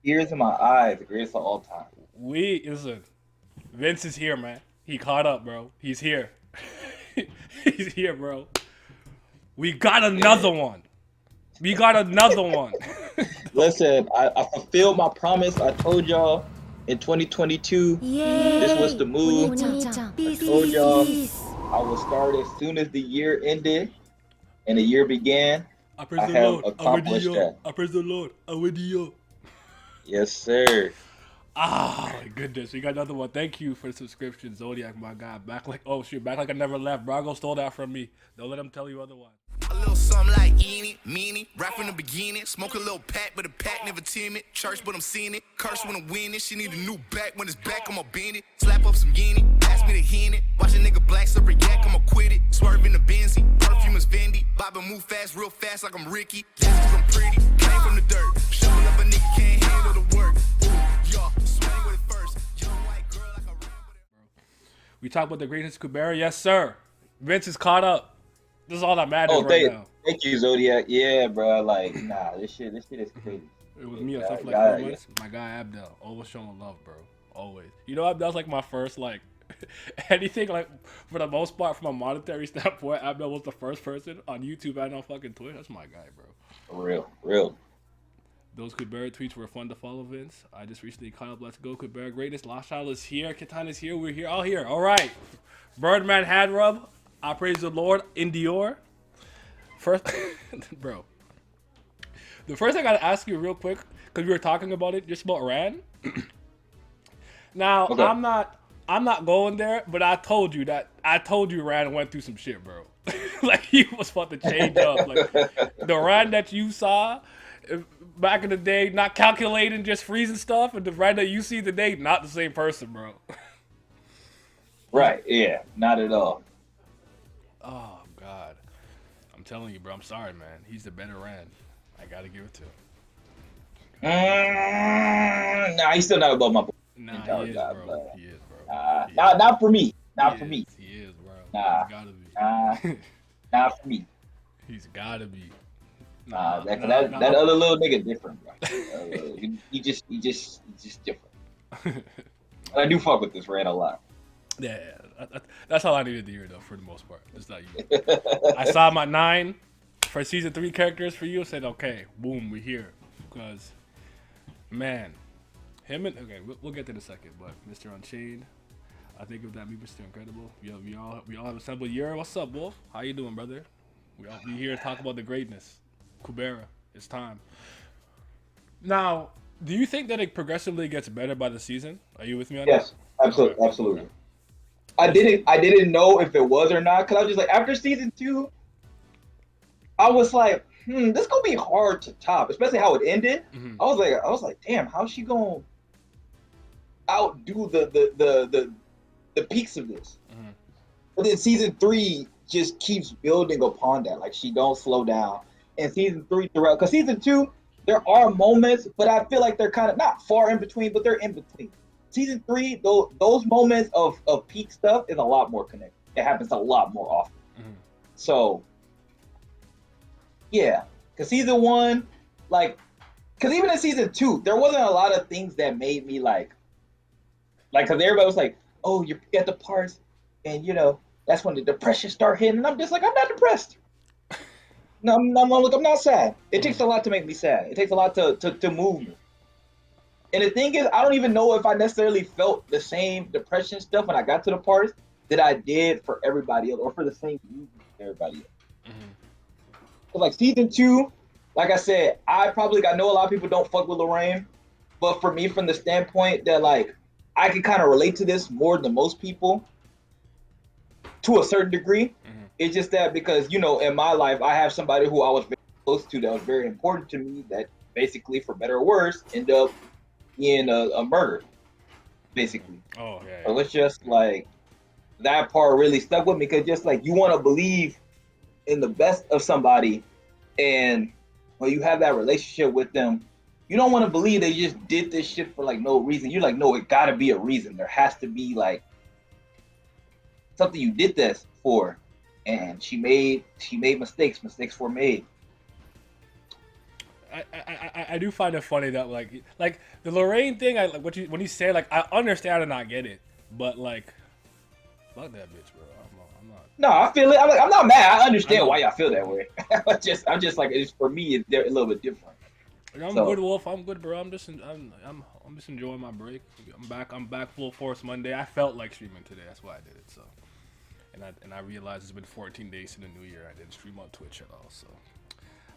Tears in my eyes, the greatest of all time. Listen. Vince is here, man. He caught up, bro. He's here. He's here, bro. We got Yeah. another one. We got another one. Okay. Listen, I fulfilled my promise. I told y'all in 2022, this was the Yay! move. Oni-chan, I told y'all peace! I would start as soon as the year ended and the year began. I praise I the have Lord. accomplished that. I praise the Lord. Awedio. Yes, sir. Ah, my goodness. We got another one. Thank you for the subscription, Zodiac, my guy. Back like, oh, shoot. Back like I never left. Brago stole that from me. Don't let him tell you otherwise. A little something like eeny, meeny, right from the beginning. Smoke a little pack, but the pack never timid. Church, but I'm seeing it. Curse when I'm winning. She need a new back. When it's back, I'ma bend it. Slap up some guinea. Pass me the henny. Watch a nigga black slipper yak, I'ma quit it. Swerve in the Benzie. Perfume is Fendi. Bob and move fast, real fast like I'm Ricky. That's cause I'm pretty. Came from the dirt. Showing up a nigga can't handle the work. Ooh, y'all, swing with it first. Young white girl like a ramble. We talk about the greatness of Kubera. Yes, sir. Vince is caught up. This is all that matters Oh, right now. thank you, Zodiac. Yeah, bro. Like, nah, this shit is crazy. It was Yeah, me and stuff for like yeah, 4 months. My guy Abdel, always showing love, bro. Always. You know, Abdel's like my first like anything like for the most part from a monetary standpoint. Abdel was the first person on YouTube and on fucking Twitter. That's my guy, bro. for real, real. Those Kubera tweets were fun to follow, Vince. I just recently caught up. Let's go, Kubera greatness. Lost Child is here. Kitan is here. We're here. All here. All right. Birdman had rub. I praise the Lord in Dior. First, bro. The first thing I gotta ask you real quick, because we were talking about it, just about Rand. Now Okay. I'm not going there, but I told you Rand went through some shit, bro. Like he was about to change up. Like the Rand that you saw back in the day, not calculating, just freezing stuff, and the Rand that you see today, not the same person, bro. He's Right. Yeah. Not at all. oh god. I'm telling you, bro. I'm sorry, man. He's the better Rand. I gotta give it to him. Gotta give it to him. Nah, he's still not above my Nah, he tower is, god, bro. but He is, bro. He is. not for me. He Not for is. me. He is, bro. He's Nah, gotta nah, be. not for me. He's gotta be. Nah, Nah, nah, that nah. other little nigga different, bro. He just different. But I do fuck with this Red a lot. Yeah, that's all I needed to hear, though, for the most part. It's not you. I saw my 9 for season 3 characters for you. I said, okay, boom, we here. Because, man, him and okay, we'll get to the second. But Mr. Unchained, I think of that me, Mr. Incredible. We all have assembled year. What's up, Wolf? How you doing, brother? We here to talk about the greatness. Kubera, it's time. Now, do you think that it progressively gets better by the season? Are you with me on that? Yes, Okay, absolutely, okay. absolutely. Just I didn't know if it was or not because I was just like after season two, I was like, this gonna be hard to top, especially how it ended. mhm, I was like, damn, how's she gonna outdo the peaks of this? mhm. But then season three just keeps building upon that. Like she don't slow down. And season three throughout, because season two, there are moments, but I feel like they're kind of not far in between, but they're in between. Season three, those moments of peak stuff is a lot more connected. It happens a lot more often. Mhm. So yeah, because season one, like, because even in season two, there wasn't a lot of things that made me like, because everybody was like, "Oh, you get the parts, and that's when the depression start hitting." And I'm just like, I'm not depressed. No, I'm not sad. It takes Mhm. a lot to make me sad. It takes a lot to move me. And the thing is, I don't even know if I necessarily felt the same depression stuff when I got to the parts that I did for everybody else, or for the same reason as everybody else. Mhm. So like season two, like I said, I know a lot of people don't fuck with Lorraine, but for me, from the standpoint that like I can kind of relate to this more than most people to a certain degree. Mhm. It's just that because in my life I have somebody who I was very close to that was very important to me that basically, for better or worse, ended up being a murder, basically. Oh yeah, So yeah. it's just like that part really stuck with me because just like you want to believe in the best of somebody, and when you have that relationship with them, you don't want to believe they just did this shit for like no reason. You're like, no, it got to be a reason. There has to be like something you did this for. And she made mistakes. Mistakes were made. I do find it funny that like the Lorraine thing. I like when you say like I understand and I get it, but like fuck that bitch, bro. I'm not. No, I feel it. I'm not mad. I understand know. why y'all feel that way. I'm just like it's for me. It's a little bit different. I'm good, Wolf. I'm good, bro. I'm just enjoying my break. I'm back full force Monday. I felt like streaming today. That's why I did it. So, and I realized it's been 14 days to the new year. I didn't stream on Twitch at all. So,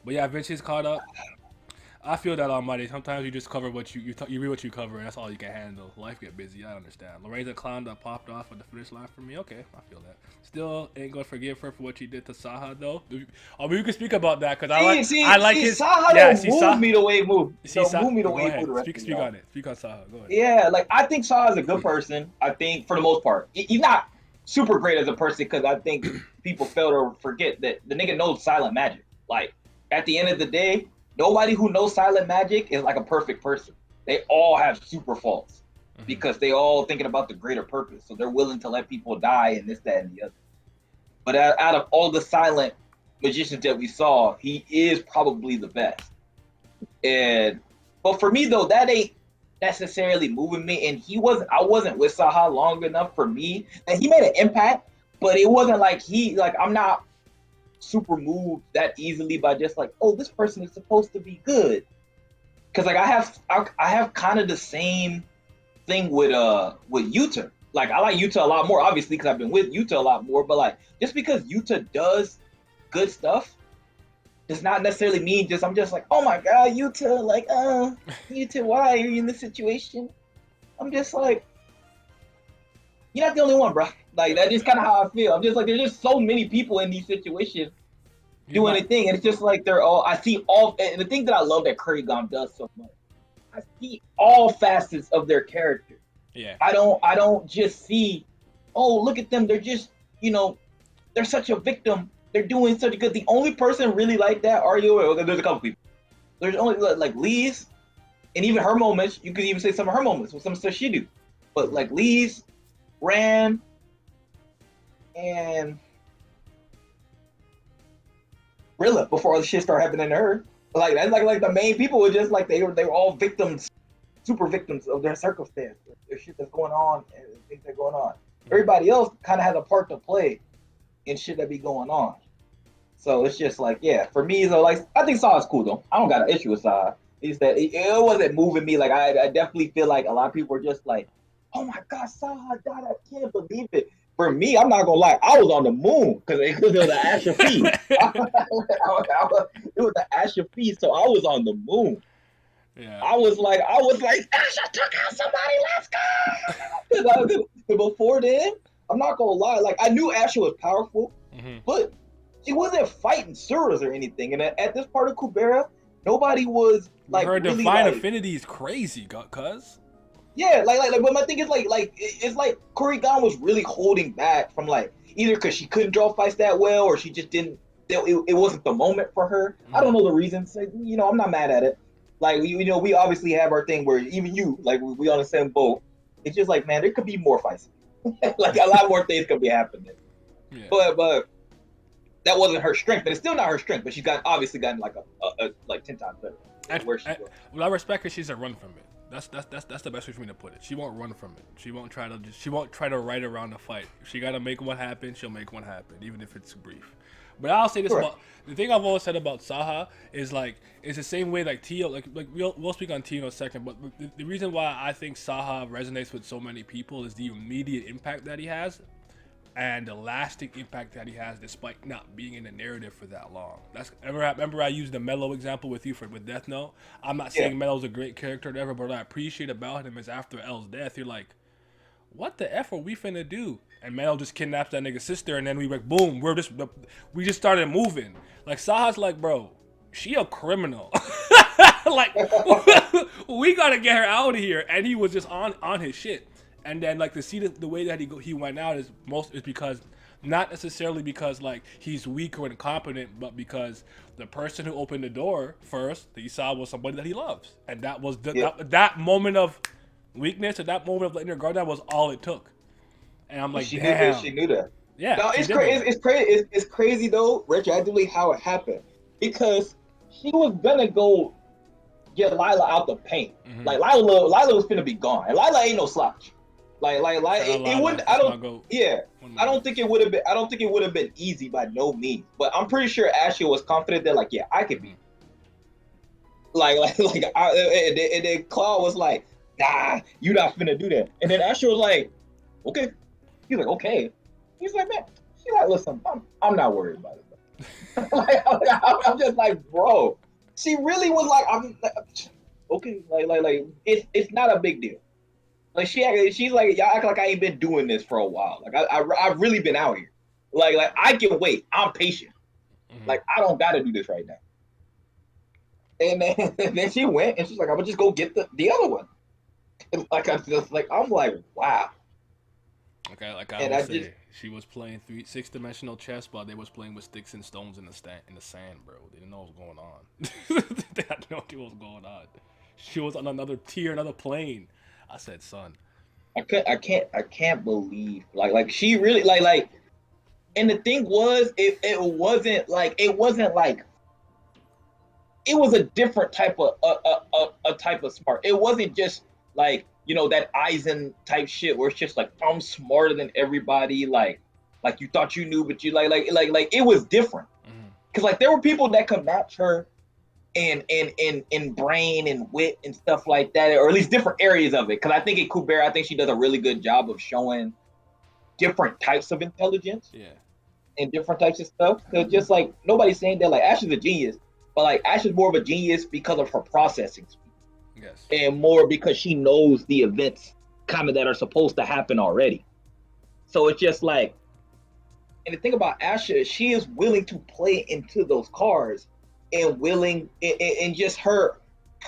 but yeah, Vinci's caught up. I feel that Almighty. Sometimes you just cover what you read what you cover, and that's all you can handle. Life get busy. I understand. Lorraine's a clown that popped off at the finish line for me. Okay, I feel that. Still ain't gonna forgive her for what she did to Saha though. I mean, you can speak about that because I like his. Saha don't move me the way he moved. Move me the way he moved. Speak on it. Speak on Saha. Go ahead. Yeah, like I think Saha's a good person. I think for the most part, he's not super great as a person because I think people fail to forget that the nigga knows silent magic. Like at the end of the day. Nobody who knows silent magic is like a perfect person. They all have super faults because they all thinking about the greater purpose. So they're willing to let people die and this, that, and the other. But out of all the silent magicians that we saw, he is probably the best. But for me though, that ain't necessarily moving me. And I wasn't with Saha long enough for me. And he made an impact, but it wasn't like I'm not super moved that easily by just like, oh, this person is supposed to be good, because like I have kind of the same thing with Yuta. Like I like Yuta a lot more, obviously, because I've been with Yuta a lot more. But like just because Yuta does good stuff does not necessarily mean I'm just like, oh my god, Yuta, like Yuta, why are you in this situation? I'm just like, you're not the only one, bro. Like that's just kind of how I feel. I'm just like, there's just so many people in these situations doing a thing, and it's just like I see all. And the thing that I love that Kurigan does so much, I see all facets of their character. Yeah. I don't just see, oh, look at them. They're just, they're such a victim. They're doing such a good. The only person really like that, there's a couple people. There's only like Leez, and even her moments. You could even say some of her moments with some stuff she do, but like Leez, Ran, and Brilith before all the shit started happening to her. Like that's like the main people were just like they were all victims, super victims of their circumstance, their shit that's going on and things that are going on. Everybody else kind of has a part to play in shit that be going on. So it's just like, yeah, for me, though, like I think Saw is cool though. I don't got an issue with Saw. It's that it wasn't moving me. Like I definitely feel like a lot of people are just like, oh my god, Saha died, I can't believe it. For me, I'm not gonna lie, I was on the moon because it was the Asha feast. It was the Asha feast, so I was on the moon. Yeah. I was like, Asha took out somebody, let's go. Before then, I'm not gonna lie, like I knew Asha was powerful, but she wasn't fighting Suras or anything. And at this part of Kubera, nobody was like her really, divine like, affinity is crazy, cuz. Yeah, but my thing is it's like Kurigan was really holding back from like either because she couldn't draw fights that well or she just didn't. It wasn't the moment for her. I don't know the reasons. I'm not mad at it. Like we obviously have our thing where even you like we on the same boat. It's just like, man, there could be more fights. Like a lot more things could be happening. Yeah. But that wasn't her strength. But it's still not her strength. But she's obviously gotten like a like 10 times better. Where she goes. Well, I respect her. She's a run from it. That's the best way for me to put it. She won't run from it. She won't try to ride around the fight. If she gotta make one happen, she'll make one happen, even if it's brief. But I'll say this about the thing I've always said about Saha is like it's the same way like Teo, like we'll speak on Teo in a second, but the reason why I think Saha resonates with so many people is the immediate impact that he has and the lasting impact that he has despite not being in the narrative for that long. Remember I used the Mello example with you with Death Note. I'm not saying Mello's a great character or whatever, but what I appreciate about him is after L's death, you're like, what the F are we finna do? And Mello just kidnaps that nigga's sister, and then we like, boom, we just started moving. Like Saha's like, bro, she a criminal. Like we gotta get her out of here, and he was just on his shit. And then like to see the way that he went out is because not necessarily because like he's weak or incompetent, but because the person who opened the door first that he saw was somebody that he loves, and that was that moment of weakness or that moment of letting her guard down was all it took. And I'm like, damn. She knew that. Yeah. No, it's crazy. It's crazy though, retroactively how it happened, because she was gonna go get Lila out the paint. Like Lila was finna be gone, and Lila ain't no slouch. Like it wouldn't. I don't. Yeah, I don't think it would have been. I don't think it would have been easy by no means. But I'm pretty sure Asha was confident that like, yeah, I could be. And then Claude was like, nah, you not finna do that. And then Asha was like, okay. He's like, okay. He's like, man. She's like, listen, I'm not worried about it. I'm just like, bro. She really was like, okay, like it's not a big deal. Like she's like, y'all act like I ain't been doing this for a while. Like I've really been out here. Like I can wait. I'm patient. Like I don't gotta do this right now. And then she went and she's like, I'm gonna just go get the other one. And I'm like, wow. Okay, like I would say, she was playing 6-dimensional chess while they was playing with sticks and stones in the sand, bro. They didn't know what was going on. They had no idea what was going on. She was on another tier, another plane. I said, son. I can't believe like she really like. And the thing was, it wasn't like it was a different type of a type of smart. It wasn't just like, you know, that Eisen type shit where it's just like, I'm smarter than everybody. Like you thought you knew, but you like it was different. Cause like there were people that could match her in brain and wit and stuff like that, or at least different areas of it. Cause I think in Kubera, I think she does a really good job of showing different types of intelligence. Yeah. And different types of stuff. Cause just like nobody's saying that like Ash is a genius, but like Ash is more of a genius because of her processing speed. Yes. And more because she knows the events kind of that are supposed to happen already. So it's just like, and the thing about Asha, she is willing to play into those cards and willing and just her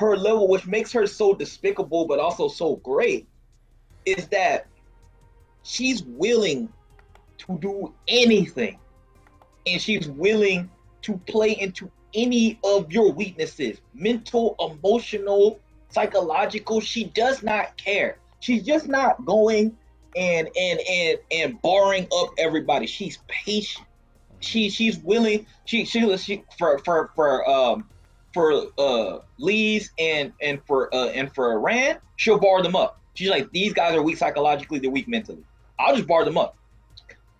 level, which makes her so despicable but also so great, is that she's willing to do anything, and she's willing to play into any of your weaknesses, mental, emotional, psychological. She does not care. She's just not going and barring up everybody. She's patient. She's willing. She for Leez and for Rand, she'll bar them up. She's like, these guys are weak psychologically, they're weak mentally. I'll just bar them up.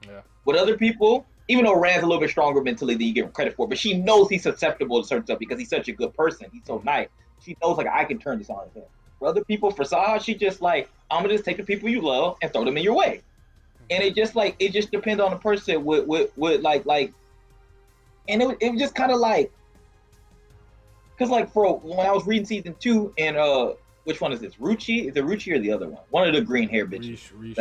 Yeah. With other people, even though Rand's a little bit stronger mentally than you give him credit for, but she knows he's susceptible to certain stuff because he's such a good person. He's so nice. She knows like I can turn this on his head. For other people, for Saha, she just like, I'm gonna just take the people you love and throw them in your way. And it just depends on the person with like, and it was just kind of like, cause like for when I was reading season 2 and which one is this? Ruchi? Is it Ruchi or the other one? One of the green hair bitches. Reach.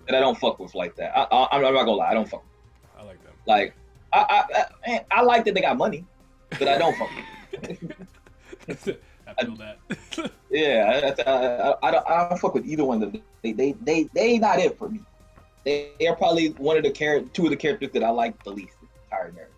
That I don't fuck with like that. I'm not gonna lie, I don't fuck with. I like them. Like I like that they got money, but I don't fuck with them. I feel that. Yeah, I don't fuck with either one of them. They not it for me. They are probably two of the characters that I like the least in the entire narrative.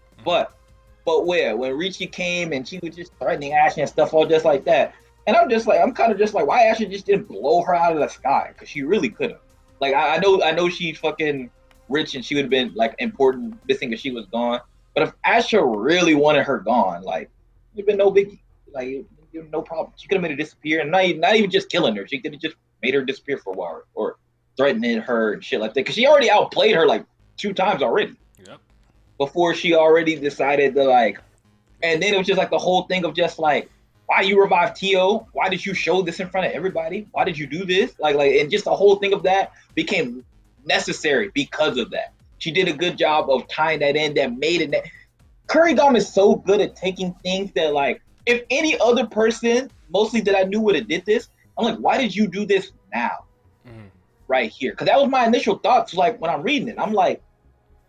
But when Richie came and she was just threatening Asha and stuff all just like that, and I'm kind of just like, why Asha just didn't blow her out of the sky? Because she really could have. Like I know she's fucking rich and she would have been like important missing if she was gone. But if Asha really wanted her gone, like it'd been no biggie. Like no problem. She could have made her disappear, and not even just killing her. She could have just made her disappear for a while, or threatening her and shit like that. Because she already outplayed her like 2 times already. Yep. Before she already decided to like, and then it was just like the whole thing of just like, why you revived Teo? Why did you show this in front of everybody? Why did you do this? Like, and just the whole thing of that became necessary because of that. She did a good job of tying that in. That made it. Kurigama is so good at taking things that like, if any other person, mostly that I knew would have did this, I'm like, why did you do this now? Right here? Because that was my initial thoughts. Like when I'm reading it, I'm like,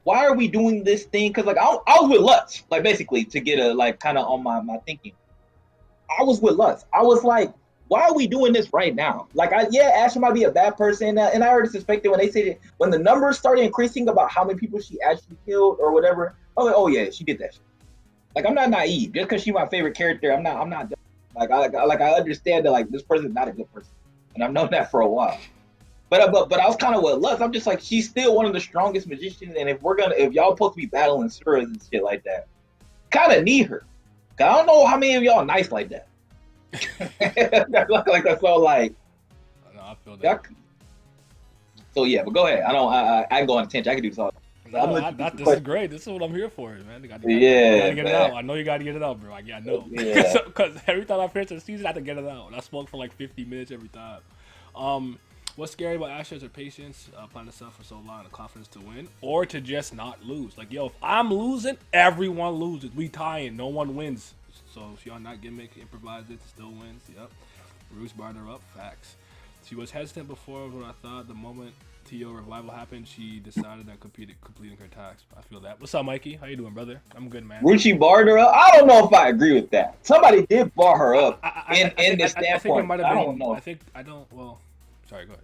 why are we doing this thing? Because like I was with Lutz, like basically to get a like kind of on my thinking. I was with Lutz. I was like, why are we doing this right now? Like, Asha might be a bad person, and I already suspected when they said it, when the numbers started increasing about how many people she actually killed or whatever. I was like, oh yeah, she did that shit. Like, I'm not naive. Just because she's my favorite character, I'm not like I understand that like this person's not a good person, and I've known that for a while. But I was kind of with Lutz. I'm just like, she's still one of the strongest magicians, and if y'all supposed to be battling Suras and shit like that, kind of need her. I don't know how many of y'all nice like that. That's all like. No, I feel Yeah. that. So yeah, but go ahead. I can go on a tangent. I can do this all. No, this is great. This is what I'm here for, man. You gotta Yeah, get it man. out. I know you gotta get it out, bro. I know. Yeah. Because every time I finish the season, I have to get it out. And I spoke for like 50 minutes every time. What's scary about Asha is her patience, planning herself for so long, and the confidence to win, or to just not lose. Like, yo, if I'm losing, everyone loses. We tying, no one wins. So she on that gimmick, improvised it, still wins. Yep. Bruce barred her up. Facts. She was hesitant before when I thought the moment Teo revival happened, she decided on completing her task. I feel that. What's up, Mikey? How you doing, brother? I'm good, man. Ruchi barred her up. I don't know if I agree with that. Somebody did bar her up in this standpoint. I think it might have been. I don't know. Well, sorry. Go ahead.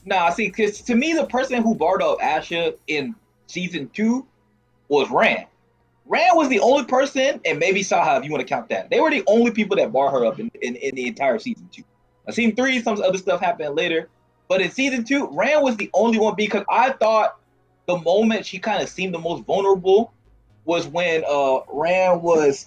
Nah, see, because to me, the person who barred up Asha in season 2 was Ran. Ran was the only person, and maybe Saha, if you want to count that. They were the only people that barred her up in the entire season 2. Season 3, some other stuff happened later. But in season 2, Ran was the only one because I thought the moment she kind of seemed the most vulnerable was when Ran was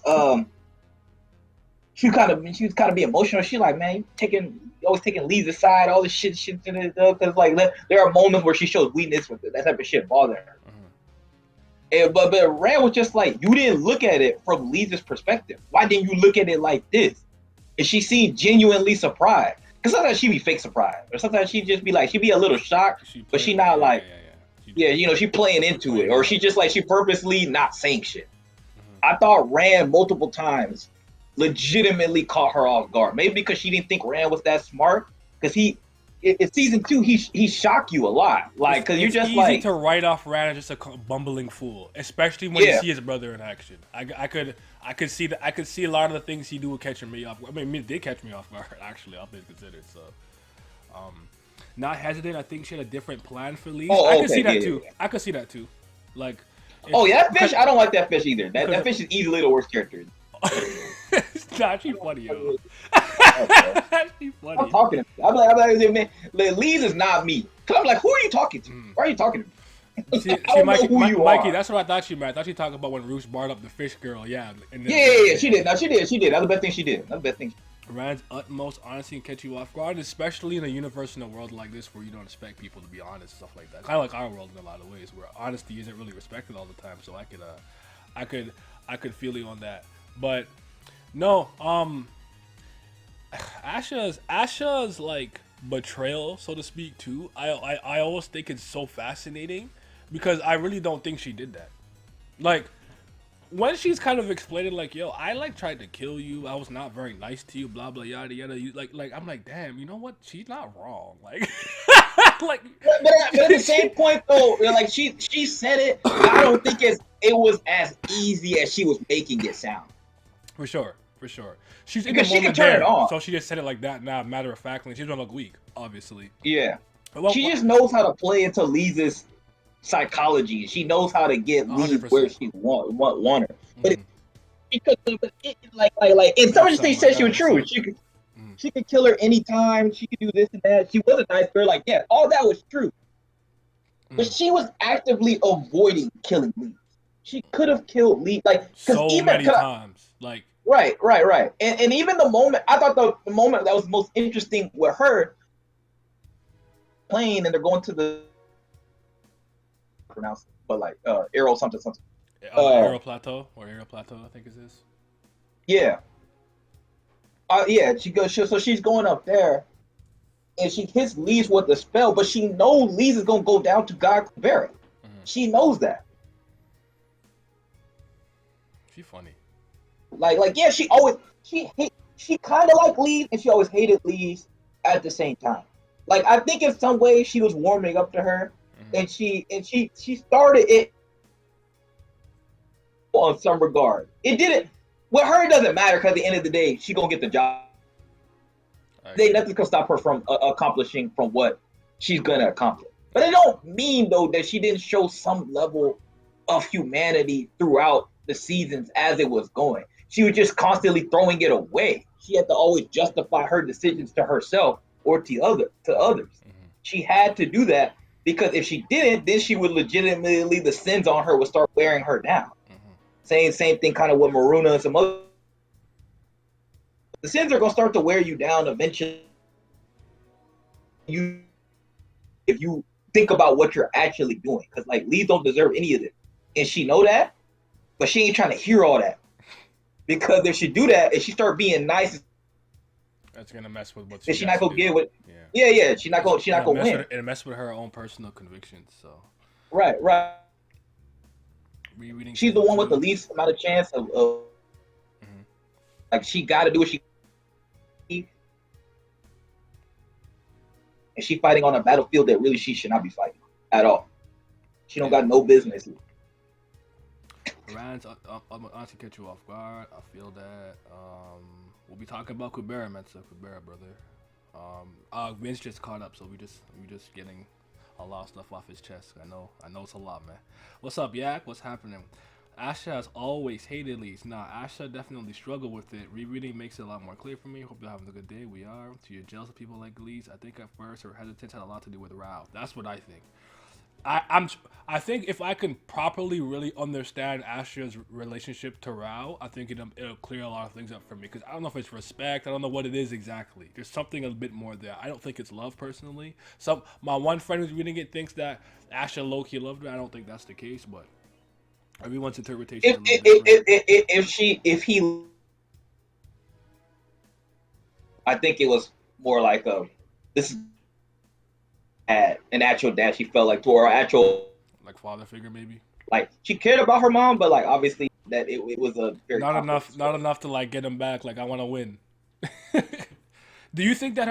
she was kind of be emotional. She like, man, you always taking Lee's aside, all this shit, because like there are moments where she shows weakness with that type of shit bothering her. And, but Ran was just like, you didn't look at it from Lee's perspective. Why didn't you look at it like this? And she seemed genuinely surprised. Because sometimes she be fake surprised, or sometimes she just be like, she be a little shocked, but she not like, she playing into it, or she just like she purposely not saying shit. I thought Ran multiple times legitimately caught her off guard. Maybe because she didn't think Ran was that smart. Because in season 2 he shocked you a lot, like because you're just easy like to write off Ran as just a bumbling fool, especially when you see his brother in action. I could see that. I could see a lot of the things he do would catch me off. I mean, it did catch me off guard actually. All things considered, so not hesitant. I think she had a different plan for Leez. I could see that too. Yeah. I could see that too. Like, that fish. I don't like that fish either. That fish is easily the worst character. Nah, she's funny, yo. She's funny. I'm talking to me. I'm like, man, Leez is not me. Cause I'm like, who are you talking to? Why are you talking to me? See, Mikey, that's what I thought she meant. I thought she talked about when Roosh barred up the fish girl. Yeah. She did. No, she did. That's the best thing she did. Rand's utmost honesty can catch you off guard, especially in a universe in a world like this where you don't expect people to be honest and stuff like that. Kind of like our world in a lot of ways, where honesty isn't really respected all the time. So I could feel you on that. But no, Asha's like betrayal, so to speak, too. I always think it's so fascinating because I really don't think she did that. Like, when she's kind of explaining, like, yo, I like tried to kill you, I was not very nice to you, blah blah yada yada. I'm like, damn, you know what? She's not wrong. Like, like, but at the same point though, like she said it. I don't think it was as easy as she was making it sound. For sure. She's because she can turn it on. So she just said it like that now, matter of factly. She's gonna look weak, obviously. Yeah. She just knows how to play into Leez's psychology. She knows how to get Leez where she want her. But because like and some of the things said she was true. She could kill her anytime. She could do this and that. She was a nice girl. Like, yeah, all that was true. But she was actively avoiding killing Leez. She could have killed Leez, like so many times. Like, right. And even the moment, I thought the moment that was most interesting with her playing and they're going to the pronounce it, but like Arrow something. Arrow Plateau, I think it is. Yeah. She goes. So she's going up there, and she hits Leez with the spell, but she knows Leez is gonna go down to God Kubera. She knows that. She funny. Like yeah, she kind of liked Leez, and she always hated Leez at the same time. Like I think in some ways she was warming up to her, and she started it on some regard. It didn't. With her, it doesn't matter because at the end of the day, she gonna get the job. Nothing's gonna stop her from accomplishing from what she's gonna accomplish. But it don't mean though that she didn't show some level of humanity throughout the seasons as it was going. She was just constantly throwing it away. She had to always justify her decisions to herself or to others. She had to do that because if she didn't, then she would legitimately, the sins on her would start wearing her down. Same thing kind of with Maruna and some other. the sins are gonna start to wear you down eventually. You, if you think about what you're actually doing, because like Leez don't deserve any of it, and she know that, but she ain't trying to hear all that, because if she do that and she start being nice, That's gonna mess with what then she she has not to gonna do. get what. Yeah. Yeah. She not gonna win. It'll mess with her own personal convictions. So Right. rereading She's the one with the least amount of chance of like she got to do what she, and she fighting on a battlefield that really she should not be fighting at all. She don't got no business. Ryan's, I'm gonna honestly catch you off guard. I feel that. We'll be talking about Kubera, Kubera, brother. Vince just caught up, so we just getting a lot of stuff off his chest. I know it's a lot, man. What's up, Yak? What's happening? Asha has always hated Leez. Nah, Asha definitely struggled with it. Rereading makes it a lot more clear for me. Hope you're having a good day. We are. So you're jealous of people like Leez. I think at first her hesitance had a lot to do with Rao. That's what I think. I think if I can properly really understand Asha's relationship to Rao, I think it'll clear a lot of things up for me. Because I don't know if it's respect. I don't know what it is exactly. There's something a bit more there. I don't think it's love personally. My one friend who's reading it thinks that Asha low-key loved her. I don't think that's the case, but everyone's interpretation. If he, I think it was more like this is an actual dad. She felt like to her actual like father figure maybe. Like she cared about her mom, but like obviously that it was a very not enough to like get him back. Like I want to win. Do you think that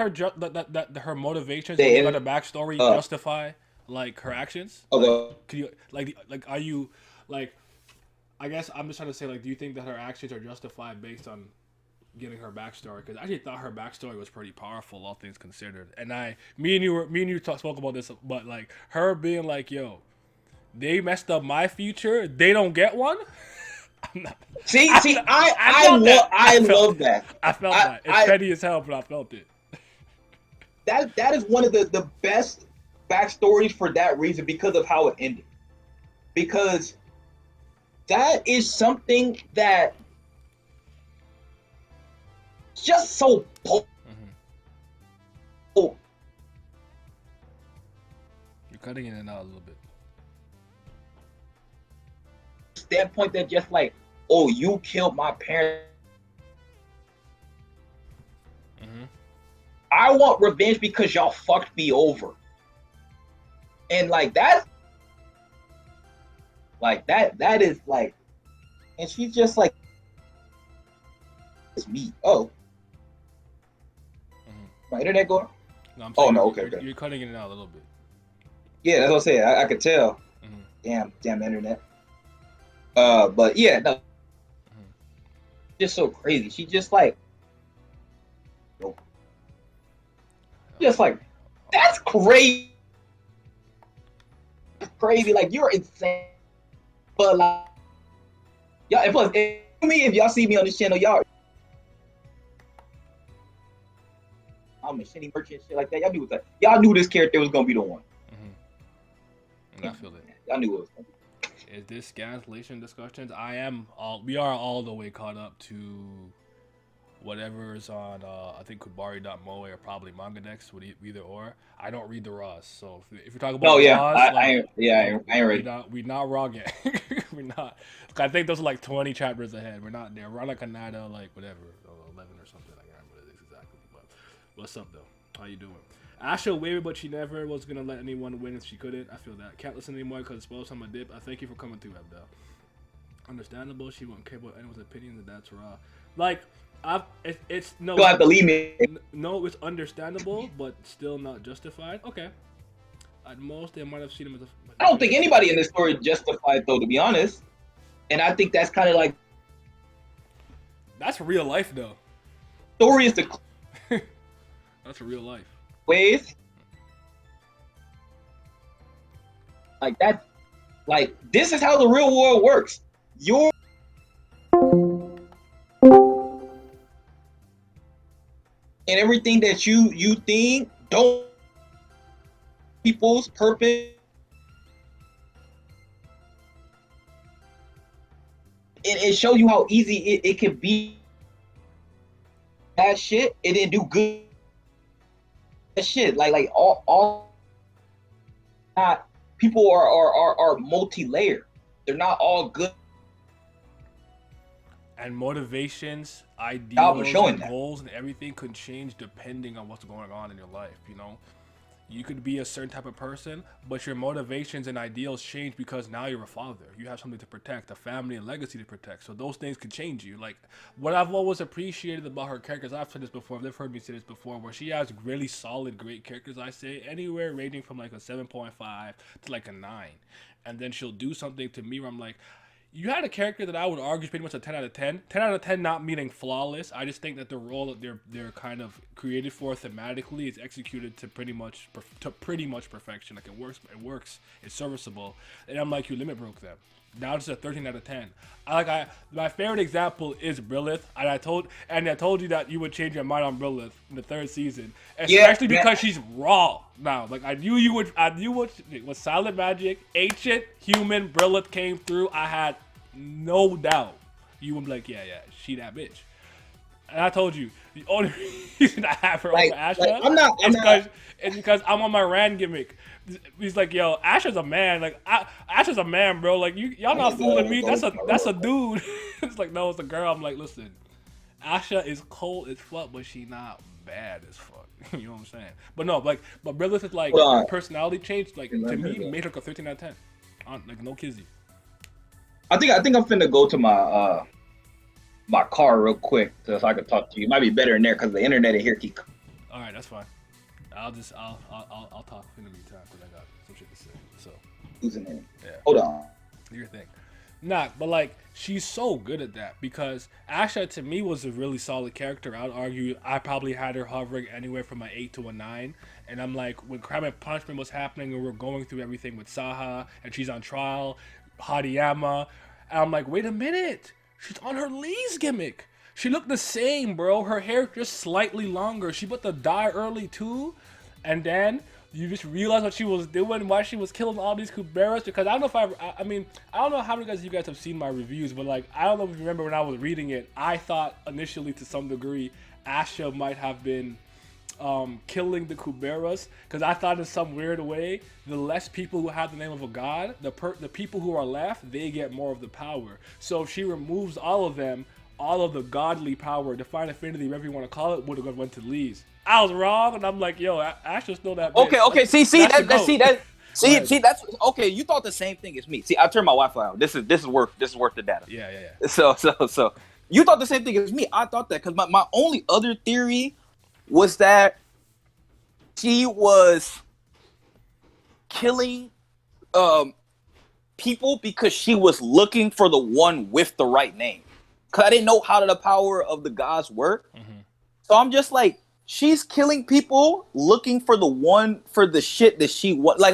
that her motivations when you got a backstory justify like her actions? Like, could you like are you like? I guess I'm just trying to say like, do you think that her actions are justified based on getting her backstory? Because I actually thought her backstory was pretty powerful, all things considered. And me and you spoke about this, but like her being like, "Yo, they messed up my future. They don't get one." I love that. I felt that. It's petty as hell, but I felt it. That is one of the best backstories for that reason, because of how it ended. Because that is something that just so You're cutting in and out a little bit. Standpoint that just like, oh, you killed my parents. I want revenge because y'all fucked me over. And like that is like, and she's just like, it's me. Oh. My internet going? No, I'm saying, okay. You're cutting in and out a little bit. Yeah, that's what I'm saying. I could tell. Damn internet. But yeah, no. Just so crazy. She just like, that's crazy. Crazy, like you're insane. But like, y'all, and plus, if y'all see me on this channel, y'all, I'm a shitty merchant, shit like that. Y'all knew this character was gonna be the one. And I feel it. Y'all knew it was gonna be. Is this cancellation discussions? We are all the way caught up to whatever is on I think Kubari.moe or probably MangaDex with either or. I don't read the Raws, so if you're talking about Raws, I ain't ready. We're not raw yet. We're not. I think those are like 20 chapters ahead. We're not there. We're on like Kanada, like whatever, 11 or something. I can't remember what it is exactly. But what's up though? How you doing? Asha wavered, but she never was gonna let anyone win if she couldn't. I feel that. Can't listen anymore because it's supposed I'm a dip. I thank you for coming through, Abdel. Understandable. She won't care about anyone's opinion, and that's raw. Like, it's no. You have to leave me. No, it's understandable, but still not justified. Okay. At most, they might have seen him as a. I don't think anybody in this story justified, though, to be honest. And I think that's kind of like. That's real life, though. Story is the. That's real life. Ways. Like that. Like, this is how the real world works. And everything that you think, don't people's purpose. It shows you how easy it can be. bad shit, it didn't do good shit. Like all not people are multi-layered. They're not all good. And motivations, Album ideals, showing and that. goals and everything could change depending on what's going on in your life, you know? You could be a certain type of person, but your motivations and ideals change because now you're a father. You have something to protect, a family and legacy to protect. So those things could change you. Like, what I've always appreciated about her characters, I've said this before, they've heard me say this before, where she has really solid, great characters, I say, anywhere ranging from like a 7.5 to like a 9. And then she'll do something to me where I'm like, you had a character that I would argue is pretty much a 10 out of 10. 10 out of 10 not meaning flawless. I just think that the role that they're kind of created for thematically is executed to pretty much perfection. Like it works, it's serviceable. And I'm like, you limit broke them. Now it's a 13 out of 10. My favorite example is Brilith, and I told you that you would change your mind on Brilith in the 3rd season, especially because she's raw now. Like I knew what was Silent Magic, ancient human. Brilith came through. I had no doubt you would be like, yeah, she that bitch. And I told you the only reason I have her over Asha is because I'm on my Rand gimmick. He's like, yo, Asha's a man. Like, Asha's a man, bro. Like, y'all not fooling me. That's a dude. It's like, no, it's a girl. I'm like, listen, Asha is cold as fuck, but she not bad as fuck. You know what I'm saying? But no, like, but Brilith is like personality change. Like to me, made her like a 13 out of 10. Like no kizzy. I think I'm finna go to my my car real quick so I can talk to you. It might be better in there because the internet in here keep. All right, that's fine. I'll talk in the meantime because I got some shit to say. So who's in there? Yeah. Hold on. Do your thing. Nah, but like she's so good at that because Asha to me was a really solid character. I'd argue I probably had her hovering anywhere from an 8 to a 9. And I'm like, when Crime and Punishment was happening and we're going through everything with Saha and she's on trial, Hariyama, and I'm like, wait a minute, she's on her Leez gimmick. She looked the same, bro. Her hair just slightly longer. She put the dye early too, and then you just realize what she was doing, why she was killing all these Kuberas. Because I don't know if I mean, I don't know how many of you guys have seen my reviews, but like, I don't know if you remember when I was reading it, I thought initially to some degree, Asha might have been killing the Kuberas, because I thought in some weird way, the less people who have the name of a god, the people who are left, they get more of the power. So if she removes all of them, all of the godly power, divine affinity, whatever you want to call it, would have went to Leez. I was wrong, and I'm like, yo, Asha's still that bitch. Okay, see, that's okay. You thought the same thing as me. See, I turned my Wi-Fi on. This is worth the data. Yeah. So you thought the same thing as me. I thought that because my only other theory was that she was killing people because she was looking for the one with the right name. Because I didn't know how the power of the gods work. Mm-hmm. So I'm just like, she's killing people looking for the one for the shit that she wants. Like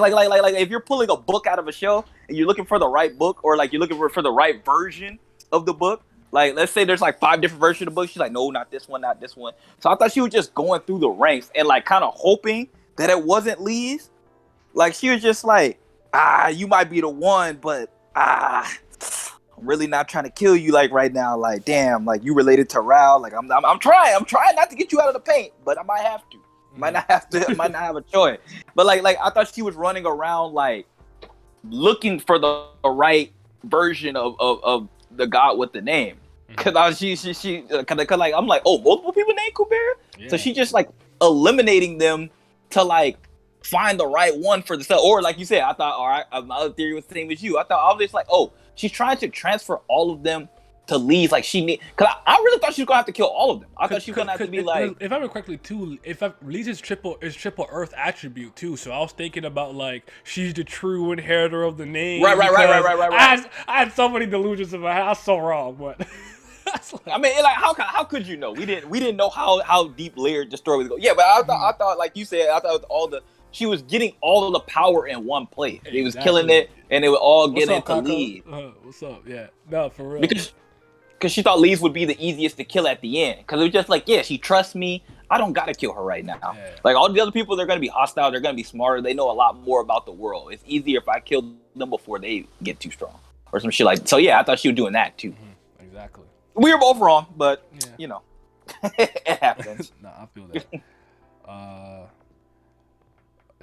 if you're pulling a book out of a shelf and you're looking for the right book, or like you're looking for the right version of the book. Like, let's say there's like 5 different versions of the book. She's like, no, not this one, not this one. So I thought she was just going through the ranks and like kind of hoping that it wasn't Leez. Like she was just like, you might be the one, but I'm really not trying to kill you like right now. Like, damn, like you related to Rao. Like I'm trying not to get you out of the paint, but I might have to. Might not have to. Might not have a choice. But like I thought she was running around like looking for the right version of the god with the name. Cause like I'm like, oh, multiple people named Kubera. Yeah. So she just like eliminating them to like find the right one for the stuff. Or like you said, I thought, all right, my other theory was the same as you. I thought I was just like, oh, she's trying to transfer all of them to Leez. Like she need, cause I really thought she was gonna have to kill all of them. I thought she was gonna have to be like, if I remember correctly too, Leez is triple Earth attribute too. So I was thinking about like she's the true inheritor of the name. Right. I had so many delusions in my head. I was so wrong, but. I mean, like, how could you know? We didn't know how deep layered the story was going. Yeah, but I thought, like you said, I thought she was getting all of the power in one place. Exactly. He was killing it, and it would all get into Leez. What's up? Yeah, no, for real. Because she thought Leez would be the easiest to kill at the end. Because it was just like, yeah, she trusts me. I don't gotta kill her right now. Yeah. Like all the other people, they're gonna be hostile. They're gonna be smarter. They know a lot more about the world. It's easier if I kill them before they get too strong, or some shit like. So yeah, I thought she was doing that too. Exactly. We were both wrong, but you know. It happens. Nah, I feel that. I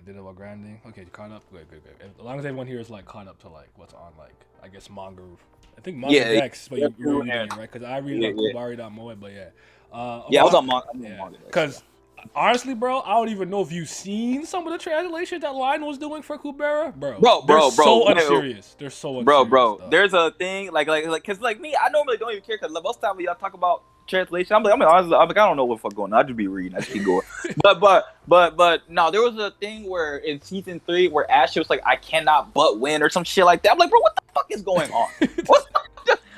did about grinding. Okay, you caught up. Good. As long as everyone here is like caught up to like what's on like I guess manga. I think manga Dex, but you're reading it, right? Because I read it on Kubari.moe, but yeah. I was on manga. Because honestly, bro, I don't even know if you've seen some of the translations that Line was doing for Kubera, bro. They're so unserious. They're so unserious. Bro. There's a thing like, cause like me, I normally don't even care. Cause most time when y'all talk about translation, I'm like, I don't know what the fuck going on. I just be reading. I just keep going. but no, there was a thing where in season 3 where Asha was like, I cannot but win or some shit like that. I'm like, bro, what the fuck is going on?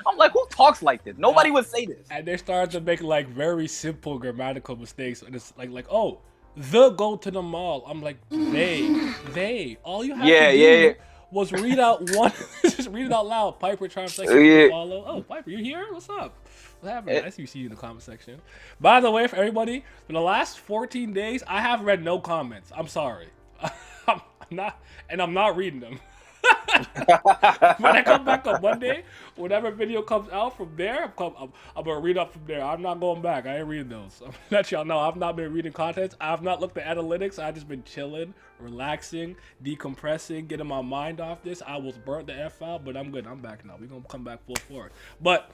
I'm like, who talks like this? Nobody would say this. And they started to make like very simple grammatical mistakes. And it's like, oh, the go to the mall. I'm like, they. All you have to do was read out one, just read it out loud. Piper trying to follow. Oh, Piper, you here? What's up? What happened? I see you in the comment section. By the way, for everybody, for the last 14 days, I have read no comments. I'm sorry. I'm not reading them. When I come back on Monday, whatever video comes out from there, I'm gonna read up from there. I'm not going back. I ain't reading those. I'm gonna let y'all know I've not been reading contents. I've not looked at analytics. I've just been chilling, relaxing, decompressing, getting my mind off this. I was burnt the F out, but I'm good. I'm back now. We're gonna come back full forward. But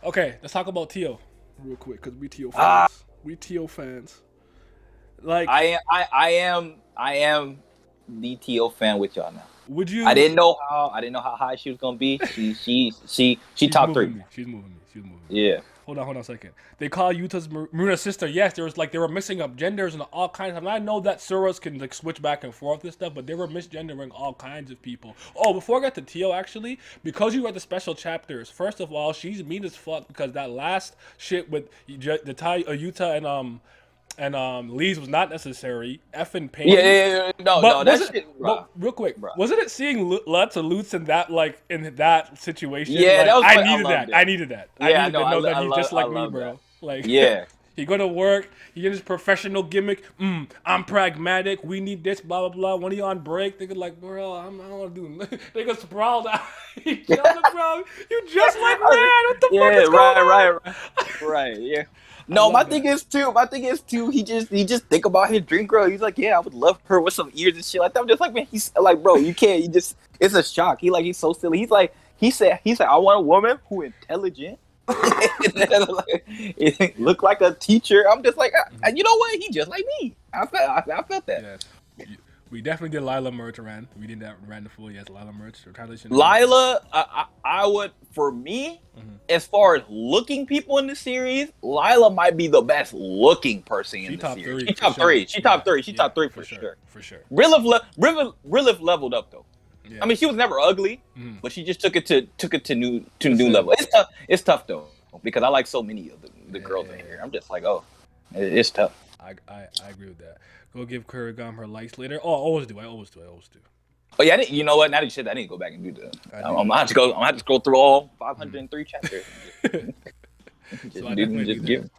okay, let's talk about Teo real quick, because we Teo fans. We Teo fans. Like I am the Teo fan with y'all now. Would you? I didn't know how high she was gonna be. She top 3. She's moving me. Yeah. Hold on a second. They call Yuta's Maruna's sister. Yes, there was like they were mixing up genders and all kinds of. And I know that Suras can like switch back and forth and stuff, but they were misgendering all kinds of people. Oh, before I get to Teo, actually, because you read the special chapters. First of all, she's mean as fuck because that last shit with the Yuta and Leez was not necessary. Effing pain. Yeah. No, that shit. But real quick, wasn't it seeing lots of Lutz in that situation? Yeah, like, that was. I needed that. I needed to know that he's just like me, bro. That. Like, yeah. He go to work. He get his professional gimmick. I'm pragmatic. We need this. Blah blah blah. When he on break, they go like, bro, I don't want to do. They go sprawled out. He chilling, bro. You just like man. What the fuck is going on? Right. Yeah. No, my thing is too. He just think about his dream girl. He's like, yeah, I would love her with some ears and shit like that. I'm just like, man, he's like, bro, you can't. You just, it's a shock. He's so silly. He said, I want a woman who intelligent, look like a teacher. I'm just like, you know what? He just like me. I felt that. Yes. We definitely did Lila merch ran. We did that ran the full Lila merch. Lila, I would, for me, as far as looking people in the series, Lila might be the best looking person in the series. She top 3. She top 3. She top 3 for sure. For sure. Brilith leveled up though. Yeah. I mean, she was never ugly, but she just took it to new level. It's tough though, because I like so many of the girls in here. I'm just like, oh, it's tough. I agree with that. Go give Kuragam her likes later. Oh, I always do. Oh yeah, you know what? Now that you said that, I need to go back and do that. I'm gonna have to scroll through all 503 chapters. Just give.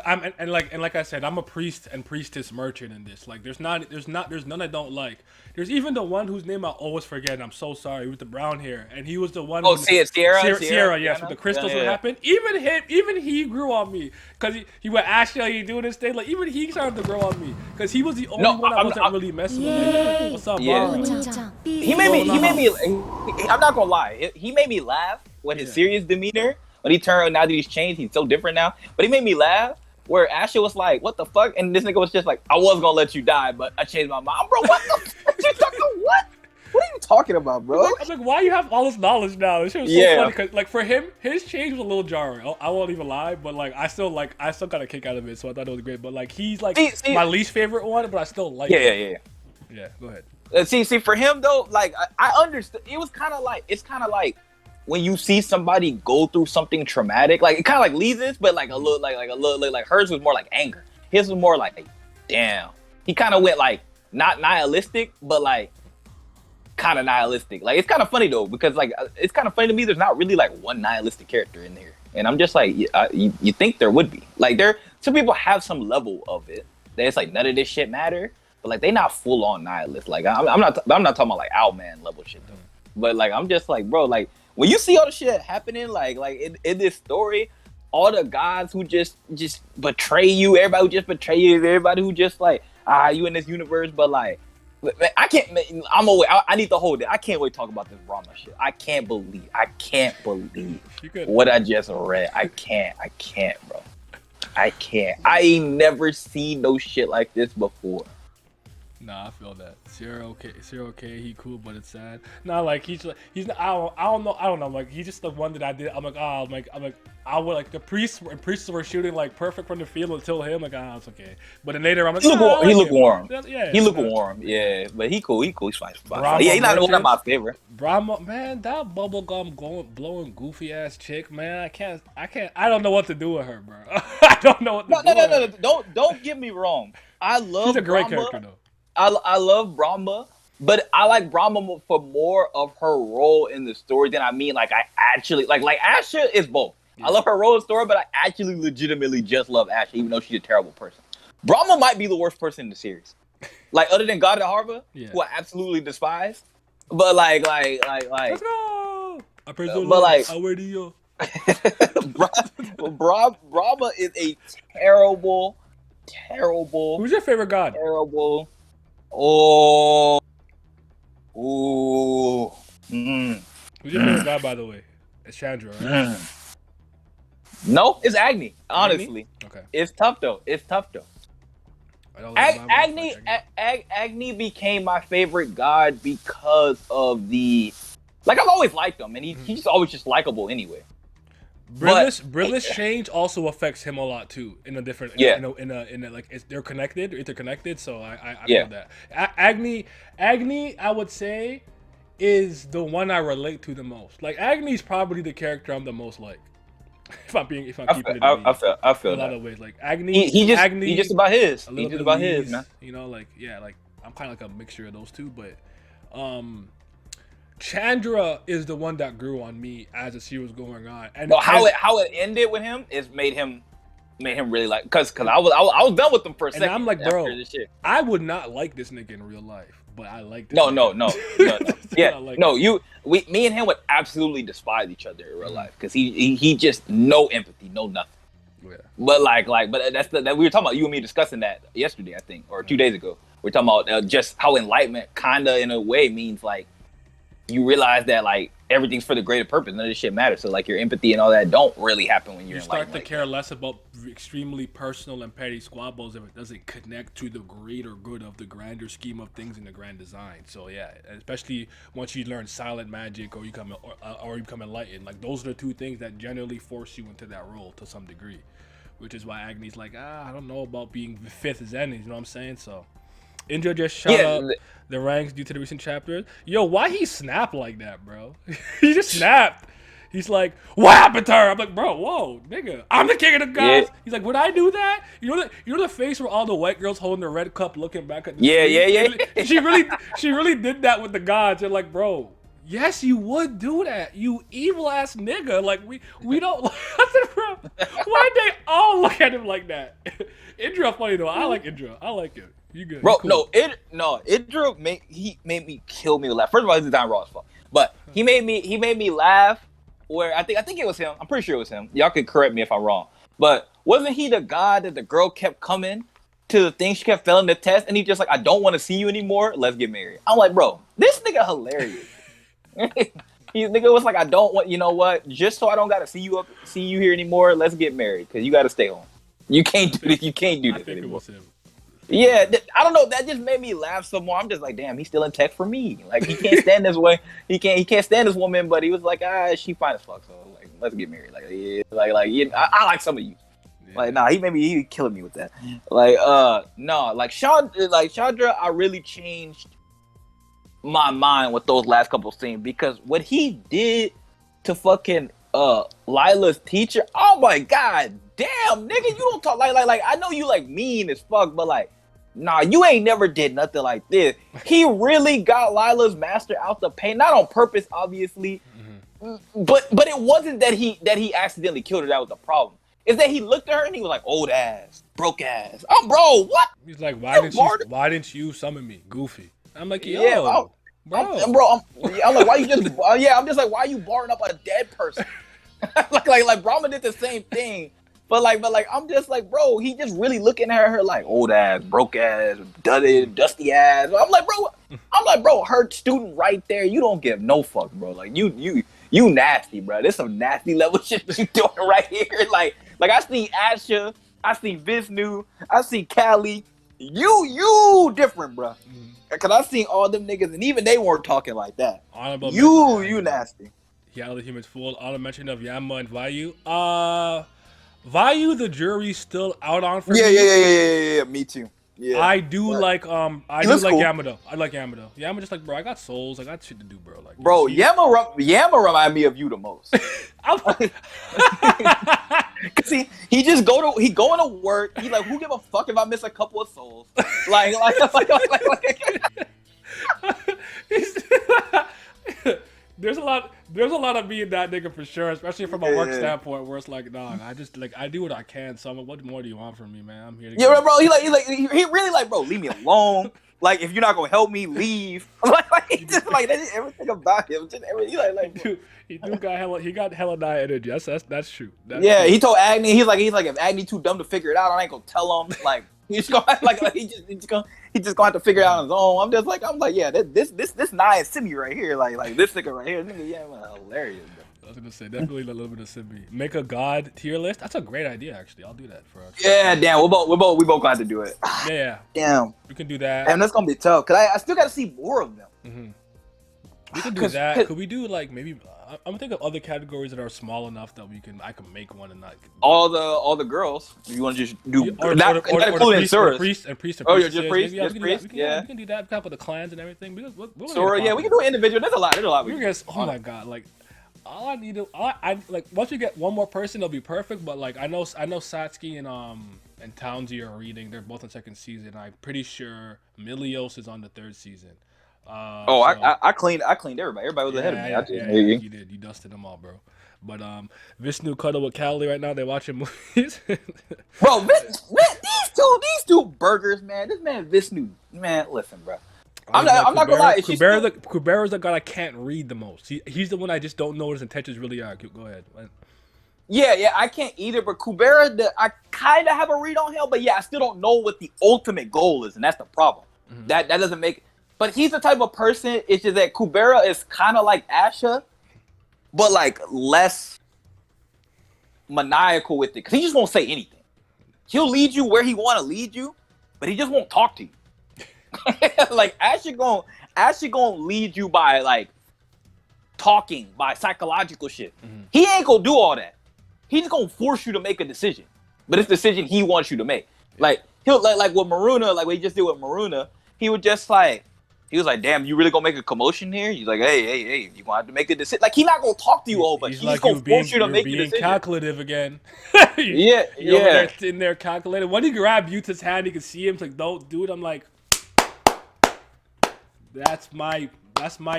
And like I said, I'm a priest and priestess merchant in this. Like, there's none I don't like. There's even the one whose name I always forget. And I'm so sorry, with the brown hair, and he was the one. Oh, Sierra. Yes, with the crystals. What happened? Even he grew on me because he went Asha, he doing this thing. Like, even he started to grow on me because he was the only one I wasn't really messing with. Like, what's up, Mara? He made me. I'm not gonna lie. He made me laugh with his serious demeanor. When he turned, now that he's changed, he's so different now. But he made me laugh. Where Asha was like, what the fuck? And this nigga was just like, I was gonna let you die, but I changed my mind. Bro, what the fuck? You talking what? What are you talking about, bro? I'm like, why you have all this knowledge now? This shit was so funny, because like for him, his change was a little jarring. I won't even lie, but like I still got a kick out of it, so I thought it was great. But like he's like my least favorite one, but I still like it. Yeah, go ahead. See, for him though, like I understood. It's kind of like when you see somebody go through something traumatic, like it kind of like Leez's, but like a little like hers was more like anger. His was more like, damn. He kind of went like not nihilistic, but like kind of nihilistic. Like it's kind of funny though, because like it's kind of funny to me. There's not really like one nihilistic character in here, and I'm just like, you think there would be. Like some people have some level of it that it's like none of this shit matter, but like they not full on nihilist. Like I'm not talking about like Owlman level shit though. But like, I'm just like, bro, like when you see all the shit happening, like in this story, all the guys who just betray you, everybody who just betray you, everybody who just like, you in this universe, but like, I can't. I'm away. I need to hold it. I can't wait to talk about this Brahma shit. I can't believe what I just read. I can't, bro. I can't. I ain't never seen no shit like this before. Nah, I feel that. Zero okay, he cool, but it's sad. Nah, like he's I don't know. Like he's just the one that I did. I'm like, I would like the priests were shooting like perfect from the field until him. Like, it's okay. But then later I'm like, he look warm. Yeah, he look warm. Yeah, but he cool. He's fine. Brahma Yeah, he's not one of my favorite. Brahma, man, that bubblegum blowing goofy ass chick, man. I can't. I don't know what to do with her, bro. I don't know what to do. No. Don't get me wrong. I love. She's a great Brahma. character though. I love Brahma, but I like Brahma for more of her role in the story than I mean. Like I actually like Asha is both. Yeah. I love her role in the story, but I actually legitimately just love Asha, even though she's a terrible person. Brahma might be the worst person in the series, like other than Gandharva, who I absolutely despise. But like, let's go. But like, Brahma is a terrible. Who's your favorite god? Terrible. Who's your favorite god, by the way? It's Chandra, right? No, it's Agni. Honestly, okay. It's tough though. Agni became my favorite god because of the. Like I've always liked him, and he's just always just likable anyway. Brillith's change also affects him a lot too. In a different, in a like they're interconnected. So I feel that. Agni, I would say, is the one I relate to the most. Like Agni's probably the character I'm the most like. If I'm keeping it. I feel in a lot that. of ways. Like Agni, he just about his. He's just about his, man. You know, like I'm kind of like a mixture of those two, but Chandra is the one that grew on me as the series was going on, and how it ended with him is made him really like because I was done with him for a second. And I'm like, bro, I would not like this nigga in real life, but I like this. No. Yeah, me and him would absolutely despise each other in real life because he just no empathy, no nothing. Yeah. But but that's that we were talking about you and me discussing that yesterday, I think, or 2 days ago. We're talking about just how enlightenment kinda in a way means like. You realize that like everything's for the greater purpose. None of this shit matters. So like your empathy and all that don't really happen when you start to care less about extremely personal and petty squabbles if it doesn't connect to the greater good of the grander scheme of things in the grand design. So yeah, especially once you learn silent magic or you become enlightened. Like those are the two things that generally force you into that role to some degree. Which is why Agni's like, I don't know about being fifth as any. You know what I'm saying? So. Indra just shot up the ranks due to the recent chapters. Yo, why he snapped like that, bro? He just snapped. He's like, what happened to her? I'm like, bro, whoa, nigga. I'm the king of the gods. Yeah. He's like, would I do that? You know the face where all the white girls holding the red cup looking back at the screen? She really did that with the gods. They're like, bro, yes, you would do that. You evil ass nigga. Like we don't I said, bro, why'd they all look at him like that? Indra funny though. I like Indra. I like it. You good? Bro, cool. Indra made me kill me laugh. First of all, he's Don Raw's fault, but he made me laugh. Where I think it was him. I'm pretty sure it was him. Y'all could correct me if I'm wrong. But wasn't he the guy that the girl kept coming to the thing? She kept failing the test, and he just like, I don't want to see you anymore. Let's get married. I'm like, bro, this nigga hilarious. Nigga was like, I don't want. You know what? Just so I don't gotta see you here anymore. Let's get married because you gotta stay home. You can't do this. You can't do this anymore. It was him. Yeah, I don't know. That just made me laugh some more. I'm just like, damn, he's still in tech for me. Like, he can't stand this way. He can't stand this woman. But he was like, she fine as fuck. So like, let's get married. Like, yeah, I like some of you. Yeah. Like, nah, he killing me with that. Like, no, like Chandra, I really changed my mind with those last couple of scenes because what he did to fucking Lila's teacher. Oh my god. Damn, nigga, you don't talk like I know you like mean as fuck, but like, nah, you ain't never did nothing like this. He really got Lila's master out the pain, not on purpose, obviously, but it wasn't that he accidentally killed her. That was the problem. Is that he looked at her and he was like, old ass, broke ass. Oh, bro, what? He's like, why didn't you summon me, Goofy? I'm like, yo. bro. I'm like, why you just? I'm just like, why are you barring up a dead person? like Brahma did the same thing, but I'm just like, bro, he just really looking at her like old ass, broke ass, dusty ass. I'm like, bro, her student right there. You don't give no fuck, bro. Like you nasty, bro. There's some nasty level shit that you doing right here. Like I see Asha, I see Vishnu, I see Callie. You different, bro. Cause I seen all them niggas, and even they weren't talking like that. You nasty. Yeah, other humans fooled. All the mention of Yama and Vayu. Vayu, the jury's still out on for me. Yeah. Me too. Yeah. I do like cool. Yamado. I like Yamado. Yama just like, bro, I got souls. I got shit to do, bro. Like, bro, Yama remind me of you the most. Cause he just going to work. He like, who give a fuck if I miss a couple of souls? like. There's a lot of me in that nigga for sure, especially from a work standpoint, where it's like, dog, I do what I can. So what more do you want from me, man? I'm here to. Yeah, bro. He really like, bro, leave me alone. Like, if you're not gonna help me, leave. He just like everything about him. Just everything. Dude, he got hella die energy. That's true. He told Agni, he's like, if Agni too dumb to figure it out, I ain't gonna tell him. Like, he's gonna he's gonna have to figure it out on his own. I'm like, yeah, this Naya Simi right here, like this nigga right here, nigga, yeah, man, hilarious. Bro. I was gonna say definitely a little bit of Simi. Make a god tier list. That's a great idea, actually. I'll do that for us. Yeah, damn, we both gonna have to do it. Yeah. Damn. We can do that. And that's gonna be tough, cause I still gotta see more of them. Mm-hmm. We can do that. Could we do like maybe? I'm thinking of other categories that are small enough that I can make one and not all the girls. You want to just do or the priest and priest. Oh, you're just priest. Yeah, we can do that. We can put the clans and everything. Sora, yeah, we can do it individual. There's a lot. Oh my god, like all I need to, I like once we get one more person, it'll be perfect. But like I know Satsuki and Townsy are reading. They're both on second season. I'm pretty sure Milios is on the third season. I cleaned everybody. Everybody was ahead of me. Yeah, you did. You dusted them all, bro. But Vishnu cuddle with Callie right now. They're watching movies. Bro, these two burgers, man. This man Vishnu, man. Listen, bro. I'm not gonna lie. Kubera's the guy I can't read the most. He's the one I just don't know what his intentions really are. Go ahead. Yeah, I can't either. But Kubera, I kind of have a read on him. But yeah, I still don't know what the ultimate goal is, and that's the problem. Mm-hmm. That doesn't make. But he's the type of person. It's just that Kubera is kind of like Asha, but like less maniacal with it. Because he just won't say anything. He'll lead you where he want to lead you, but he just won't talk to you. Like Asha gonna lead you by like talking, by psychological shit. Mm-hmm. He ain't gonna do all that. He's gonna force you to make a decision, but it's a decision he wants you to make. Like he'll like with Maruna, like what he just did with Maruna, he was like, damn, you really gonna make a commotion here? He's like, hey, you gonna have to make a decision. Like he's not gonna talk to you all, but he's like gonna force you to make a decision. Calculative again. You're over there sitting there calculating. When he grabbed Yuta's hand, you can see him. It's like, don't do it. I'm like, that's my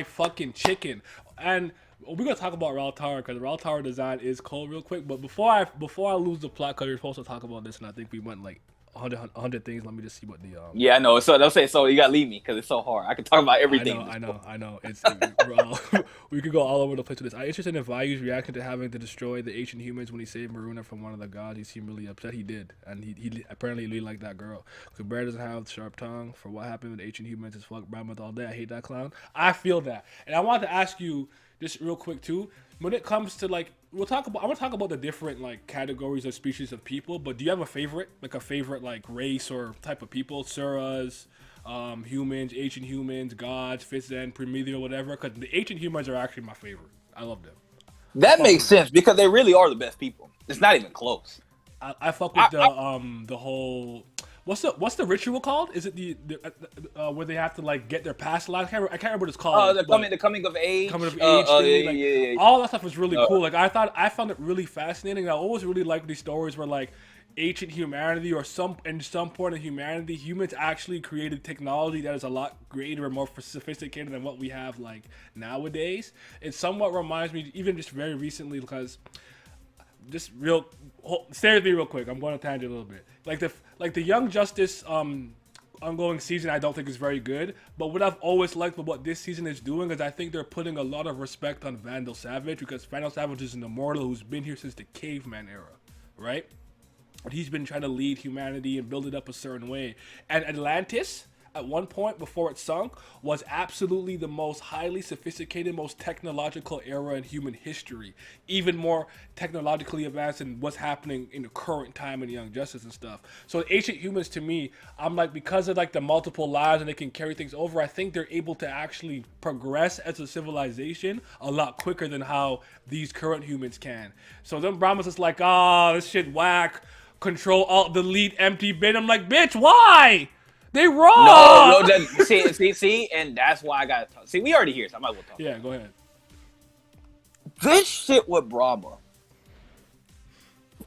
fucking chicken. And we're gonna talk about Raul Tower because Raul Tower design is cool real quick. But before I lose the plot, because you're supposed to talk about this, and I think we went like 100 things. Let me just see what the Yeah, I know. So they'll say so. You gotta leave me because it's so hard. I can talk about everything. I know. It's we could go all over the place with this. I'm interested in Vayu's reaction to having to destroy the ancient humans when he saved Maruna from one of the gods. He seemed really upset. He did, and he apparently really liked that girl. Kubera doesn't have sharp tongue for what happened with ancient humans. Is fuck Brahma all day. I hate that clown. I feel that, and I want to ask you just real quick too. When it comes to like, I'm gonna talk about the different like categories of species of people. But do you have a favorite like race or type of people? Suras, humans, ancient humans, gods, fifth end, primordial, whatever. Because the ancient humans are actually my favorite. I love them. That makes sense because they really are the best people. It's not even close. I fuck with the whole. What's the ritual called? Is it the where they have to like get their past lives? I can't remember what it's called. The coming of age. Coming of age. Yeah. All that stuff was really cool. Like I found it really fascinating. I always really liked these stories where like ancient humanity or some point of humanity, humans actually created technology that is a lot greater and more sophisticated than what we have like nowadays. It somewhat reminds me, even just very recently, because stay with me real quick. I'm going to tangent a little bit. Like the Young Justice ongoing season I don't think is very good. But what I've always liked with what this season is doing is I think they're putting a lot of respect on Vandal Savage, because Vandal Savage is an immortal who's been here since the caveman era, right? And he's been trying to lead humanity and build it up a certain way. And Atlantis, at one point before it sunk, was absolutely the most highly sophisticated, most technological era in human history. Even more technologically advanced than what's happening in the current time in Young Justice and stuff. So ancient humans, to me, I'm like, because of like the multiple lives and they can carry things over, I think they're able to actually progress as a civilization a lot quicker than how these current humans can. So then Brahma's just like, this shit whack. Control, Alt, Delete, empty bin. I'm like, bitch, why? They raw. No, see, and that's why I got to talk. See, we already here, so I might as well talk. Yeah, go ahead. This shit with Brahma,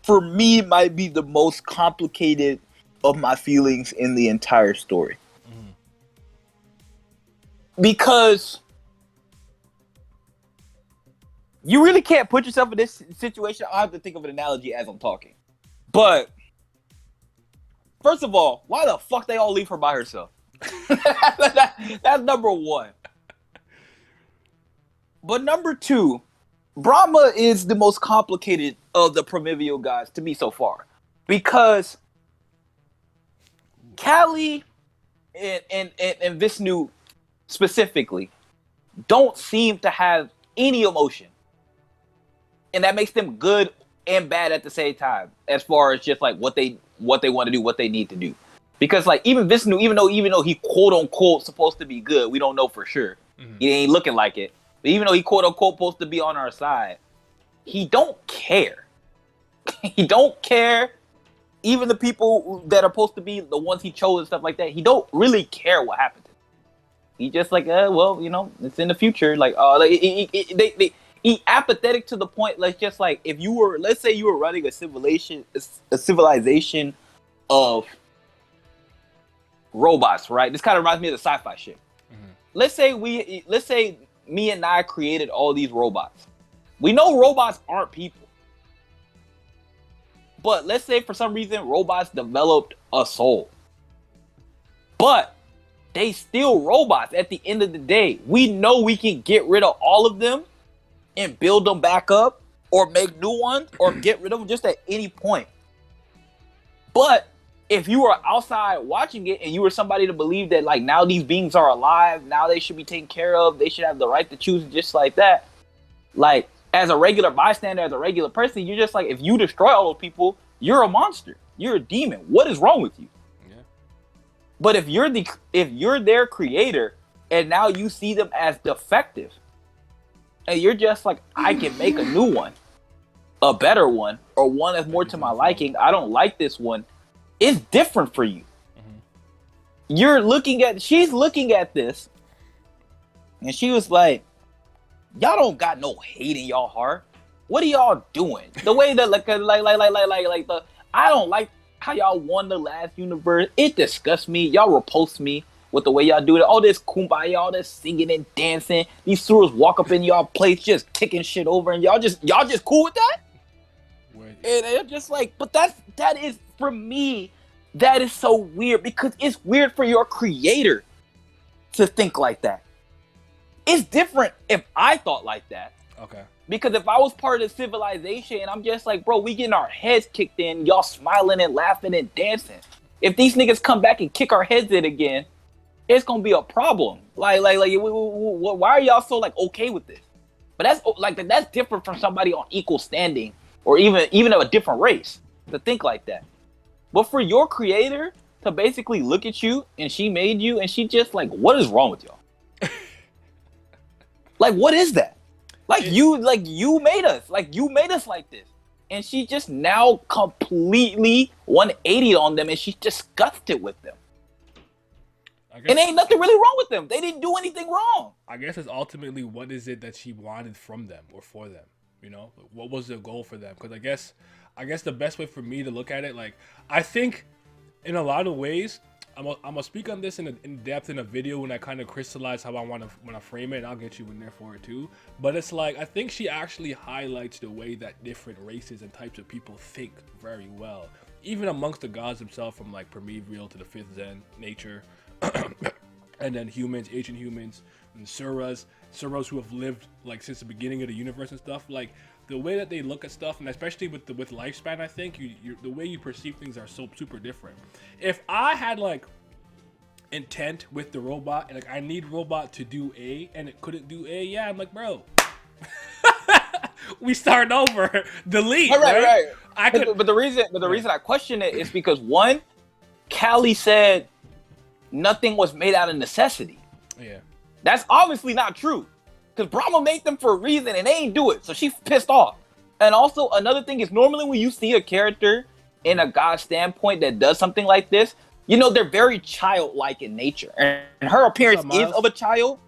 for me, might be the most complicated of my feelings in the entire story. Mm-hmm. Because you really can't put yourself in this situation. I have to think of an analogy as I'm talking. But first of all, why the fuck they all leave her by herself? That's number one. But number two, Brahma is the most complicated of the Primordial guys to me so far. Because Kali and Vishnu specifically don't seem to have any emotion. And that makes them good and bad at the same time, as far as just like what they want to do, what they need to do. Because like even Vishnu, even though he quote unquote supposed to be good, we don't know for sure. Mm-hmm. He ain't looking like it. But even though he quote unquote supposed to be on our side, he don't care. He don't care. Even the people that are supposed to be the ones he chose and stuff like that, he don't really care what happened to him. He just like, well, you know, it's in the future. Like, he apathetic to the point. Like, just like if you were, let's say you were running a civilization of robots, right? This kind of reminds me of the sci-fi shit. Mm-hmm. Let's say me and I created all these robots. We know robots aren't people, but let's say for some reason robots developed a soul, but they still robots. At the end of the day, we know we can get rid of all of them and build them back up, or make new ones, or get rid of them just at any point. But if you were outside watching it and you were somebody to believe that like now these beings are alive, now they should be taken care of, they should have the right to choose just like that. Like as a regular bystander, as a regular person, you're just like, if you destroy all those people, you're a monster. You're a demon. What is wrong with you? Yeah. But if you're their creator and now you see them as defective, and you're just like, I can make a new one, a better one, or one that's more to my liking. I don't like this one. It's different for you. Mm-hmm. She's looking at this, and she was like, y'all don't got no hate in y'all heart. What are y'all doing? The way that I don't like how y'all won the last universe. It disgusts me. Y'all repulse me with the way y'all do it. All this kumbaya, all this singing and dancing. These sewers walk up in y'all place just kicking shit over, and y'all just cool with that? Wait. And they're just like, but that is, for me, that is so weird, because it's weird for your creator to think like that. It's different if I thought like that. Okay. Because if I was part of the civilization and I'm just like, bro, we getting our heads kicked in, y'all smiling and laughing and dancing. If these niggas come back and kick our heads in again, it's gonna be a problem. Like, why are y'all so like okay with this? But that's different from somebody on equal standing, or even of a different race, to think like that. But for your creator to basically look at you and she made you and she just like, what is wrong with y'all? Like, what is that? You made us. Like, you made us like this. And she just now completely 180 on them, and she's disgusted with them. And ain't nothing really wrong with them. They didn't do anything wrong. I guess it's ultimately, what is it that she wanted from them or for them? You know, what was the goal for them? Because I guess the best way for me to look at it, like, I think in a lot of ways, I'm gonna speak on this in depth in a video when I kind of crystallize how I want to frame it, and I'll get you in there for it too. But it's like, I think she actually highlights the way that different races and types of people think very well. even amongst the gods themselves, from like primeval to the fifth Zen nature, and then humans, ancient humans, and Suras who have lived like since the beginning of the universe and stuff. Like the way that they look at stuff, and especially with lifespan, I think the way you perceive things are so super different. If I had like intent with the robot, and like I need robot to do A, and it couldn't do A, yeah, I'm like, bro. We start over. Delete. Right. But the reason I question it is because one, Callie said nothing was made out of necessity. Yeah. That's obviously not true. Because Brahma made them for a reason and they ain't do it. So she's pissed off. And also another thing is normally when you see a character in a god standpoint that does something like this, you know, they're very childlike in nature. And her appearance is of a child.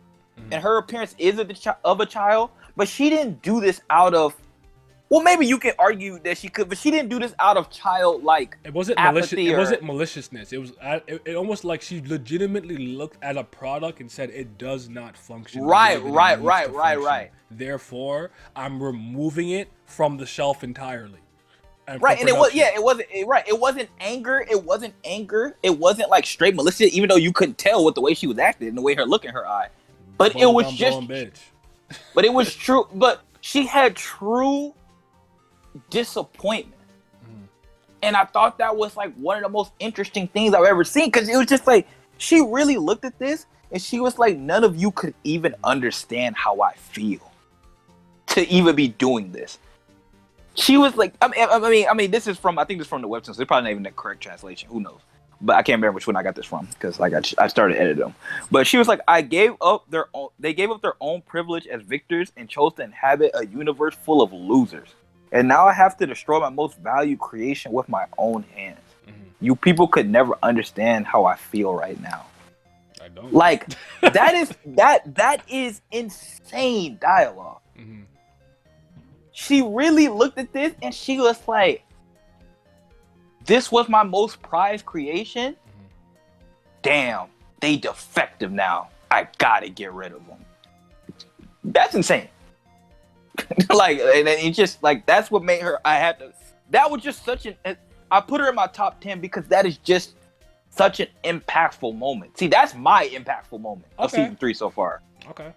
And her appearance is of a child. But she didn't do this out of, well, maybe you can argue that she could, but she didn't do this out of childlike. It wasn't malicious. It wasn't maliciousness. It was. It almost like she legitimately looked at a product and said it does not function. Right. Therefore, I'm removing it from the shelf entirely. Right, and it wasn't right. It wasn't anger. It wasn't like straight malicious, even though you couldn't tell with the way she was acting and the way her look in her eye. But it was just. But it was true. But she had true disappointment. And I thought that was like one of the most interesting things I've ever seen, because it was just like she really looked at this and she was like, none of you could even understand how I feel to even be doing this. She was like, I mean, this is from, I think this is from the website, so it's probably not even the correct translation. Who knows? But I can't remember which one I got this from, because like I started editing them. But she was like, they gave up their own privilege as victors and chose to inhabit a universe full of losers. And now I have to destroy my most valued creation with my own hands. You people could never understand how I feel right now. I don't. Like that is insane dialogue. She really looked at this and she was like, this was my most prized creation. Damn, they defective now. I gotta get rid of them. That's insane. Like, and it just like, that's what made her, that was just such I put her in my top 10 because that is just such an impactful moment. See, that's my impactful moment of season 3 so far. Okay.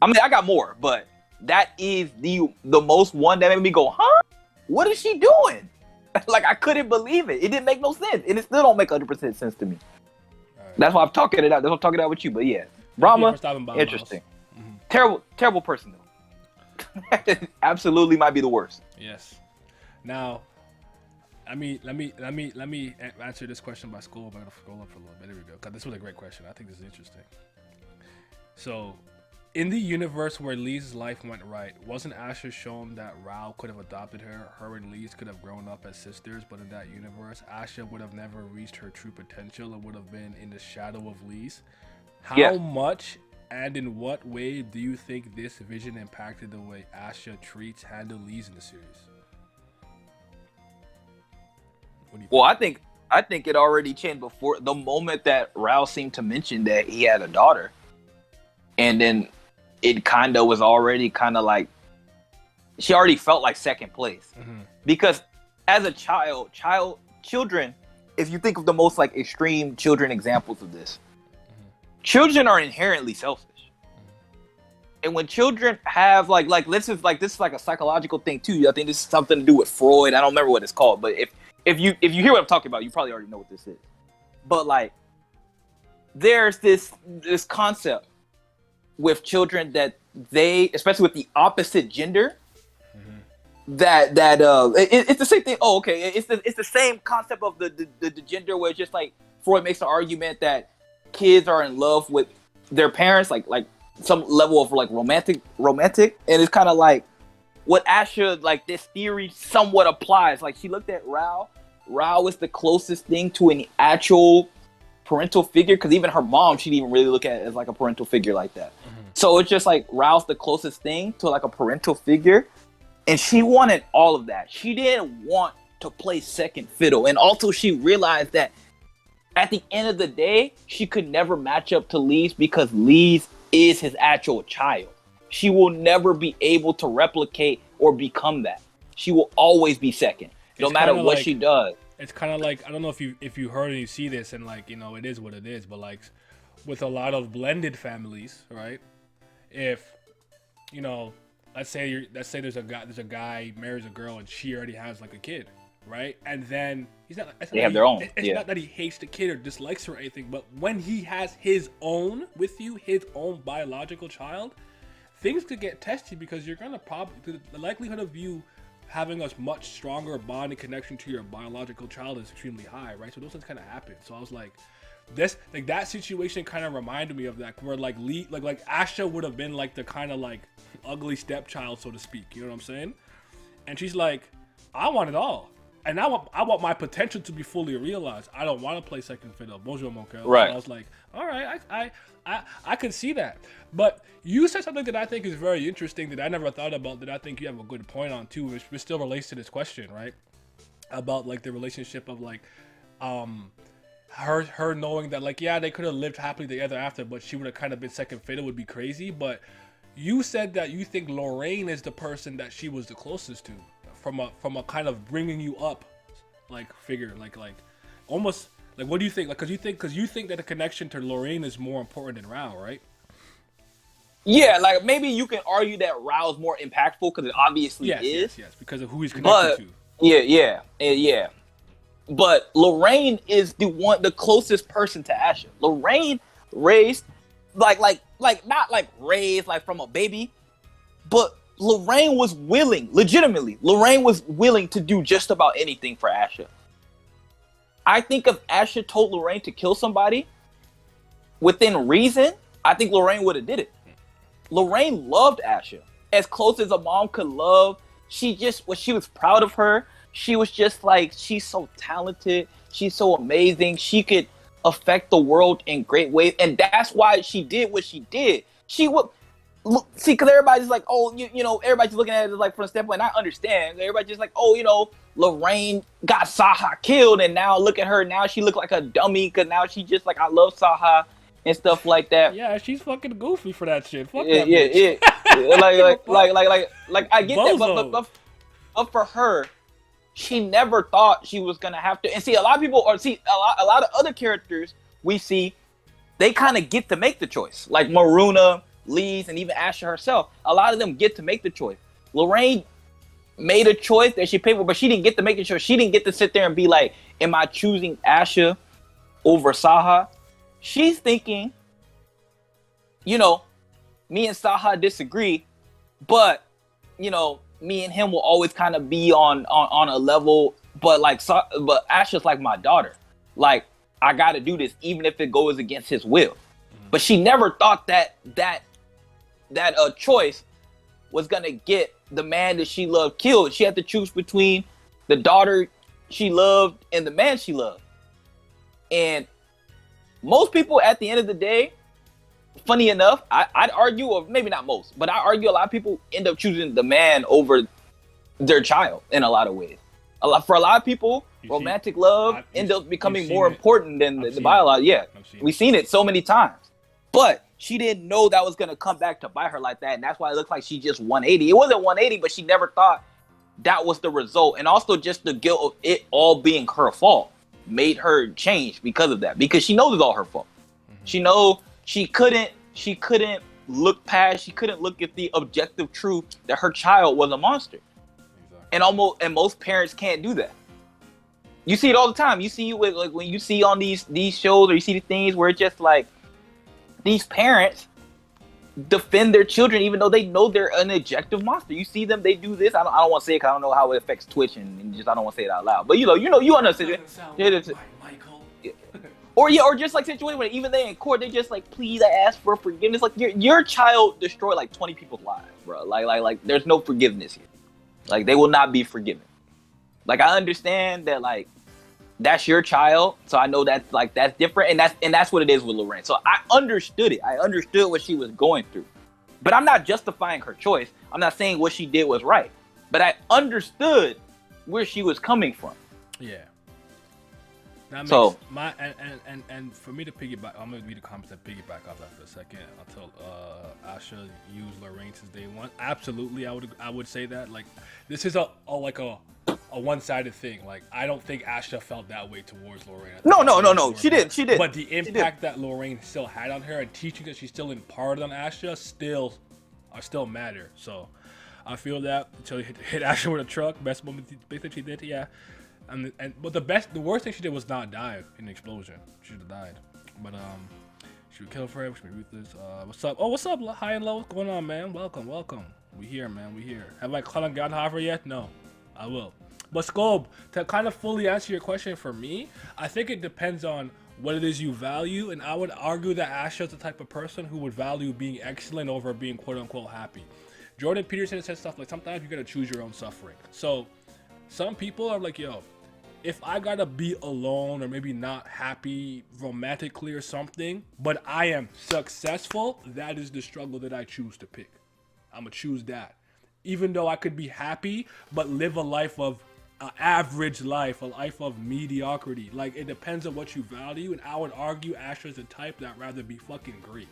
I mean, I got more, but that is the most one that made me go, huh? What is she doing? Like, I couldn't believe it. It didn't make no sense. And it still don't make 100% sense to me. Right. That's why I'm talking it out. That's why I'm talking it out with you. But yeah, Brahma, interesting. Terrible person though. Absolutely might be the worst. Yes. Now, let me answer this question by school. I'm gonna scroll up for a little bit. There we go. Cause this was a great question. I think this is interesting. So, in the universe where Leez's life went right, wasn't Asha shown that Rao could have adopted her? Her and Leez could have grown up as sisters, but in that universe, Asha would have never reached her true potential and would have been in the shadow of Leez. How much and in what way do you think this vision impacted the way Asha handle Leez in the series? Well, I think it already changed before the moment that Rao seemed to mention that he had a daughter, and then it kind of was already kind of like she already felt like second place because as a children, if you think of the most like extreme children examples of this, children are inherently selfish, and when children have like this is like a psychological thing too. I think this is something to do with Freud. I don't remember what it's called, but if you hear what I'm talking about, you probably already know what this is. But like, there's this concept with children that they, especially with the opposite gender, it's the same thing. Oh, okay, it's the same concept of the gender where it's just like Freud makes the argument that kids are in love with their parents, like some level of like romantic, and it's kind of like what Asha, like this theory somewhat applies. Like she looked at Rao is the closest thing to an actual parental figure, because even her mom, she didn't even really look at it as like a parental figure like that. So it's just like Rao's the closest thing to like a parental figure, and she wanted all of that. She didn't want to play second fiddle, and also she realized that at the end of the day, she could never match up to Leez because Leez is his actual child. She will never be able to replicate or become that. She will always be second, no matter what she does. it's kind of like, I don't know if you heard and you see this, and like, you know, it is what it is, but like with a lot of blended families, right? If, you know, let's say there's a guy marries a girl and she already has like a kid, right? And then they have their own. It's not that he hates the kid or dislikes her or anything, but when he has his own with you, his own biological child, things could get testy, because you're gonna probably, the likelihood of you having a much stronger bond and connection to your biological child is extremely high, right? So those things kind of happen. So I was like, that situation kind of reminded me of that, where like Asha would have been like the kind of like ugly stepchild, so to speak. You know what I'm saying? And she's like, I want it all, and I want my potential to be fully realized. I don't want to play second fiddle. Bonjour, mon cœur. Right. So I was like, all right, I could see that. But you said something that I think is very interesting that I never thought about, that I think you have a good point on too, which still relates to this question, right? About like the relationship of like, her knowing that like, yeah, they could have lived happily together after, but she would have kind of been second fiddle would be crazy. But you said that you think Lorraine is the person that she was the closest to, from a kind of bringing you up like figure, like almost like, what do you think? Like, because you think that the connection to Lorraine is more important than Rao, right? Yeah, like maybe you can argue that Rao's more impactful because it obviously is. Yes, because of who he's connected to. Yeah. But Lorraine is the closest person to Asha. Lorraine raised like not like raised like from a baby, but Lorraine was legitimately to do just about anything for Asha. I think if Asha told Lorraine to kill somebody within reason, I think Lorraine would have did it. Lorraine loved Asha as close as a mom could love. She was proud of her. She was just like, she's so talented. She's so amazing. She could affect the world in great ways. And that's why she did what she did. She would see, because everybody's like, oh, you know, everybody's looking at it like from a standpoint. I understand. Everybody's just like, oh, you know, Lorraine got Saha killed, and now look at her. Now she look like a dummy because now she just like, I love Saha and stuff like that. Yeah, she's fucking goofy for that shit. Fuck yeah, that bitch. like I get Bozo. that, but for her, she never thought she was gonna have to. And see, a lot of other characters we see, they kind of get to make the choice. Like Maruna, Leez, and even Asha herself. A lot of them get to make the choice. Lorraine made a choice that she paid for, but she didn't get to make the choice. She didn't get to sit there and be like, am I choosing Asha over Saha? She's thinking, you know, me and Saha disagree, but, you know, me and him will always kind of be on a level, but Asha's like my daughter. Like, I got to do this even if it goes against his will. But she never thought that choice was going to get the man that she loved killed. She had to choose between the daughter she loved and the man she loved. And most people at the end of the day, funny enough, I'd argue, or maybe not most, but I argue a lot of people end up choosing the man over their child in a lot of ways. For a lot of people, romantic love ends up becoming more important than the biology. Yeah, we've seen it so many times. But she didn't know that was going to come back to bite her like that, and that's why it looked like she just 180. It wasn't 180, but she never thought that was the result. And also just the guilt of it all being her fault made her change because of that, because she knows it's all her fault. She knows she couldn't look past, she couldn't look at the objective truth that her child was a monster. Exactly. And most parents can't do that. You see it all the time. You see with like when you see on these shows, or you see the things where it's just like these parents defend their children even though they know they're an objective monster. You see them, they do this. I don't want to say it because I don't know how it affects Twitch, and just I don't want to say it out loud. But you understand. Michael. Or just like situation where even they in court, they just like, please, I ask for forgiveness. Like your child destroyed like 20 people's lives, bro. Like there's no forgiveness here. Like they will not be forgiven. Like I understand that like that's your child, so I know that's different, and that's what it is with Lorraine. So I understood it. I understood what she was going through, but I'm not justifying her choice. I'm not saying what she did was right, but I understood where she was coming from. Yeah. That makes So my and for me to piggyback, I'm gonna read the comments that piggyback off that for a second. Until Asha used Lorraine since day one. Absolutely, I would say that. Like, this is a one-sided thing. Like, I don't think Asha felt that way towards Lorraine. I think no, that no, way no, was no. towards She her. did. She did. But the She did. impact that Lorraine still had on her and teaching that she's still imparted on Asha still matter. So I feel that until he hit Asha with a truck, best thing she did, yeah. But the worst thing she did was not die in the explosion. She should have died. But she would kill for it. She would be ruthless. What's up? Oh, what's up? High and low. What's going on, man? Welcome. We here, man. We here. Have I caught on Gandharva yet? No, I will. But Scope, to kind of fully answer your question for me, I think it depends on what it is you value, and I would argue that Asha is the type of person who would value being excellent over being quote unquote happy. Jordan Peterson said stuff like, sometimes you gotta choose your own suffering. So some people are like, yo, if I gotta be alone or maybe not happy romantically or something, but I am successful, that is the struggle that I choose to pick. I'm gonna choose that. Even though I could be happy, but live a life of an average life, a life of mediocrity. Like, it depends on what you value, and I would argue Asher's the type that rather be fucking great.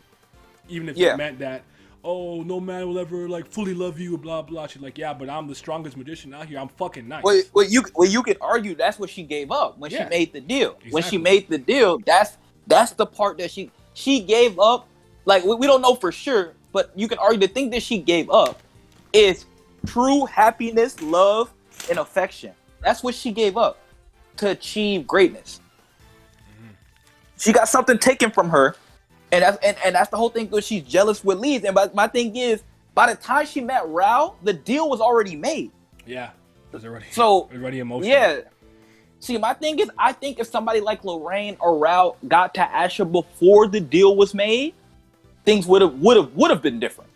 Even if it meant that, oh, no man will ever like fully love you, blah blah. She's like, yeah, but I'm the strongest magician out here. I'm fucking nice. Well, you could argue that's what she gave up when she made the deal. Exactly. When she made the deal, that's the part that she gave up. Like, we don't know for sure, but you can argue the thing that she gave up is true happiness, love, and affection. That's what she gave up to achieve greatness. Mm-hmm. She got something taken from her. And that's the whole thing, because she's jealous with Leez. And my thing is, by the time she met Rao, the deal was already made. Yeah, it was already emotional. Yeah. See, my thing is, I think if somebody like Lorraine or Rao got to Asha before the deal was made, things would have been different.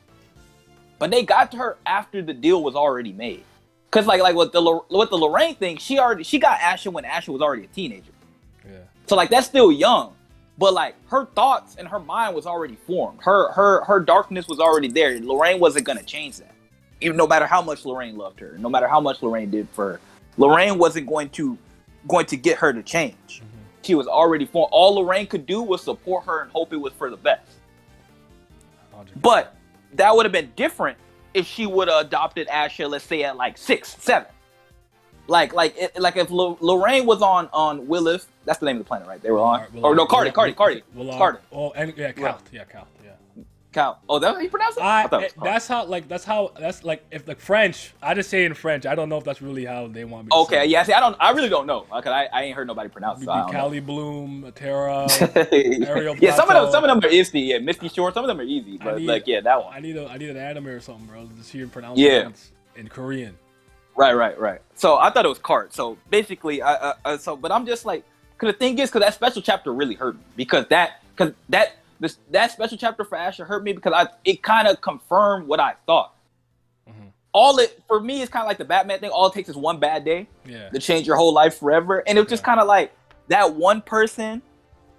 But they got to her after the deal was already made. Cause like with the Lorraine thing, she got Asha when Asha was already a teenager. Yeah. So like that's still young. But like her thoughts and her mind was already formed. Her darkness was already there. Lorraine wasn't gonna change that. Even no matter how much Lorraine loved her, no matter how much Lorraine did for her, Lorraine wasn't going to get her to change. Mm-hmm. She was already formed. All Lorraine could do was support her and hope it was for the best. 100%. But that would have been different if she would have adopted Asha, let's say at like 6, 7. Like if Lorraine was on Brilith, that's the name of the planet, right? They were on. Or no, Cardi. Oh, and yeah, Cal. Yeah, Cal. Yeah. Cal. Oh, that's how you pronounce it? That's like if the French, I just say in French. I don't know if that's really how they want me to say it. Yeah, see, I really don't know. Okay, I ain't heard nobody pronounce it. So Cali Bloom, Terra, Ariel. Yeah, some of them are easy. Yeah, Misty Shore. Some of them are easy. But that one. I need an anime or something, bro. Just hear pronouncements in Korean. Right. So I thought it was Cart. So basically, but I'm just like, because the thing is, because that special chapter really hurt me, because that special chapter for Asha hurt me because it kind of confirmed what I thought. Mm-hmm. For me, it's kind of like the Batman thing. All it takes is one bad day to change your whole life forever. And it was just kind of like that one person,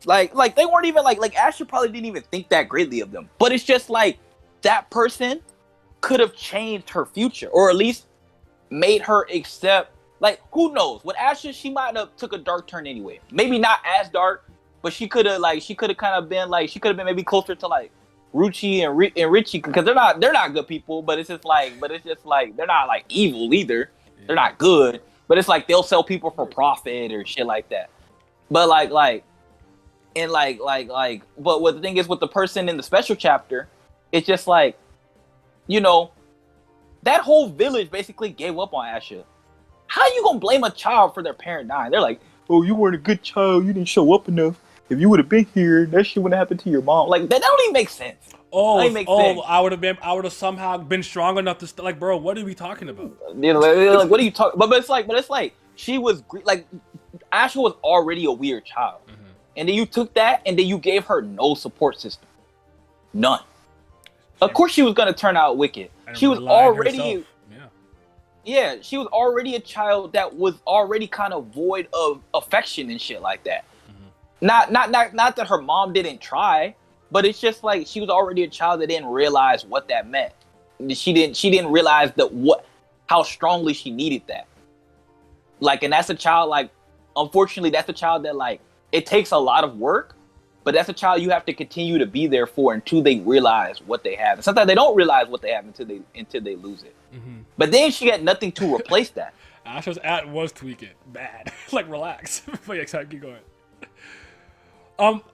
like they weren't even like Asha probably didn't even think that greatly of them. But it's just like that person could have changed her future, or at least made her accept. Like, who knows? With Asha, she might have took a dark turn anyway. Maybe not as dark, but she could have kind of been like, she could have been maybe closer to like Ruchi and Richie, because they're not good people, but it's just like they're not like evil either. Yeah. They're not good, but it's like they'll sell people for profit or shit like that. But but what the thing is with the person in the special chapter, it's just like, you know, that whole village basically gave up on Asha. How you gonna blame a child for their parent dying? They're like, oh, you weren't a good child. You didn't show up enough. If you would have been here, that shit wouldn't happen to your mom. Like, that don't even make sense. Sense. I would have somehow been strong enough to like, bro, what are we talking about? You know, like what are you talking? But it's like she was like, Asha was already a weird child, and then you took that and then you gave her no support system, none. Of course, she was gonna turn out wicked. She was already. Yeah, she was already a child that was already kind of void of affection and shit like that. Mm-hmm. Not that her mom didn't try, but it's just like she was already a child that didn't realize what that meant. She didn't realize how strongly she needed that. Like, and that's a child like unfortunately, that's a child that like it takes a lot of work, but that's a child you have to continue to be there for until they realize what they have. And sometimes they don't realize what they have until they lose it. Mm-hmm. But then she had nothing to replace that. Asha's at was tweaking bad. Like relax. But yeah, sorry, keep going.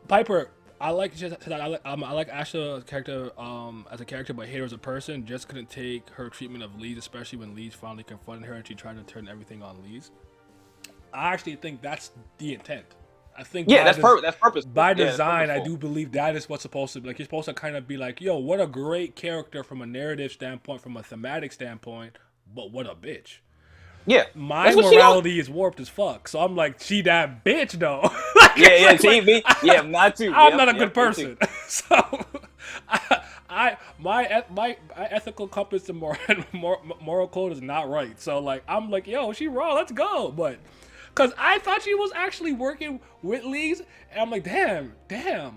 Piper, I like Asha's character as a character, but hate her as a person. Just couldn't take her treatment of Leez, especially when Leez finally confronted her and she tried to turn everything on Leez. I actually think that's the intent. I think that's purpose. By design, I do believe that is what's supposed to be. Like, you're supposed to kind of be like, yo, what a great character from a narrative standpoint, from a thematic standpoint, but what a bitch. Yeah. My morality is warped as fuck. So I'm like, she that bitch though. Like, not too. I'm not a good person. So my ethical compass and moral code is not right. So like, I'm like, yo, she raw, let's go. But because I thought she was actually working with Leez, and I'm like, damn.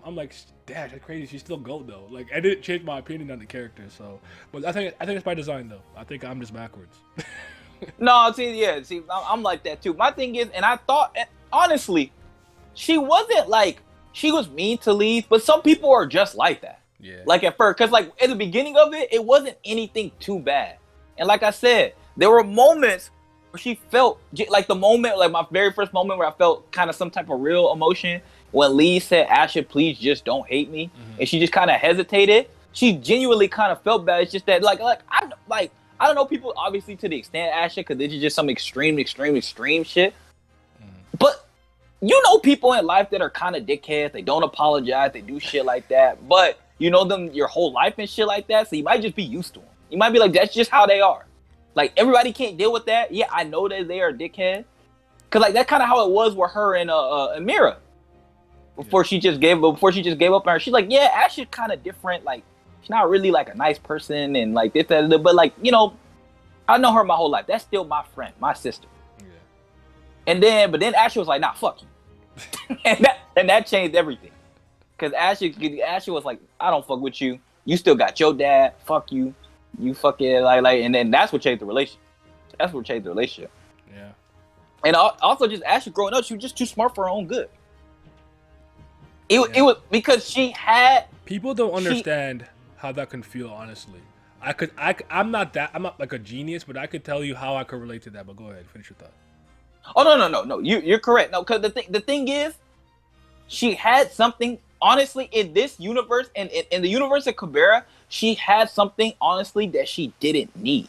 I'm like, damn, that's crazy. She's still gold though. Like, I didn't change my opinion on the character. So, but I think it's by design though. I think I'm just backwards. No, see, I'm like that too. My thing is, and I thought, honestly, she wasn't like, she was mean to Leez, but some people are just like that. Yeah. Like at first, because like at the beginning of it, it wasn't anything too bad. And like I said, there were moments where she felt, like the moment, like my very first moment where I felt kind of some type of real emotion, when Leez said, Asha, please just don't hate me. Mm-hmm. And she just kind of hesitated. She genuinely kind of felt bad. It's just that, I don't know people obviously to the extent Asha, because this is just some extreme shit. But you know people in life that are kind of dickheads. They don't apologize. They do shit like that. But you know them your whole life and shit like that. So you might just be used to them. You might be like, that's just how they are. Like, everybody can't deal with that. Yeah, I know that they are dickheads. Because like that's kind of how it was with her and Amira. Before she just gave up on her. She's like, yeah, Asha's kind of different. Like, she's not really like a nice person and like this, that, but like, you know, I know her my whole life. That's still my friend, my sister. Yeah. But then Asha was like, nah, fuck you. and that changed everything. Cause Asha was like, I don't fuck with you. You still got your dad. Fuck you. You fucking like, and then that's what changed the relationship. Yeah. And also just Asha growing up, she was just too smart for her own good. It was because she had. People don't understand how that can feel, honestly. I'm not like a genius, but I could tell you how I could relate to that. But go ahead, finish your thought. Oh no, you're correct. No, because the thing is, she had something honestly in this universe and in the universe of Kubera, she had something honestly that she didn't need.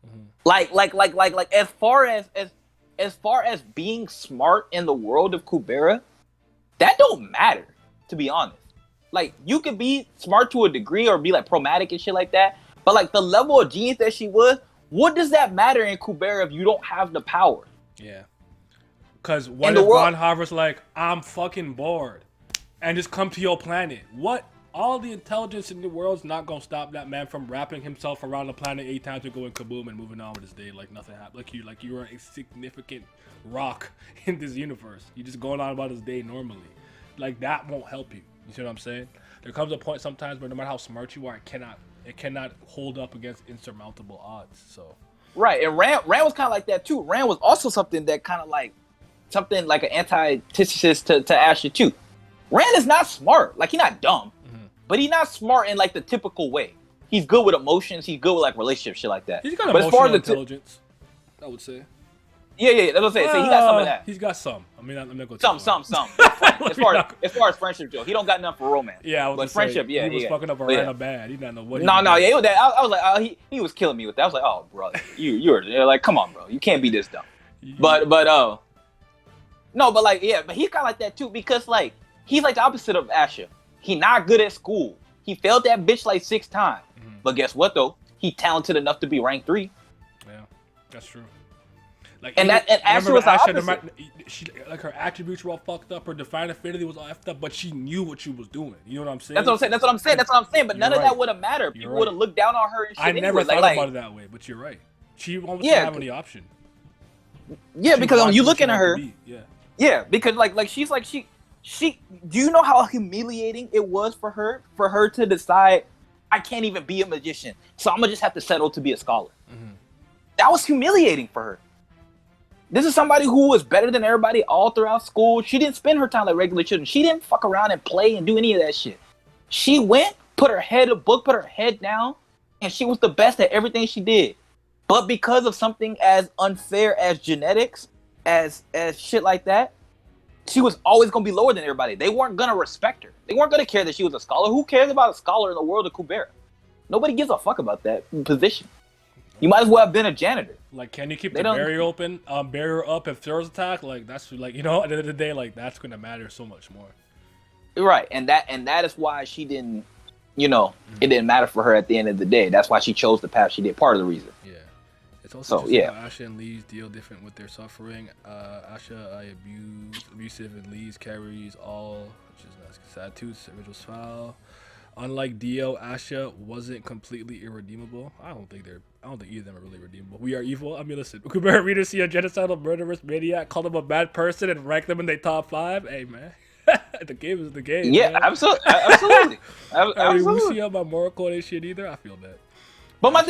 Mm-hmm. Like as far as being smart in the world of Kubera, that don't matter, to be honest. Like, you could be smart to a degree or be like promatic and shit like that, but like the level of genius that she was, what does that matter in Kubera if you don't have the power? Yeah. Because what if Gandharva's like, I'm fucking bored, and just come to your planet? What? All the intelligence in the world's not gonna stop that man from wrapping himself around the planet 8 times and going kaboom and moving on with his day like nothing happened. Like you are a significant rock in this universe. You just going on about his day normally. Like, that won't help you. You see what I'm saying? There comes a point sometimes where no matter how smart you are, it cannot hold up against insurmountable odds. So right, and Ran was kind of like that too. Ran was also something that kind of like something like an antithesis to Asha too. Ran is not smart. Like, he's not dumb, but he's not smart in like the typical way. He's good with emotions. He's good with like relationships, shit like that. He's got emotional intelligence, I would say. Yeah, that's what I'm saying. So he got some of that. He's got some. I mean, I'm not going to some. as far as friendship, Joe, he don't got nothing for romance. Yeah, but friendship, he was fucking up Arana bad. He didn't know what. No, yeah, it was that. I was like, he was killing me with that. I was like, oh, bro, you're like, come on, bro, you can't be this dumb. But no, but like, yeah, but he's kind of like that too, because like he's like the opposite of Asha. He not good at school. He failed that bitch like 6 times. Mm-hmm. But guess what though? He talented enough to be ranked 3. Yeah, that's true. Like, and Asha was the opposite. She, like, her attributes were all fucked up. Her divine affinity was all effed up, but she knew what she was doing. You know what I'm saying? That's what I'm saying. But none of that would have mattered. People would have looked down on her and shit. I never thought about it that way, but you're right. She almost didn't have any option. Yeah, because when you look at her, because like she's like she. Do you know how humiliating it was for her to decide I can't even be a magician, so I'm gonna just have to settle to be a scholar? Mm-hmm. That was humiliating for her. This is somebody who was better than everybody all throughout school. She didn't spend her time like regular children. She didn't fuck around and play and do any of that shit. She went, put her head down, and she was the best at everything she did. But because of something as unfair as genetics, as shit like that, she was always gonna be lower than everybody. They weren't gonna respect her. They weren't gonna care that she was a scholar. Who cares about a scholar in the world of Kubera? Nobody gives a fuck about that position. You might as well have been a janitor. Like, can you keep the barrier open, barrier up if there's attack? Like, that's like, you know, at the end of the day, like, that's gonna matter so much more. Right, and that is why she didn't, you know, it didn't matter for her at the end of the day. That's why she chose the path she did. Part of the reason. Yeah, it's also how Asha and Leez deal different with their suffering. Asha, abusive, and Leez carries all, which is nice. Sad tooth, original foul. Unlike Dio, Asha wasn't completely irredeemable. I don't think either of them are really redeemable. We are evil. I mean, listen, Kubera readers see a genocidal, murderous maniac, call them a bad person, and rank them in their top 5. Hey, man. The game is the game. Yeah, man. absolutely. I mean, we see how my moral code ain't shit either. I feel that. But my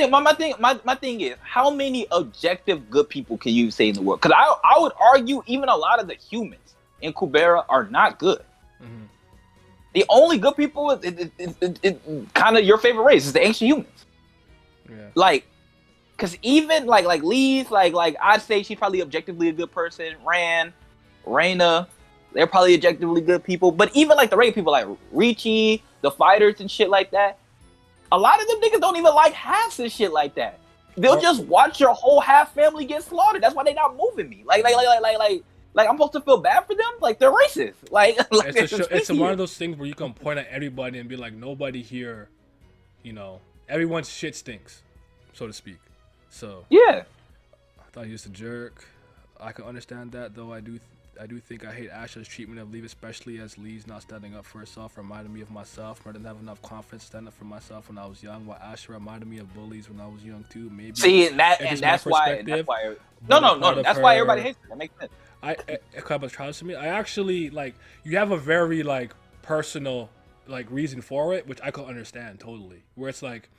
thing is, how many objective good people can you say in the world? Because I would argue even a lot of the humans in Kubera are not good. Mm-hmm. The only good people is kind of your favorite race is the ancient humans. Yeah. Like, because even like Leez, like I'd say she's probably objectively a good person. Raina, they're probably objectively good people. But even like the regular people like Richie, the fighters and shit like that, a lot of them niggas don't even like halves and shit like that. They'll just watch your whole half family get slaughtered. That's why they not moving me. Like I'm supposed to feel bad for them? Like they're racist. It's one of those things where you can point at everybody and be like, nobody here, you know, everyone's shit stinks, so to speak. So yeah, I thought he was a jerk. I can understand that, though. I do think I hate Asha's treatment of Leez, especially as Leez not standing up for herself reminded me of myself. I didn't have enough confidence to stand up for myself when I was young, while Asha reminded me of bullies when I was young too. Maybe that's why everybody hates her. That makes sense. I actually like, you have a very like personal like reason for it, which I could understand totally. Where it's like,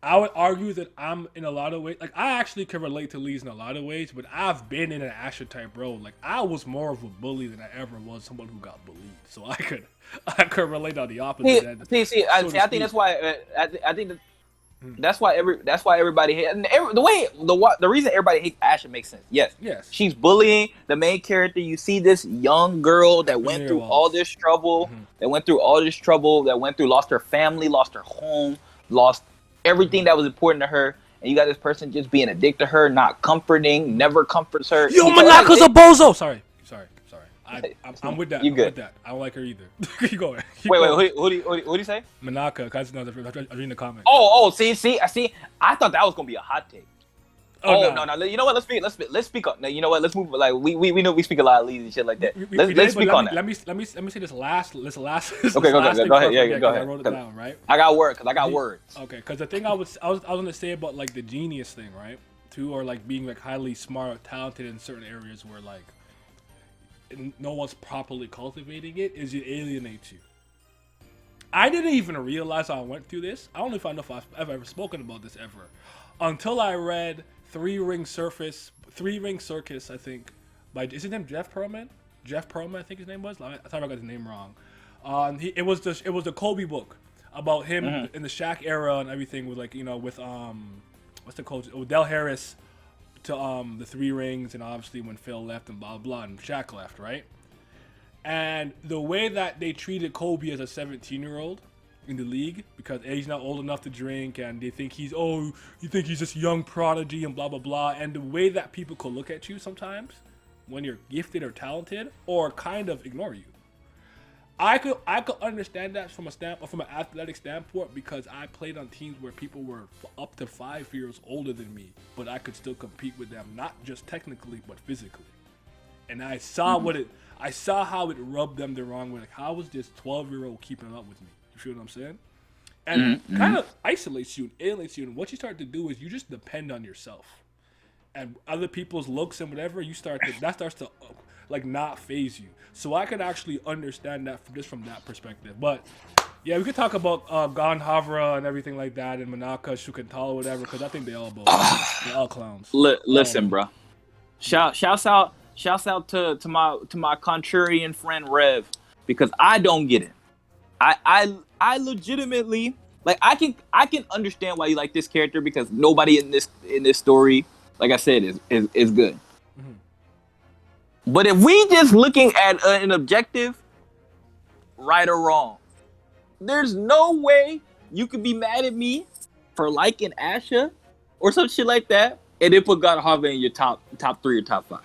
I would argue that I'm in a lot of ways, like I actually can relate to Leez in a lot of ways, but I've been in an Asha type role. Like I was more of a bully than I ever was someone who got bullied, so I could relate on the opposite end. I think that's why that's why everybody hates. And the reason everybody hates Asha makes sense. Yes, she's bullying the main character. You see this young girl that went through all this trouble, lost her family, lost her home, lost everything that was important to her, and you got this person just being a dick to her, not comforting, never comforts her. Yo, Manaka's a bozo. Sorry. I'm with that. You good? I'm with that. I don't like her either. Keep going. Wait. Who do you say? Manaka. I'm reading the comments. See. I thought that was gonna be a hot take. No. You know what? Let's speak on. No, you know what? Let's move. Like we know we speak a lot of Leez and shit like that. Let's speak on that. Let me say this last. Okay, go ahead. Yeah, go ahead. I wrote it down, right? I got words. Okay, because the thing I was gonna say about like the genius thing, right? Too, or like being like highly smart or talented in certain areas where like no one's properly cultivating it, is it alienates you. I didn't even realize I went through this. I don't know if I've ever spoken about this ever, until I read Three Ring Circus, I think, by, is his name Jeff Pearlman? I think his name was. I thought I got his name wrong. It was the Kobe book about him in the Shaq era and everything, with like, you know, with what's the coach, Odell Harris to the Three Rings, and obviously when Phil left and blah blah and Shaq left, right? And the way that they treated Kobe as a 17-year-old in the league, because he's not old enough to drink, and they think you think he's this young prodigy and blah blah blah, and the way that people could look at you sometimes when you're gifted or talented, or kind of ignore you. I could understand that from an athletic standpoint, because I played on teams where people were up to 5 years older than me, but I could still compete with them, not just technically but physically. And I saw I saw how it rubbed them the wrong way. Like, how was this 12-year-old keeping up with me? You feel what I'm saying? And it kind of isolates you and alienates you. And what you start to do is you just depend on yourself. And other people's looks and whatever, that starts to like not phase you. So I can actually understand that from that perspective. But yeah, we could talk about Gandharva and everything like that, and Manaka, Shukantal, whatever, because I think they're all clowns. Listen, bro. Shouts out to my contrarian friend Rev, because I don't get it. I legitimately, like, I can understand why you like this character, because nobody in this story, like I said, is good. But if we just looking at an objective, right or wrong, there's no way you could be mad at me for liking Asha or some shit like that, and then put Gandharva in your top 3 or top 5.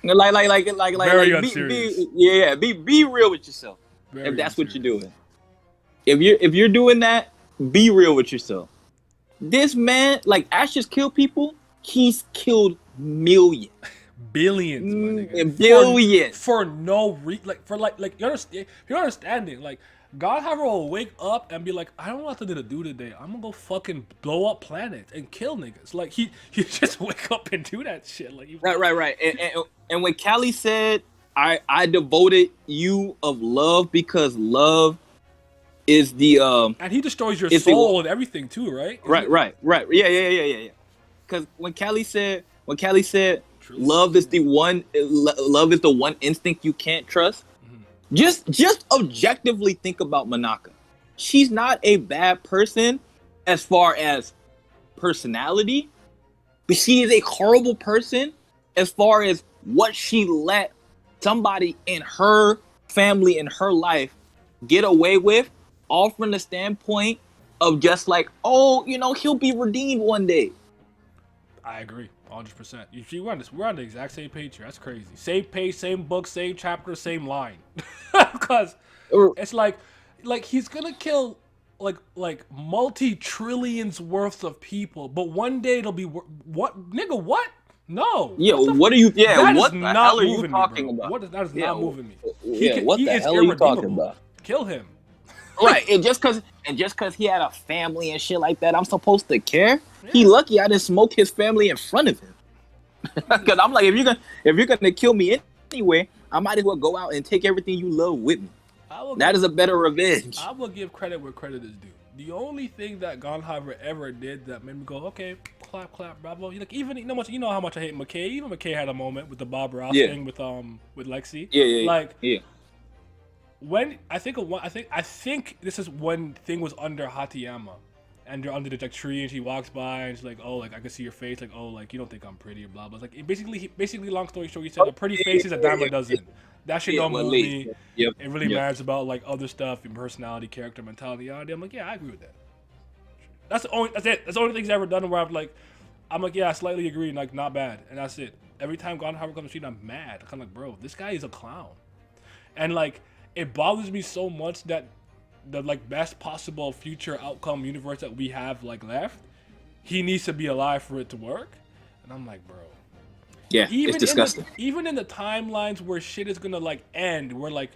Very Be real with yourself. Very if that's what you're unserious. doing. If you're doing that, be real with yourself. This man, like, Asha's killed people. He's killed millions. Billions, my nigga. Billions. For no reason. Like you're understanding. Like, Godhammer will wake up and be like, I don't know what to do today. I'm gonna go fucking blow up planets and kill niggas. Like, he just wake up and do that shit. Like, Right. And when Callie said, I devoted you of love because love is the and he destroys your soul and everything too, right? Right. Yeah. Because when Callie said love is the one instinct you can't trust. Just objectively think about Manaka. She's not a bad person as far as personality, but she is a horrible person as far as what she let somebody in her family, in her life, get away with, all from the standpoint of just like, oh, he'll be redeemed one day. I agree, 100%. You see, we're on the exact same page here. That's crazy. Same page, same book, same chapter, same line. Because it's like he's gonna kill like multi-trillions worth of people, but one day it'll be what, nigga? What? No. Yeah, what are you? Yeah, what the hell are you talking about? That is not moving me. What the hell are you talking about? Kill him. Right, and just cause he had a family and shit like that, I'm supposed to care? Yeah. He lucky I didn't smoke his family in front of him. Cause I'm like, if you're gonna kill me anyway, I might as well go out and take everything you love with me. That is a better revenge. I will give credit where credit is due. The only thing that Gandharva ever did that made me go, okay, clap, bravo. Like, even you know how much I hate McKay. Even McKay had a moment with the Bob Ross thing with Lexi. Yeah. When I think this is when thing was under Hatayama, and they're under the tree, and she walks by, and she's like, "Oh, like, I can see your face, like, oh, like, you don't think I'm pretty," or blah blah. Like, basically, long story short, he said, "A pretty face is a dime a dozen." That shit don't move me. Yep. It really matters about like other stuff and personality, character, mentality. I'm like, yeah, I agree with that. That's it. That's the only thing he's ever done where I'm like, yeah, I slightly agree, like, not bad, and that's it. Every time Gandharva comes to the street, I'm mad. I'm like, bro, this guy is a clown, and like, it bothers me so much that the like best possible future outcome universe that we have like left, he needs to be alive for it to work. And I'm like, bro, yeah, it's disgusting. Even in the timelines where shit is gonna like end, we're like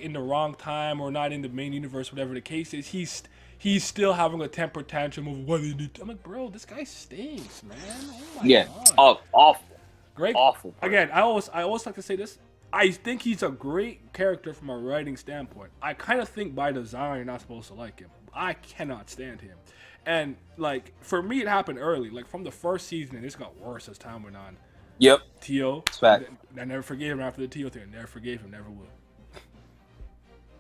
in the wrong time or not in the main universe, whatever the case is, he's still having a temper tantrum of what he needs. I'm like, bro, this guy stinks, man. Oh my God. Awful. Great. Awful. Again, I always like to say this. I think he's a great character from a writing standpoint. I kind of think by design you're not supposed to like him. I cannot stand him. And like, for me, it happened early. Like, from the first season, and this got worse as time went on. Yep. Teo. Fact. I never forgave him after the Teo thing. I never forgave him. Never will.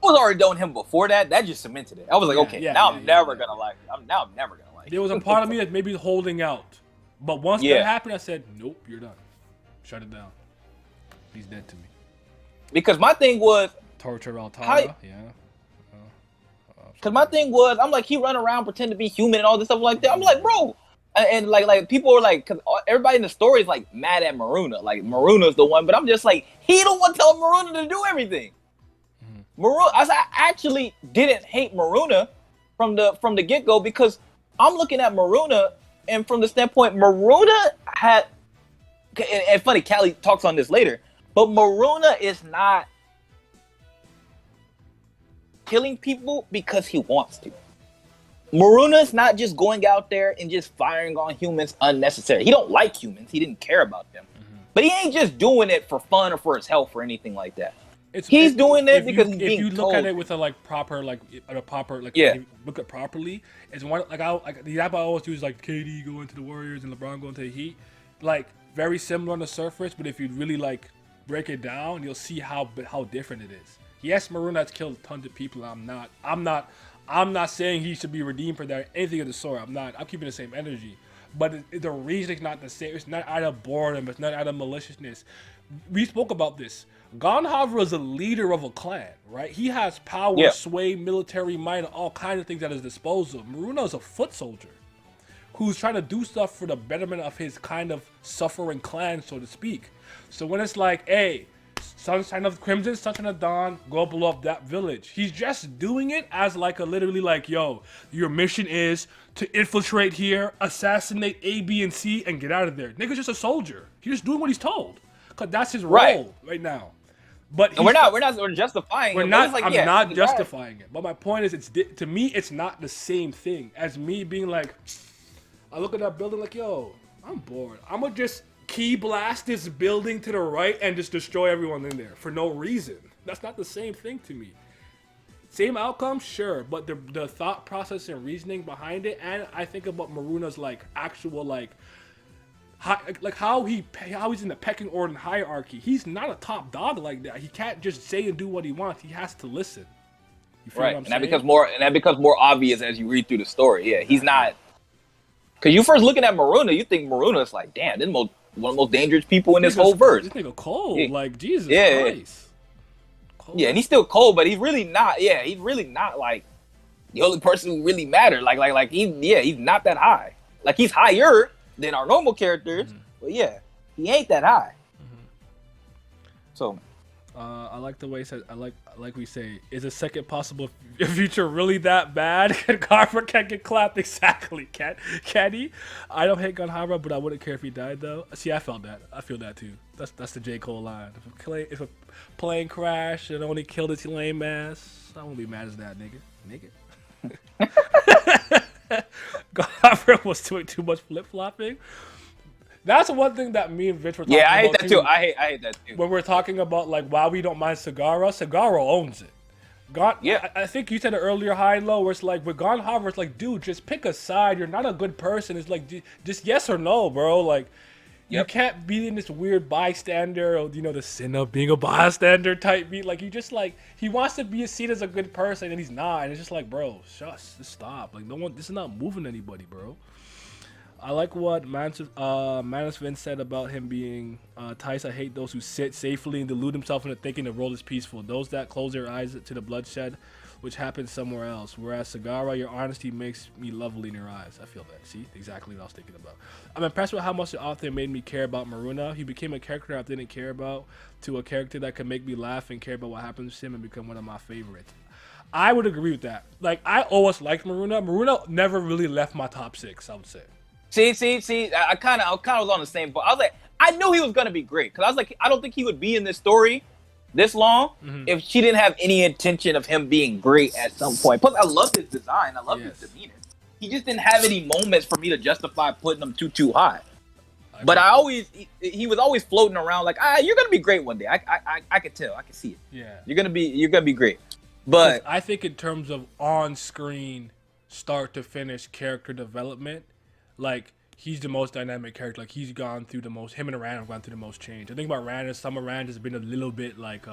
I was already done with him before that. That just cemented it. I was like, I'm never gonna like him. There was a part of me that maybe holding out. But once that happened, I said, nope, you're done. Shut it down. He's dead to me. Because my thing was torture Altara, Because my thing was, I'm like, he run around pretend to be human and all this stuff like that. I'm like, bro, and like people were like, because everybody in the story is like mad at Maruna. Like, Maruna's the one, but I'm just like, he the one telling Maruna to do everything. Maruna, I actually didn't hate Maruna from the get go, because I'm looking at Maruna, and from the standpoint, Maruna had, and funny, Callie talks on this later. But Maruna is not killing people because he wants to. Maruna's not just going out there and just firing on humans unnecessary. He don't like humans. He didn't care about them. But he ain't just doing it for fun or for his health or anything like that. He's doing it because he's being told. If you look at it with a proper if you look at properly, it's one the example I always use, like KD going to the Warriors and LeBron going to the Heat. Like, very similar on the surface, but if you really like break it down, you'll see how different it is. Yes, Maruna has killed tons of people. I'm not saying he should be redeemed for that, anything of the sort. I'm keeping the same energy. But the reasoning's not the same. It's not out of boredom. It's not out of maliciousness. We spoke about this. Gandharva is a leader of a clan, right? He has power, sway, military might, and all kinds of things at his disposal. Maruna is a foot soldier who's trying to do stuff for the betterment of his kind of suffering clan, so to speak. So when it's like, hey, Sunshine of Crimson, Sunshine of Dawn, go blow up that village. He's just doing it as like literally like, yo, your mission is to infiltrate here, assassinate A, B, and C, and get out of there. Nigga's just a soldier. He's just doing what he's told. Cause that's his role right now. But we're justifying it. I'm not justifying it. But my point is, to me, it's not the same thing as me being like, I look at that building like, yo, I'm bored. I'm gonna just key blast this building to the right and just destroy everyone in there for no reason. That's not the same thing to me. Same outcome, sure, but the thought process and reasoning behind it, and I think about Maruna's like actual like how he's in the pecking order and hierarchy. He's not a top dog like that. He can't just say and do what he wants. He has to listen. You feel what I'm saying? That becomes more obvious as you read through the story. Yeah, he's not. Because you first looking at Maruna, you think Maruna is like, damn, this is one of the most dangerous people in this whole verse. This nigga cold, like Jesus Christ. Cold. Yeah, and he's still cold, but he's really not. Yeah, he's really not like the only person who really mattered. Like he's not that high. Like he's higher than our normal characters, but yeah, he ain't that high. So, I like the way he said. I like we say, is a second possible future really that bad? Gandharva can't get clapped exactly. Can he? I don't hate Gandharva, but I wouldn't care if he died though. See, I felt that. I feel that too. That's the J. Cole line. If a plane crash and only killed its lame ass, I won't be mad as that nigga. Gandharva was doing too much flip flopping. That's one thing that me and Vince were talking about. Yeah, I hate that too. I hate that too. When we're talking about like why we don't mind Sagara owns it. I think you said it earlier, high and low, where it's like with Gandharva, it's like, dude, just pick a side. You're not a good person. It's like just yes or no, bro. Like you can't be in this weird bystander or the sin of being a bystander type beat. Like you just like he wants to be seen as a good person and he's not. And it's just like, bro, just stop. Like this is not moving anybody, bro. I like what Manus Vince said about him being Tice. I hate those who sit safely and delude themselves into thinking the world is peaceful. Those that close their eyes to the bloodshed, which happens somewhere else. Whereas Sagara, your honesty makes me lovely in your eyes. I feel that. See? Exactly what I was thinking about. I'm impressed with how much the author made me care about Maruna. He became a character I didn't care about to a character that could make me laugh and care about what happens to him and become one of my favorites. I would agree with that. Like, I always liked Maruna. Maruna never really left my top 6, I would say. See. I kind of was on the same boat. I was like, I knew he was gonna be great because I was like, I don't think he would be in this story this long if she didn't have any intention of him being great at some point. Plus, I love his design. I love his demeanor. He just didn't have any moments for me to justify putting him too high. But he was always floating around like, you're gonna be great one day. I could tell. I can see it. Yeah, you're gonna be great. But I think in terms of on-screen, start to finish character development. Like, he's the most dynamic character. Like, him and Rand have gone through the most change. I think about Rand is some of Rand has been a little bit, like,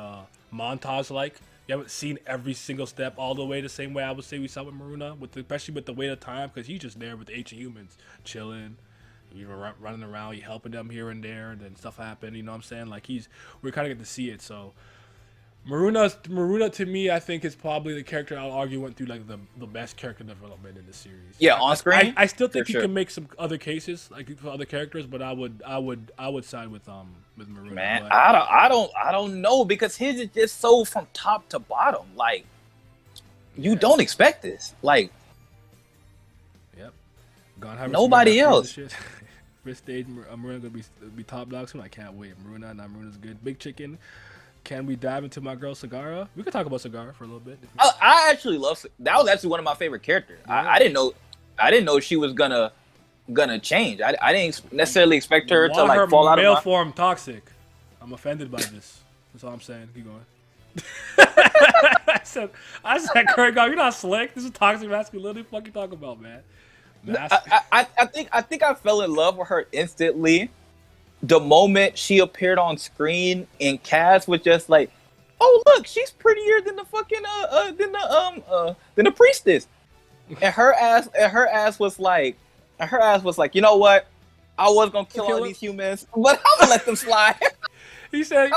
montage-like. You haven't seen every single step all the way the same way I would say we saw with Maruna, especially with the weight of time, because he's just there with the ancient humans, chilling, even running around, helping them here and there, and then stuff happen, you know what I'm saying? Like, we're kind of getting to see it, so... Maruna to me, I think is probably the character I'll argue went through like the best character development in the series. Yeah, on screen. I still think you can make some other cases like for other characters, but I would side with Maruna. Man, but I don't know because his is just so from top to bottom. Like you don't expect this. Like nobody else. First stage, Maruna gonna be top dog soon. I can't wait. Maruna's good. Big Chicken. Can we dive into my girl Sagara? We could talk about Sagara for a little bit. I actually love that. Was actually one of my favorite characters. Yeah. I didn't know she was gonna change. I didn't necessarily expect her to like fall out of male form toxic. I'm offended by this. That's all I'm saying. Keep going. I said, Kurt, you're not slick. This is toxic masculinity. What the fuck you talking about, man? I think I fell in love with her instantly the moment she appeared on screen and Cass was just like, oh look, she's prettier than the fucking than the priestess. And her ass was like, you know what? I was gonna kill all these humans, but I'm gonna let them slide. He said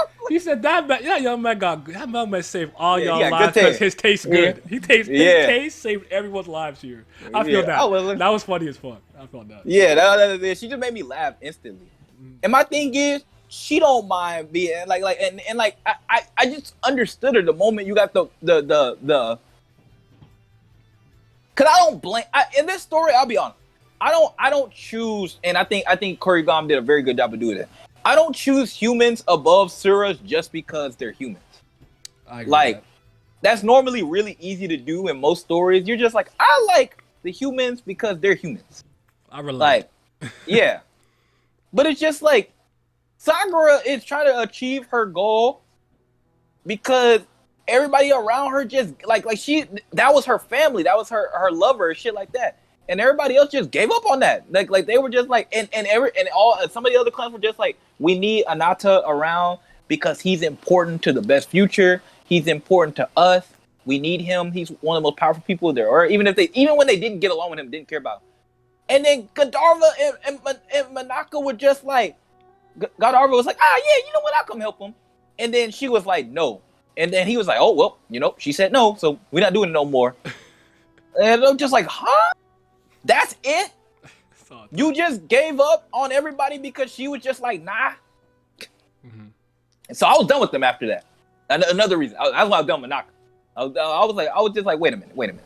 that young man saved all y'all lives good because taste. his taste good. His taste saved everyone's lives here. I feel that. That was funny as fuck. I felt that. Yeah, she just made me laugh instantly. And my thing is, she don't mind being like I just understood her the moment you got the because I don't blame in this story. I'll be honest, I don't choose, and I think Corey Gom did a very good job of doing it. I don't choose humans above Suras just because they're humans. That's normally really easy to do in most stories. You're just like, I like the humans because they're humans. I relate. Yeah. But it's just like Sagara is trying to achieve her goal because everybody around her just that was her family, that was her lover, shit like that. And everybody else just gave up on that. Like they were just like, and some of the other clans were just like, we need Anata around because he's important to the best future. He's important to us. We need him. He's one of the most powerful people there. Or even when they didn't get along with him, didn't care about him. And then Gandharva and Manaka were just like, Gandharva was like, yeah, you know what? I'll come help him. And then she was like, no. And then he was like, oh, well, she said no, so we're not doing it no more. And I'm just like, huh? That's it? You just gave up on everybody because she was just like, nah? Mm-hmm. And so I was done with them after that. Another reason. That's why I was done with Manaka. I was just like, wait a minute.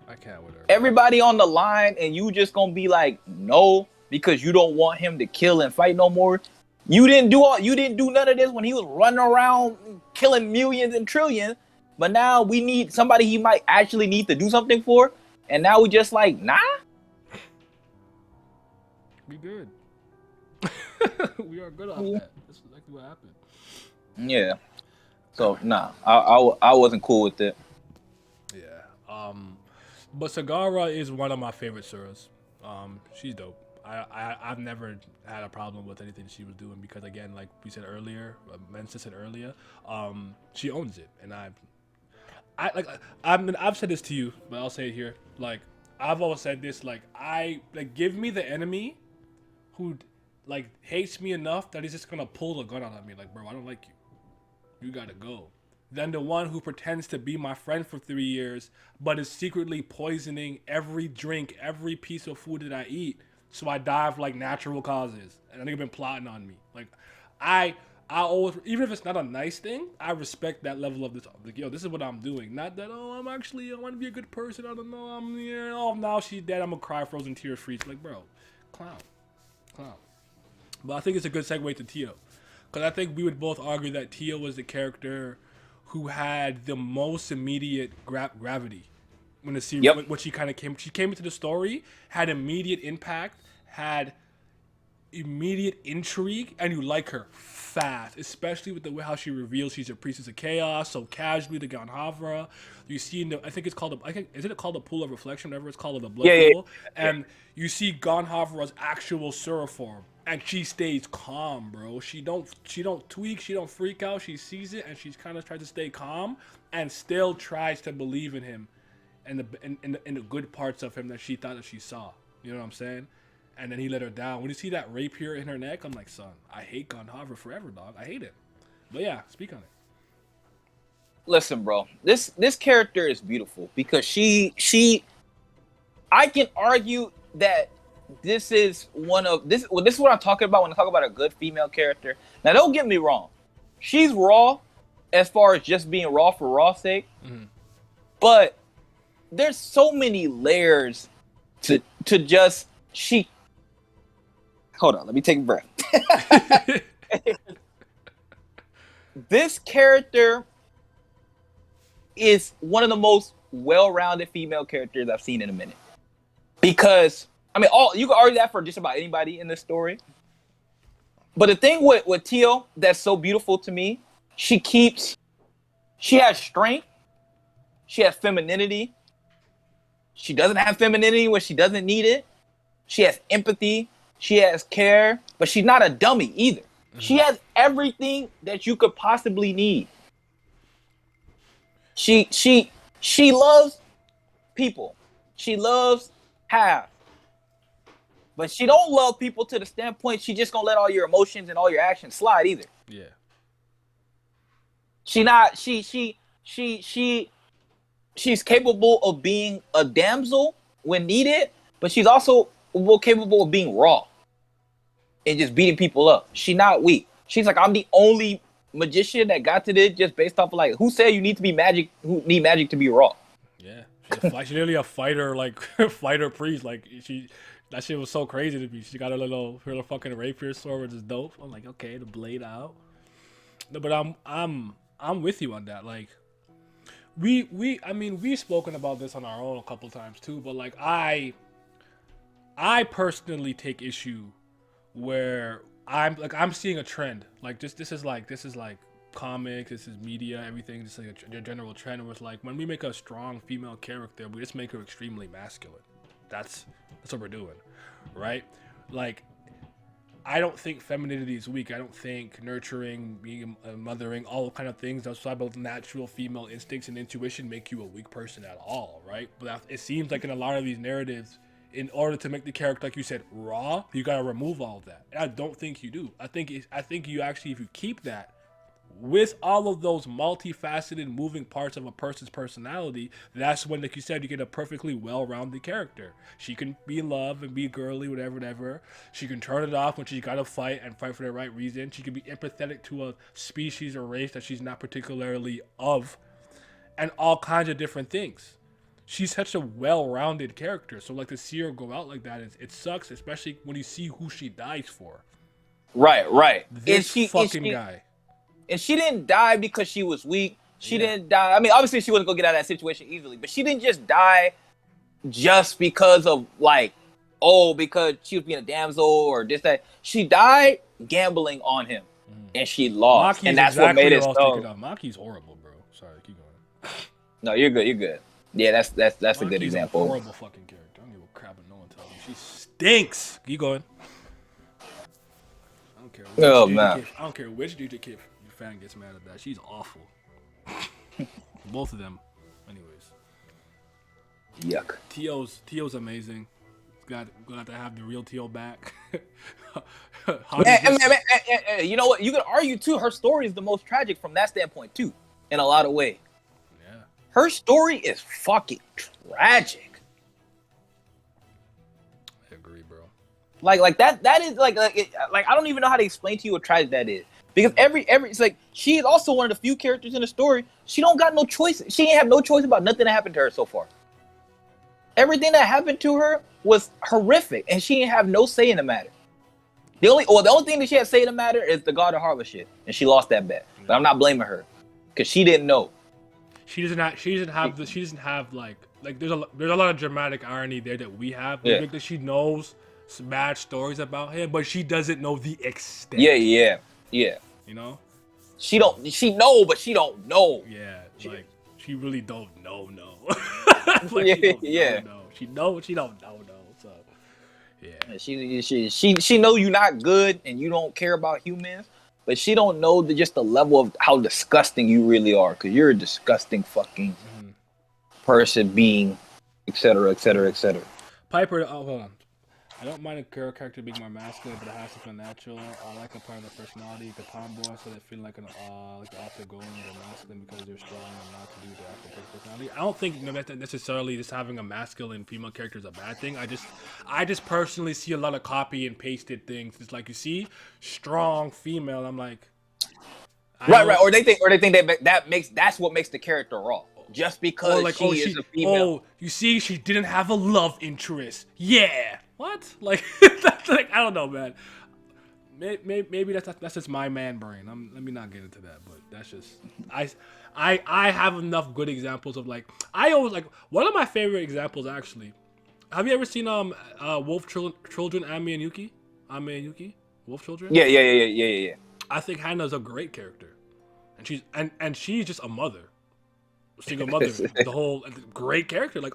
I can't with her. Everybody on the line and you just gonna be like, no, because you don't want him to kill and fight no more. You didn't do none of this when he was running around killing millions and trillions. But now we need somebody he might actually need to do something for. And now we just like, nah? We good. We are good on that. That's exactly what happened. Yeah. So, nah. I wasn't cool with it. Yeah. But Sagara is one of my favorite Suras. She's dope. I've never had a problem with anything she was doing because, again, like we said earlier, Mensa said earlier, she owns it. And I've said this to you, but I'll say it here. Like, I've always said this, give me the enemy who, hates me enough that he's just gonna pull the gun out of me. Like, bro, I don't like you. You gotta go. Then the one who pretends to be my friend for 3 years, but is secretly poisoning every drink, every piece of food that I eat, so I die of, natural causes. And I think been plotting on me. I always, even if it's not a nice thing, I respect that level of this. Like, yo, this is what I'm doing. Not that, I want to be a good person. I don't know. Now she's dead. I'm going to cry frozen tears for you. Like, bro, clown. But I think it's a good segue to Teo. Because I think we would both argue that Teo was the character who had the most immediate gravity. When the series, when she kind of came into the story, had immediate impact, had immediate intrigue, and you like her fast, especially with the way how she reveals she's a priestess of chaos so casually to Gandharva. You see I think it's called is it called the pool of reflection, whatever it's called, the blood pool, and you see Gandharva's actual Sura form, and she stays calm, bro. She don't tweak, she don't freak out, she sees it and she's kind of tries to stay calm and still tries to believe in him and the good parts of him that she thought that she saw. You know what I'm saying? And then he let her down. When you see that rapier in her neck, I'm like, son, I hate Gandharva forever, dog. I hate it. But yeah, speak on it. Listen, bro. This character is beautiful because she I can argue that this is one of this. Well, this is what I'm talking about when I talk about a good female character. Now, don't get me wrong. She's raw as far as just being raw for raw's sake. Mm-hmm. But there's so many layers to just she. Hold on, let me take a breath. This character is one of the most well-rounded female characters I've seen in a minute. Because, you can argue that for just about anybody in this story. But the thing with Teo that's so beautiful to me, she has strength, she has femininity, she doesn't have femininity when she doesn't need it, she has empathy, she has care, but she's not a dummy either. She has everything that you could possibly need. She loves people. She loves half. But she don't love people to the standpoint she just gonna let all your emotions and all your actions slide either. Yeah. She's capable of being a damsel when needed, but she's also capable of being raw and just beating people up. She's not weak. She's like, I'm the only magician that got to this just based off of like, who said you need to be magic? Who need magic to be raw? Yeah, she's literally a fighter, like fighter priest. Like that shit was so crazy to me. She got her little fucking rapier sword, which is dope. I'm like, okay, the blade out. No, but I'm with you on that. Like, I mean, we've spoken about this on our own a couple times too. But like, I personally take issue where I'm seeing a trend. Like this is like comics, this is media, everything. Just like a general trend where it's like when we make a strong female character, we just make her extremely masculine. That's what we're doing, right? Like, I don't think femininity is weak. I don't think nurturing, being mothering, all kind of things outside of natural female instincts and intuition make you a weak person at all, right? But it seems like in a lot of these narratives, in order to make the character, like you said, raw, you gotta remove all of that. And I don't think you do. I think you actually, if you keep that with all of those multifaceted moving parts of a person's personality, that's when, like you said, you get a perfectly well-rounded character. She can be in love and be girly, whatever. She can turn it off when she's got to fight and fight for the right reason. She can be empathetic to a species or race that she's not particularly of, and all kinds of different things. She's such a well-rounded character. So like to see her go out like that, it sucks, especially when you see who she dies for. Right. This fucking guy. And she didn't die because she was weak. She didn't die. I mean, obviously she wasn't gonna get out of that situation easily, but she didn't just die just because of like, because she was being a damsel or this, that. She died gambling on him, and she lost. Maki's and that's exactly what made it so. Maki's horrible, bro. Sorry, keep going. No, you're good. Yeah, that's a good example. A horrible fucking character. I don't give a crap what no one tells me. She stinks. Keep going. I don't care. I don't care which DJ Kid fan gets mad at that. She's awful. Both of them. Anyways. Yuck. Teo's amazing. Glad to have the real Teo back. Man, you know what? You could argue too. Her story is the most tragic from that standpoint too, in a lot of ways. Yeah. Her story is fucking tragic. I agree, bro. Like that is like I don't even know how to explain to you what tragic that is. Because every it's like she is also one of the few characters in the story. She don't got no choice. She ain't have no choice about nothing that happened to her so far. Everything that happened to her was horrific, and she didn't have no say in the matter. The only thing that she had say in the matter is the Gandharva shit, and she lost that bet. But I'm not blaming her because she didn't know. She doesn't have like there's a lot of dramatic irony there that we have. Yeah. That she knows some bad stories about him, but she doesn't know the extent. Yeah. You know? She know, but she don't know. Yeah, like she really don't know. Like, She know, but she don't know. So yeah. She know you not good and you don't care about humans, but she don't know just the level of how disgusting you really are, because you're a disgusting fucking person, being, etc. Piper, hold on. I don't mind a girl character being more masculine, but it has to feel natural. I like a part of their personality, the tomboy, so they feel like the author going they're masculine because they're strong and not to do the actual personality. I don't think that necessarily just having a masculine female character is a bad thing. I just personally see a lot of copy and pasted things. It's like, you see, strong female. I'm like, right. Or they think that's what makes the character raw. Just because she is a female. You see, she didn't have a love interest. Yeah. What? Like, that's like, I don't know, man. Maybe that's just my man brain. Let me not get into that, but that's just I have enough good examples of like, I always like, one of my favorite examples actually. Have you ever seen Wolf Children, Ami and Yuki? Wolf Children? Yeah. I think Hannah's a great character, and she's just a mother, single mother. The whole great character, like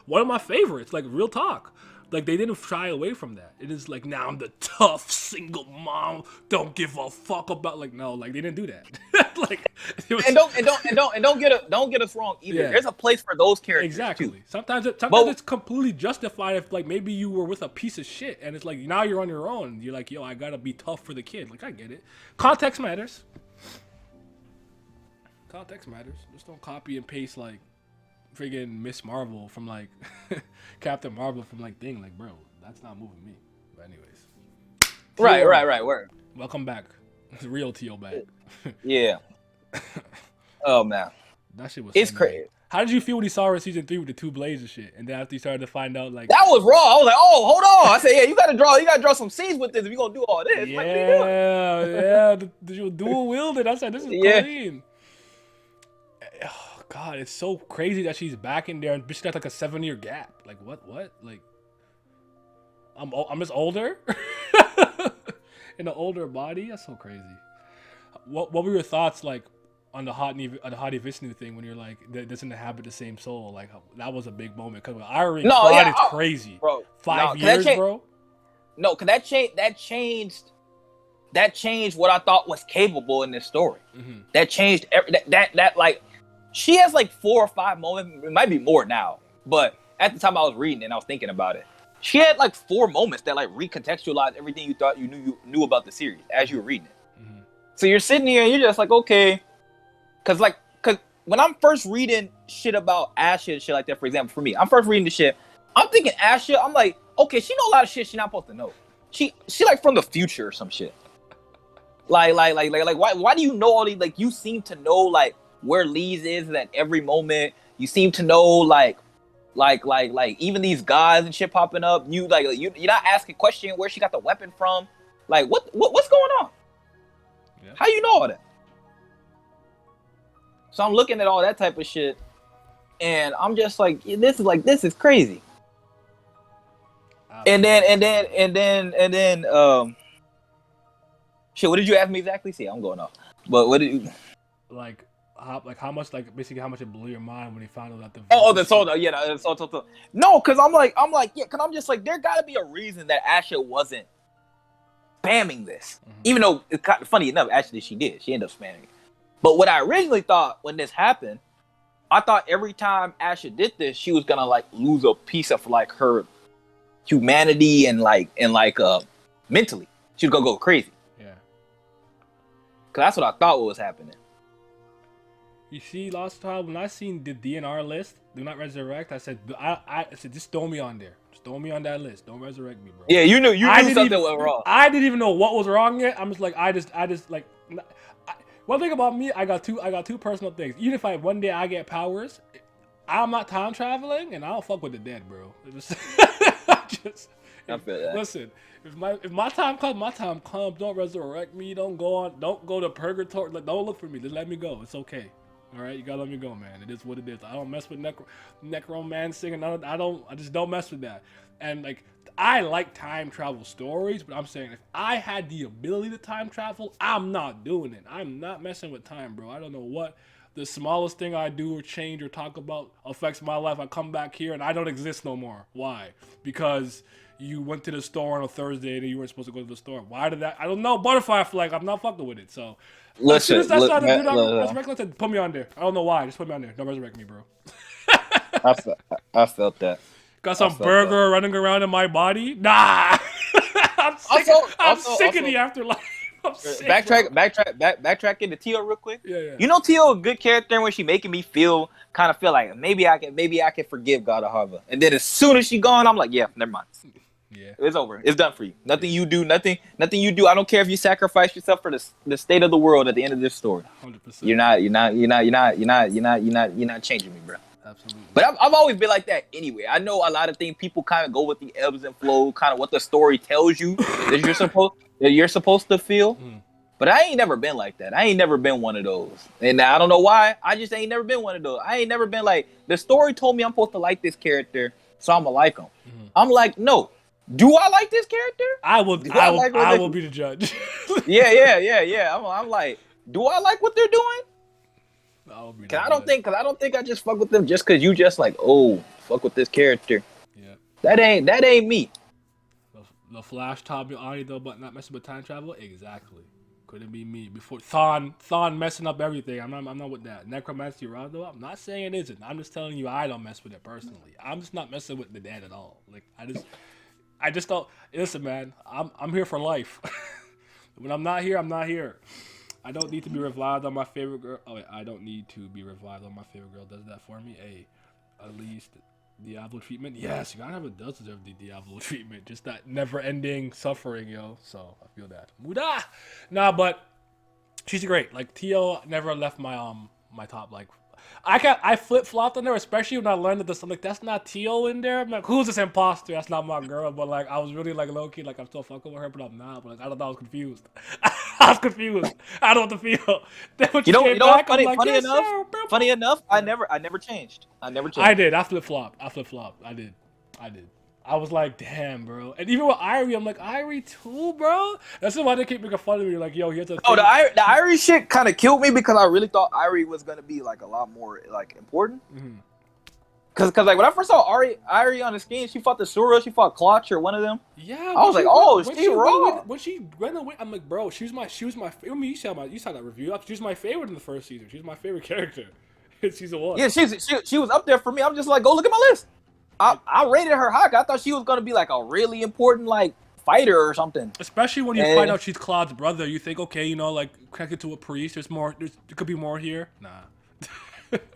one of my favorites, like real talk. Like they didn't shy away from that. It is like now I'm the tough single mom. Don't give a fuck about like no, like they didn't do that. Like it was, and don't get us wrong either. Yeah. There's a place for those characters exactly. too. Sometimes But- it's completely justified if like maybe you were with a piece of shit and it's like now you're on your own. You're like, yo, I gotta be tough for the kid. Like I get it. Context matters. Context matters. Just don't copy and paste like friggin' Miss Marvel from like Captain Marvel from like thing. Like, bro, that's not moving me. But anyways. Right. Word. Welcome back. The real Teo back. Yeah. Oh man. That shit was It's so crazy. mad. How did you feel when you saw her in season 3 with the 2 blades and shit? And then after you started to find out like That was raw. I was like, oh, hold on. I said, yeah, you gotta draw some scenes with this if you're gonna do all this. yeah, Like, what are you doing? yeah, the dual wielded. I said, this is Yeah. clean. Oh God, it's so crazy that she's back in there and bitch got like a 7-year gap. Like what? Like I'm just older in an older body. That's so crazy. What were your thoughts like on the Hadi Vishnu thing when you're like that doesn't inhabit the same soul? Like that was a big moment because Irie Quad is crazy, bro. 5 years, bro. No, cause that changed what I thought was capable in this story. Mm-hmm. That changed that like she has like 4 or 5 moments. It might be more now, but at the time I was reading and I was thinking about it. She had like 4 moments that like recontextualized everything you thought you knew about the series as you were reading it. Mm-hmm. So you're sitting here and you're just like, okay, cause when I'm first reading shit about Asha and shit like that, for example, for me, I'm first reading the shit. I'm thinking Asha. I'm like, okay, she know a lot of shit she's not supposed to know. She like from the future or some shit. Like why do you know all these? Like you seem to know like where Leez is at every moment. You seem to know like even these guys and shit popping up. You're not asking question where she got the weapon from. Like what's going on? Yeah. How you know all that? So I'm looking at all that type of shit, and I'm just like, this is crazy. And then shit. What did you ask me exactly? See, I'm going off. But what did you? How much basically how much it blew your mind when you found out that The soul. Yeah, the soul. No, because I'm like, yeah, because I'm just like, there got to be a reason that Asha wasn't spamming this, even though it's kind of funny enough. Actually, she did. She ended up spamming it. But what I originally thought when this happened, I thought every time Asha did this, she was gonna like lose a piece of like her humanity and mentally, she was gonna go crazy. Yeah. Cause that's what I thought was happening. You see, last time when I seen the DNR list, do not resurrect. I said, I said, just throw me on there. Just throw me on that list. Don't resurrect me, bro. Yeah, you knew something went wrong. I didn't even know what was wrong yet. I'm just like, I just like. One thing about me, I got two personal things. Even if one day I get powers, I'm not time traveling, and I don't fuck with the dead, bro. I feel that. Listen, if my time comes, my time comes. Don't resurrect me. Don't go to purgatory. Like, don't look for me. Just let me go. It's okay. All right, you gotta let me go, man. It is what it is. I don't mess with necromancing, and I just don't mess with that. And like, I like time travel stories, but I'm saying if I had the ability to time travel, I'm not doing it. I'm not messing with time, bro. I don't know what the smallest thing I do or change or talk about affects my life. I come back here and I don't exist no more. Why? Because you went to the store on a Thursday and you weren't supposed to go to the store. Why did that? I don't know. Butterfly flag. I'm not fucking with it. So listen, as soon as I started to do that, resurrect, put me on there. I don't know why. Just put me on there. Don't resurrect me, bro. I felt that. Got some burger running around in my body? Nah. I'm sick of the afterlife. I'm sick, backtracking to Teo real quick. Yeah. You know Teo a good character when she making me feel like maybe I can forgive Gandharva. And then as soon as she gone, I'm like, yeah, never mind. Yeah. It's over. It's done for you. Nothing you do. I don't care if you sacrifice yourself for the state of the world at the end of this story. 100%. You're not changing me, bro. Absolutely. But I've always been like that anyway. I know a lot of things people kind of go with the ebbs and flows, kind of what the story tells you that you're supposed to feel. But I ain't never been like that. I ain't never been one of those. And I don't know why. I just ain't never been one of those. I ain't never been like, the story told me I'm supposed to like this character, so I'm gonna like him. I'm like, no. Do I like this character? I will be the judge. Yeah. I'm like, do I like what they're doing? Cause I don't think I just fuck with them just cause you just like, oh, fuck with this character. Yeah. That ain't me. The Flash taught me already though, but not messing with time travel. Exactly. Couldn't be me. Before Thawne messing up everything. I'm not with that. Necromancy Rod though. I'm not saying it isn't. I'm just telling you I don't mess with it personally. I'm just not messing with the dead at all. Like I just don't listen, man. I'm here for life. When I'm not here, I'm not here. I don't need to be revived on my favorite girl. Oh wait, I don't need to be revived on my favorite girl. Does that for me? Hey, at least Diablo treatment. Yes, Gandharva does deserve the Diablo treatment. Just that never-ending suffering, yo. So I feel that. Muda. Nah, but she's great. Like Teo never left my top. Like I flip flopped on there, especially when I learned that I'm like that's not Teo in there. I'm like, who's this imposter? That's not my girl. But like I was really like low key, like I'm still fucking with her, but I'm not. But like I don't know, I was confused. I was confused. I don't know what to feel. Then when You know back, what's funny? like, Funny yes, enough, sir. funny enough, I never changed. I never changed. I did. I flip flopped. I did. I was like, damn, bro. And even with Irie, I'm like, Irie too, bro. That's why they keep making fun of me. Like, yo, here's a Oh, the Irie shit kind of killed me because I really thought Irie was gonna be like a lot more like important. Mm-hmm. Cause like when I first saw Irie on the screen, she fought the Sura, she fought Clutch or one of them. Yeah, I was like, oh, she raw. When she ran away, I'm like, bro, she was my. I mean, you saw that review. She was my favorite in the first season. She's my favorite character in season 1. Yeah, she was up there for me. I'm just like, go look at my list. I rated her high. I thought she was gonna be like a really important like fighter or something. Especially when you find out she's Claude's brother, you think, okay, you know, like connected to a priest. There could be more here. Nah.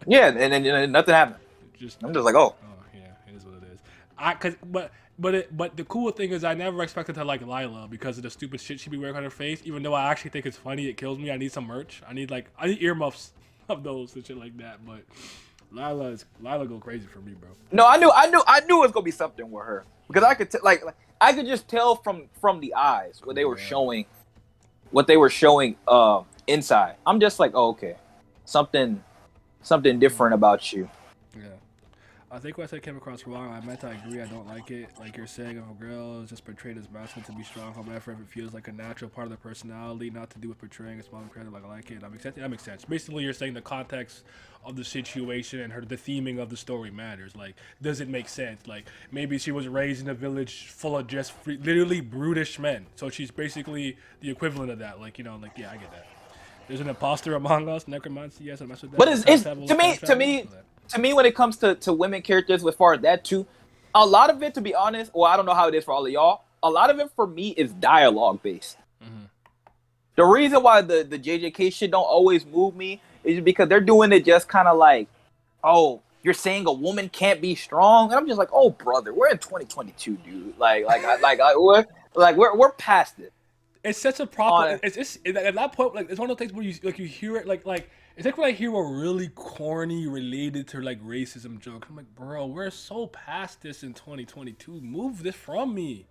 Yeah, and then nothing happened. I'm just like, oh. Yeah, it is what it is. But the cool thing is I never expected to like Lila because of the stupid shit she be wearing on her face. Even though I actually think it's funny, it kills me. I need some merch. I need earmuffs of those and shit like that. But Lila go crazy for me, bro. No, I knew it was gonna be something with her because I could I could just tell from the eyes what they were showing, inside. I'm just like, oh, okay, something different about you. Yeah. I think what I said came across wrong. I meant I agree. I don't like it. Like you're saying, if a girl is just portrayed as masculine to be strong, however, if it feels like a natural part of their personality, not to do with portraying a small character, like I like it. That makes sense. Basically, you're saying the context of the situation and the theming of the story matters. Like, does it make sense? Like, maybe she was raised in a village full of just literally brutish men, so she's basically the equivalent of that. Like, you know, like yeah, I get that. There's an imposter among us, necromancy. Yes, I mess with that. But it's to me when it comes to women characters, as far as that too, a lot of it, to be honest, well, I don't know how it is for all of y'all. A lot of it for me is dialogue based. Mm-hmm. The reason why the JJK shit don't always move me is because they're doing it just kind of like, oh, you're saying a woman can't be strong, and I'm just like, oh, brother, we're in 2022, dude. We're past it. It's such a problem. It's just at that point, like it's one of those things where you hear it like it's like when I hear a really corny related to like racism joke. I'm like, bro, we're so past this in 2022. Move this from me.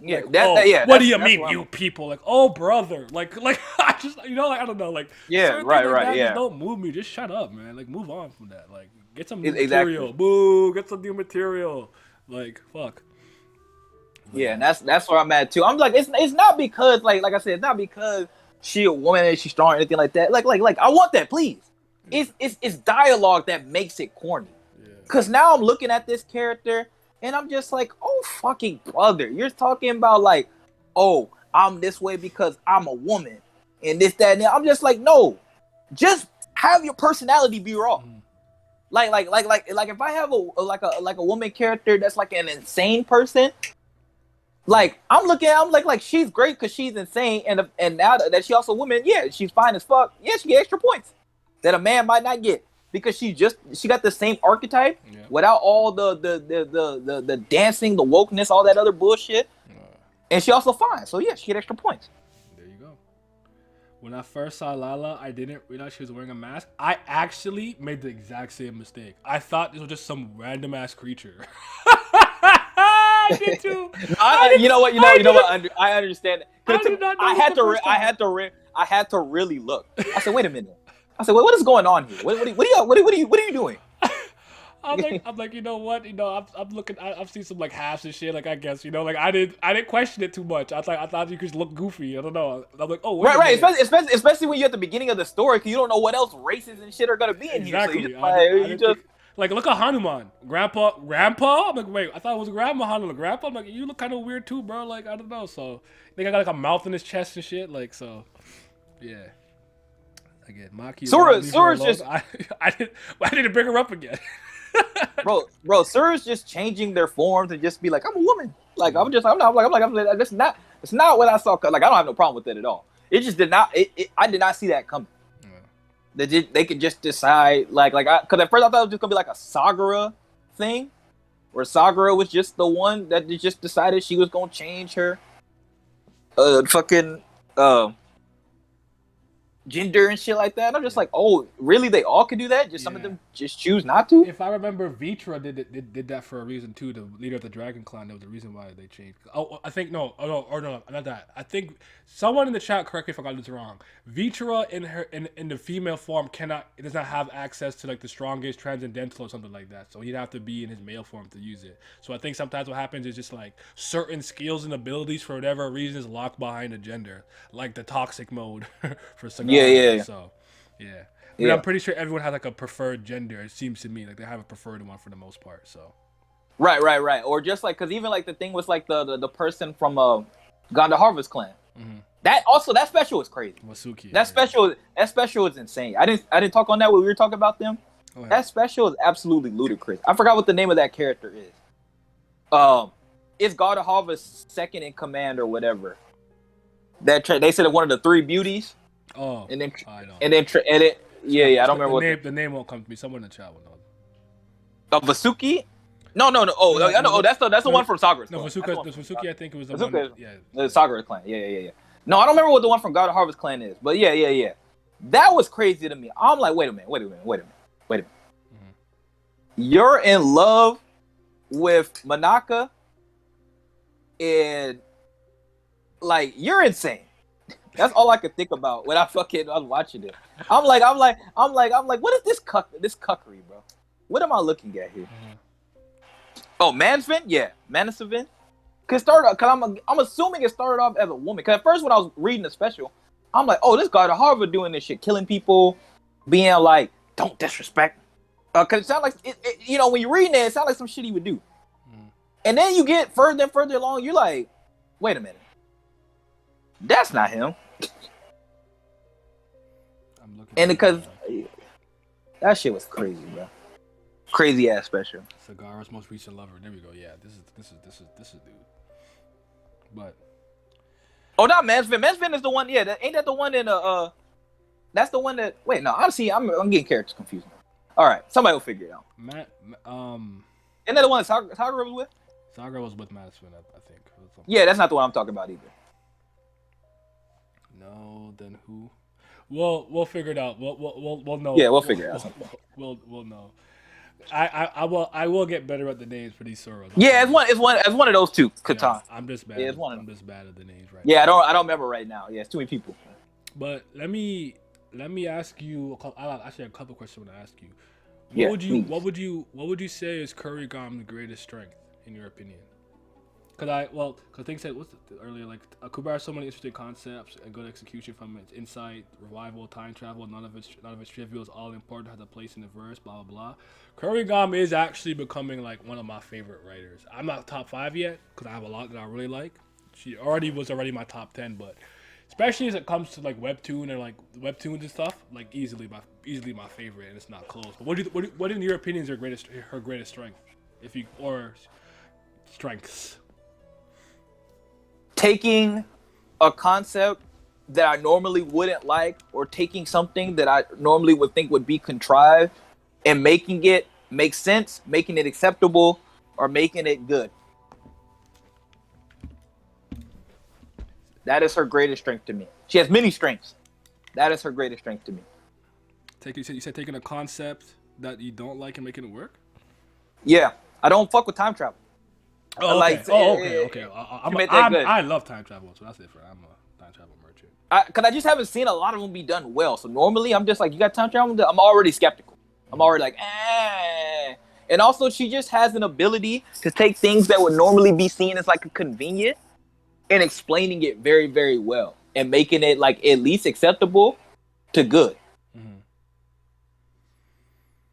Yeah, like, what do you mean, you people? Like, oh, brother, like I just I don't know, like right, Just don't move me. Just shut up, man. Like, move on from that. Like, get some new material. Boo, get some new material. Like, fuck. Yeah, and that's where I'm at too. I'm like, it's not because like I said, it's not because she a woman and she's strong or anything like that. Like I want that, please. It's dialogue that makes it corny. Yeah. Cause now I'm looking at this character and I'm just like, oh fucking brother, you're talking about like, oh, I'm this way because I'm a woman and this, that, and that. I'm just like, no, just have your personality be raw. Mm-hmm. Like if I have a woman character that's like an insane person. Like I'm like she's great because she's insane, and now that she also a woman, yeah, she's fine as fuck. Yeah, she get extra points that a man might not get because she got the same archetype without all the dancing, the wokeness, all that other bullshit, and she also fine. So yeah, she get extra points. There you go. When I first saw Lala, I didn't realize she was wearing a mask. I actually made the exact same mistake. I thought this was just some random ass creature. I did too. You know what? I understand. I had to really look. I said, wait a minute. I said, what is going on here? What are you doing? I'm like, you know what? You know, I'm looking. I've seen some like halves and shit. Like I guess, you know, like I didn't question it too much. I thought you could look goofy. I don't know. I'm like, oh, right. Especially when you're at the beginning of the story, because you don't know what else races and shit are gonna be in here. So Like, look at Hanuman, Grandpa. I'm like, wait, I thought it was Grandma Hanuman. Grandpa, I'm like, you look kind of weird too, bro. Like, I don't know. So, I think I got like a mouth in his chest and shit. Like, so, yeah. Again, Maki. Sora's just I didn't bring her up again. bro. Sora's just changing their forms and just be like, I'm a woman. Like I'm like, that's not. It's not what I saw. Like I don't have no problem with it at all. It just did not. I did not see that coming. They could just decide because at first I thought it was just gonna be like a Sagara thing, where Sagara was just the one that just decided she was gonna change her gender and shit like that. And I'm just like, oh, really? They all could do that? Just some of them just choose not to? If I remember, Vitra did that for a reason too. The leader of the Dragon Clan, that was the reason why they changed. Oh, I think no, not that. I think someone in the chat, correct me if I got this wrong. Vitra in the female form does not have access to like the strongest transcendental or something like that. So he'd have to be in his male form to use it. So I think sometimes what happens is just like certain skills and abilities for whatever reason is locked behind a gender, like the toxic mode for Sagara. Yeah. So, yeah. But I'm pretty sure everyone has like a preferred gender. It seems to me like they have a preferred one for the most part. So, right. Or just like because even like the thing was like the person from Gandharva's clan. Mm-hmm. That special is crazy. Wasuki. That special is insane. I didn't talk on that when we were talking about them. That special is absolutely ludicrous. I forgot what the name of that character is. It's Gandharva's second in command or whatever. They said one of the three beauties. Oh, and then I don't. And then I don't remember the name won't come to me. Someone in the chat will know. Vasuki? No. Oh, that's the one from Sagara's. No, Vasuki. I think it was the Vasuki, one. Yeah, the Sagara clan. Yeah. No, I don't remember what the one from Gandharva's clan is, but yeah. That was crazy to me. I'm like, wait a minute. Mm-hmm. You're in love with Manaka, and like you're insane. That's all I could think about when I was watching it. I'm like, what is this cuckery, bro? What am I looking at here? Mm-hmm. Oh, Mansvin? Yeah, Manasvin. Cause I'm assuming it started off as a woman. Cause at first when I was reading the special, I'm like, oh, this guy to Harvard doing this shit, killing people, being like, don't disrespect. Cause it sounds like when you're reading it sounds like some shit he would do. Mm. And then you get further and further along, you're like, wait a minute. That's not him. I'm looking. And because that shit was crazy, bro. Crazy ass special. Sagara's most recent lover. There we go. Yeah, this is dude. But not Mansvin. Mansvin is the one. Yeah, ain't that the one in that's the one that. Wait, no. I'm getting characters confused. All right, somebody will figure it out. Isn't that the one that Sagara was with? Sagara was with Madison, I think. Yeah, that's not the one I'm talking about either. No, then who? We'll figure it out. We'll know. Yeah, we'll figure it out. We'll know. I will get better at the names for these Soros. Yeah, it's one of those two. Katan. Yeah, I'm just bad. Yeah, I'm just bad at the names right now. now. I don't remember right now. Yeah, it's too many people. But let me ask you. Actually, a couple questions I want to ask you. What would you say is Kurigam's greatest strength in your opinion? Because things said earlier, like Kubera has so many interesting concepts and good execution from its insight, revival, time travel. None of its trivial is all important. Has a place in the verse. Blah blah blah. Kurigam is actually becoming like one of my favorite writers. I'm not top 5 yet because I have a lot that I really like. She was already my top 10, but especially as it comes to like webtoon and like webtoons and stuff, like easily my favorite, and it's not close. But what in your opinion is her greatest strength, or strengths? Taking a concept that I normally wouldn't like, or taking something that I normally would think would be contrived, and making it make sense, making it acceptable, or making it good. That is her greatest strength to me. She has many strengths. That is her greatest strength to me. You said taking a concept that you don't like and making it work? Yeah. I don't fuck with time travel. Okay. I love time travel, so that's it. I'm a time travel merchant. Because I just haven't seen a lot of them be done well. So normally I'm just like, you got time travel? I'm already skeptical. I'm already like, eh. And also she just has an ability to take things that would normally be seen as like a convenient and explaining it very, very well and making it like at least acceptable to good.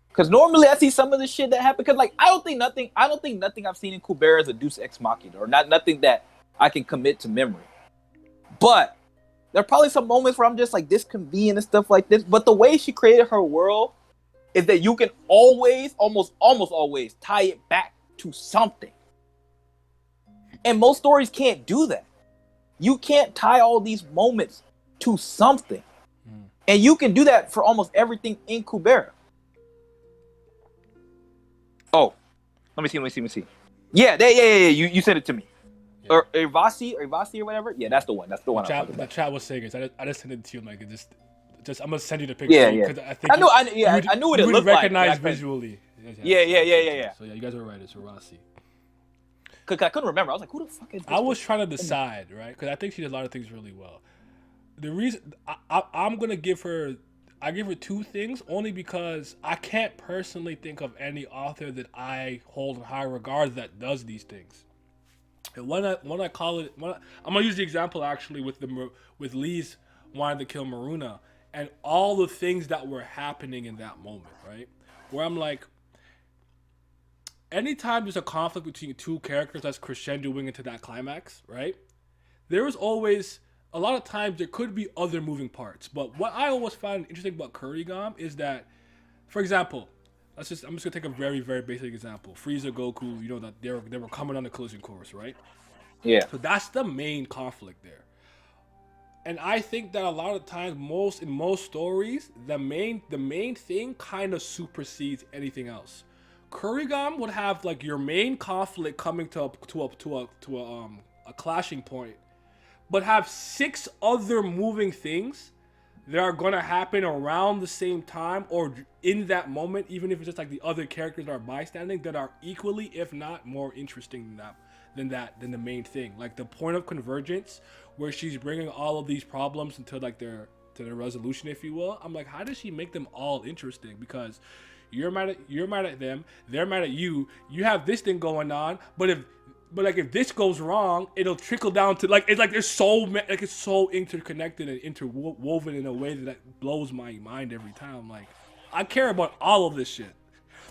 Because normally I see some of the shit that happen. Because like I don't think nothing I've seen in Kubera is a Deus Ex Machina, or nothing that I can commit to memory. But there are probably some moments where I'm just like, this convenient and stuff like this. But the way she created her world is that you can always, almost always, tie it back to something. And most stories can't do that. You can't tie all these moments to something. And you can do that for almost everything in Kubera. Oh, let me see. Yeah. You sent it to me. Yeah. Or Ivasi or whatever. Yeah, that's the one. The chat was saying it. I just sent it to you. Like, just I'm gonna send you the picture. Yeah. I think I knew what it looked like. Recognize visually. Yeah. So yeah, you guys were right. It's Ivasi. Cause I couldn't remember. I was like, who the fuck is this? I was trying to decide, right? Because I think she did a lot of things really well. The reason I'm gonna give her 2 things only because I can't personally think of any author that I hold in high regard that does these things. And when I call it, I'm gonna use the example actually with Leez wanting to kill Maruna and all the things that were happening in that moment, right? Where I'm like, anytime there's a conflict between 2 characters that's crescendoing into that climax, right? There is always, a lot of times there could be other moving parts. But what I always find interesting about Kurigam is that, for example, I'm just gonna take a very, very basic example. Frieza, Goku, you know that they were coming on the collision course, right? Yeah. So that's the main conflict there. And I think that a lot of times, in most stories, the main thing kind of supersedes anything else. Kurigam would have like your main conflict coming to a clashing point, but have 6 other moving things that are gonna happen around the same time or in that moment, even if it's just like the other characters are bystanding, that are equally, if not more interesting than the main thing. Like the point of convergence, where she's bringing all of these problems into like their resolution, if you will. I'm like, how does she make them all interesting? Because you're mad at them, they're mad at you. You have this thing going on, but if this goes wrong, it'll trickle down to like it's so interconnected and interwoven in a way that blows my mind every time. Like, I care about all of this shit.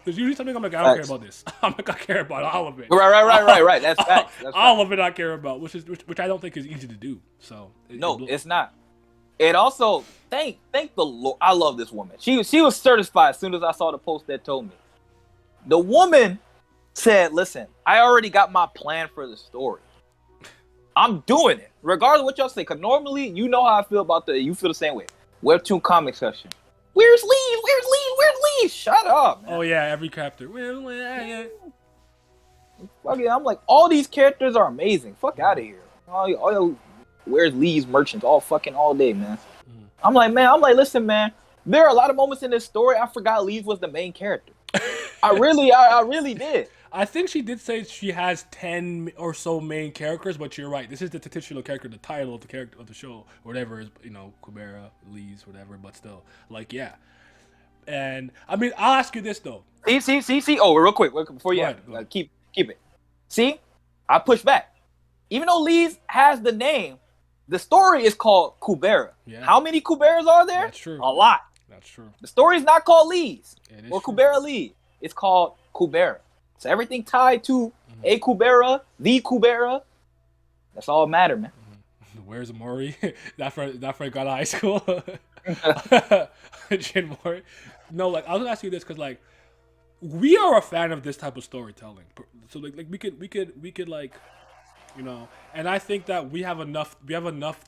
There's usually something I'm like, I don't care about this. I'm like, I care about all of it. Right. That's facts. All of it I care about, which I don't think is easy to do. So it's not. It also thank the Lord. I love this woman. She was certified as soon as I saw the post that told me. The woman said, "Listen, I already got my plan for the story. I'm doing it, regardless of what y'all say. Cause normally, you know how I feel about you feel the same way. Webtoon comic section. Where's Leez? Shut up, man. Oh yeah, every chapter. Fuck it, I'm like, all these characters are amazing. Fuck out of here. All Where's Leez merchants all day, man. I'm like, listen, man. There are a lot of moments in this story I forgot Leez was the main character. I really did. I think she did say she has 10 or so main characters, but you're right. This is the titular character, the title of the character of the show, whatever is, Kubera, Leez, whatever. But still, like, yeah. And I mean, I'll ask you this though. See. Oh, real quick, before you keep it. See, I push back. Even though Leez has the name, the story is called Kubera. Yeah. How many Kuberas are there? That's true. A lot. That's true. The story is not called Leez or true. Kubera Leez. It's called Kubera. So everything tied to a Kubera, the Kubera, that's all that matter, man. Where's Mori? that friend got high school. Jin Mori. No, like, I was gonna ask you this because like we are a fan of this type of storytelling. So like we could like, and I think that we have enough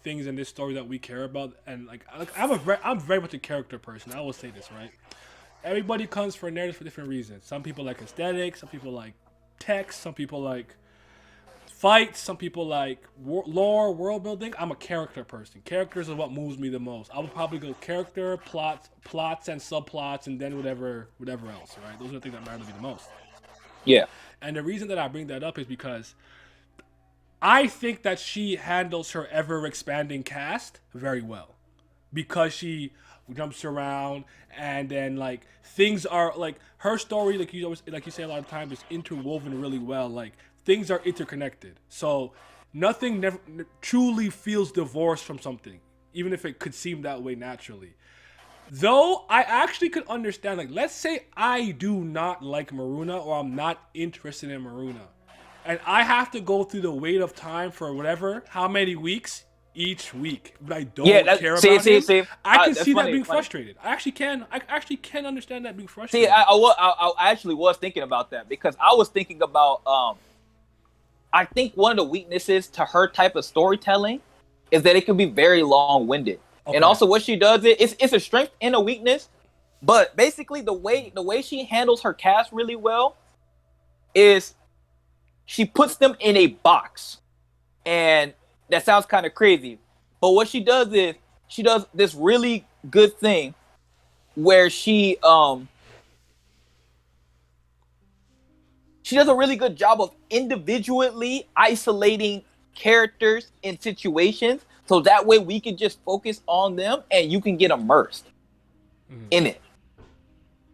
things in this story that we care about, and like I'm very much a character person. I will say this, right? Everybody comes for narratives for different reasons. Some people like aesthetics, some people like text, some people like fights, some people like lore, world building. I'm a character person. Characters are what moves me the most. I would probably go character, plots and subplots, and then whatever else, right? Those are the things that matter to me the most. Yeah. And the reason that I bring that up is because I think that she handles her ever-expanding cast very well. Because she jumps around, and then like things are like her story, like you say a lot of times, is interwoven really well. Like things are interconnected, so nothing truly feels divorced from something, even if it could seem that way naturally. Though I actually could understand, like, let's say I do not like Maruna or I'm not interested in Maruna, and I have to go through the wait of time for whatever, how many weeks each week, but I don't care about him. I can That's see that funny, being funny. frustrated. I actually can. I actually can understand that being See, frustrated. I actually was thinking about that because I was thinking about I think one of the weaknesses to her type of storytelling is that it can be very long-winded. Okay. And also what she does it's a strength and a weakness, but basically the way she handles her cast really well is she puts them in a box. And that sounds kind of crazy, but what she does is she does this really good thing where she does a really good job of individually isolating characters in situations so that way we can just focus on them and you can get immersed in it.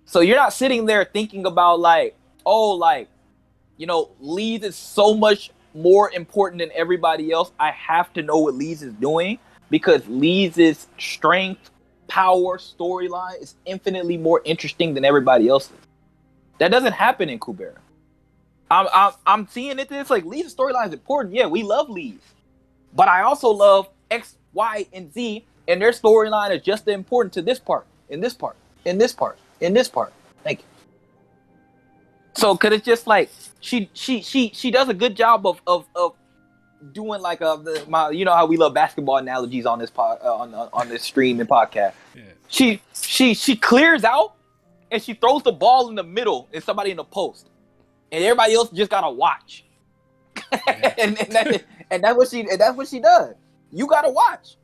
So you're not sitting there thinking about like, oh, like, you know, Leez is so much more important than everybody else. I have to know what Leez is doing because Leez's strength, power, storyline is infinitely more interesting than everybody else's. That doesn't happen in Kubera. I'm seeing it. It's like Leez's storyline is important. Yeah, we love Leez, but I also love X, Y, and Z, and their storyline is just as important to this part, in this part, in this part, in this part. Thank you. So, cause it's just like she does a good job of doing like you know how we love basketball analogies on this on this stream and podcast. Yeah. She clears out and she throws the ball in the middle and somebody in the post, and everybody else just gotta watch. Yeah. and that's what she does. You gotta watch.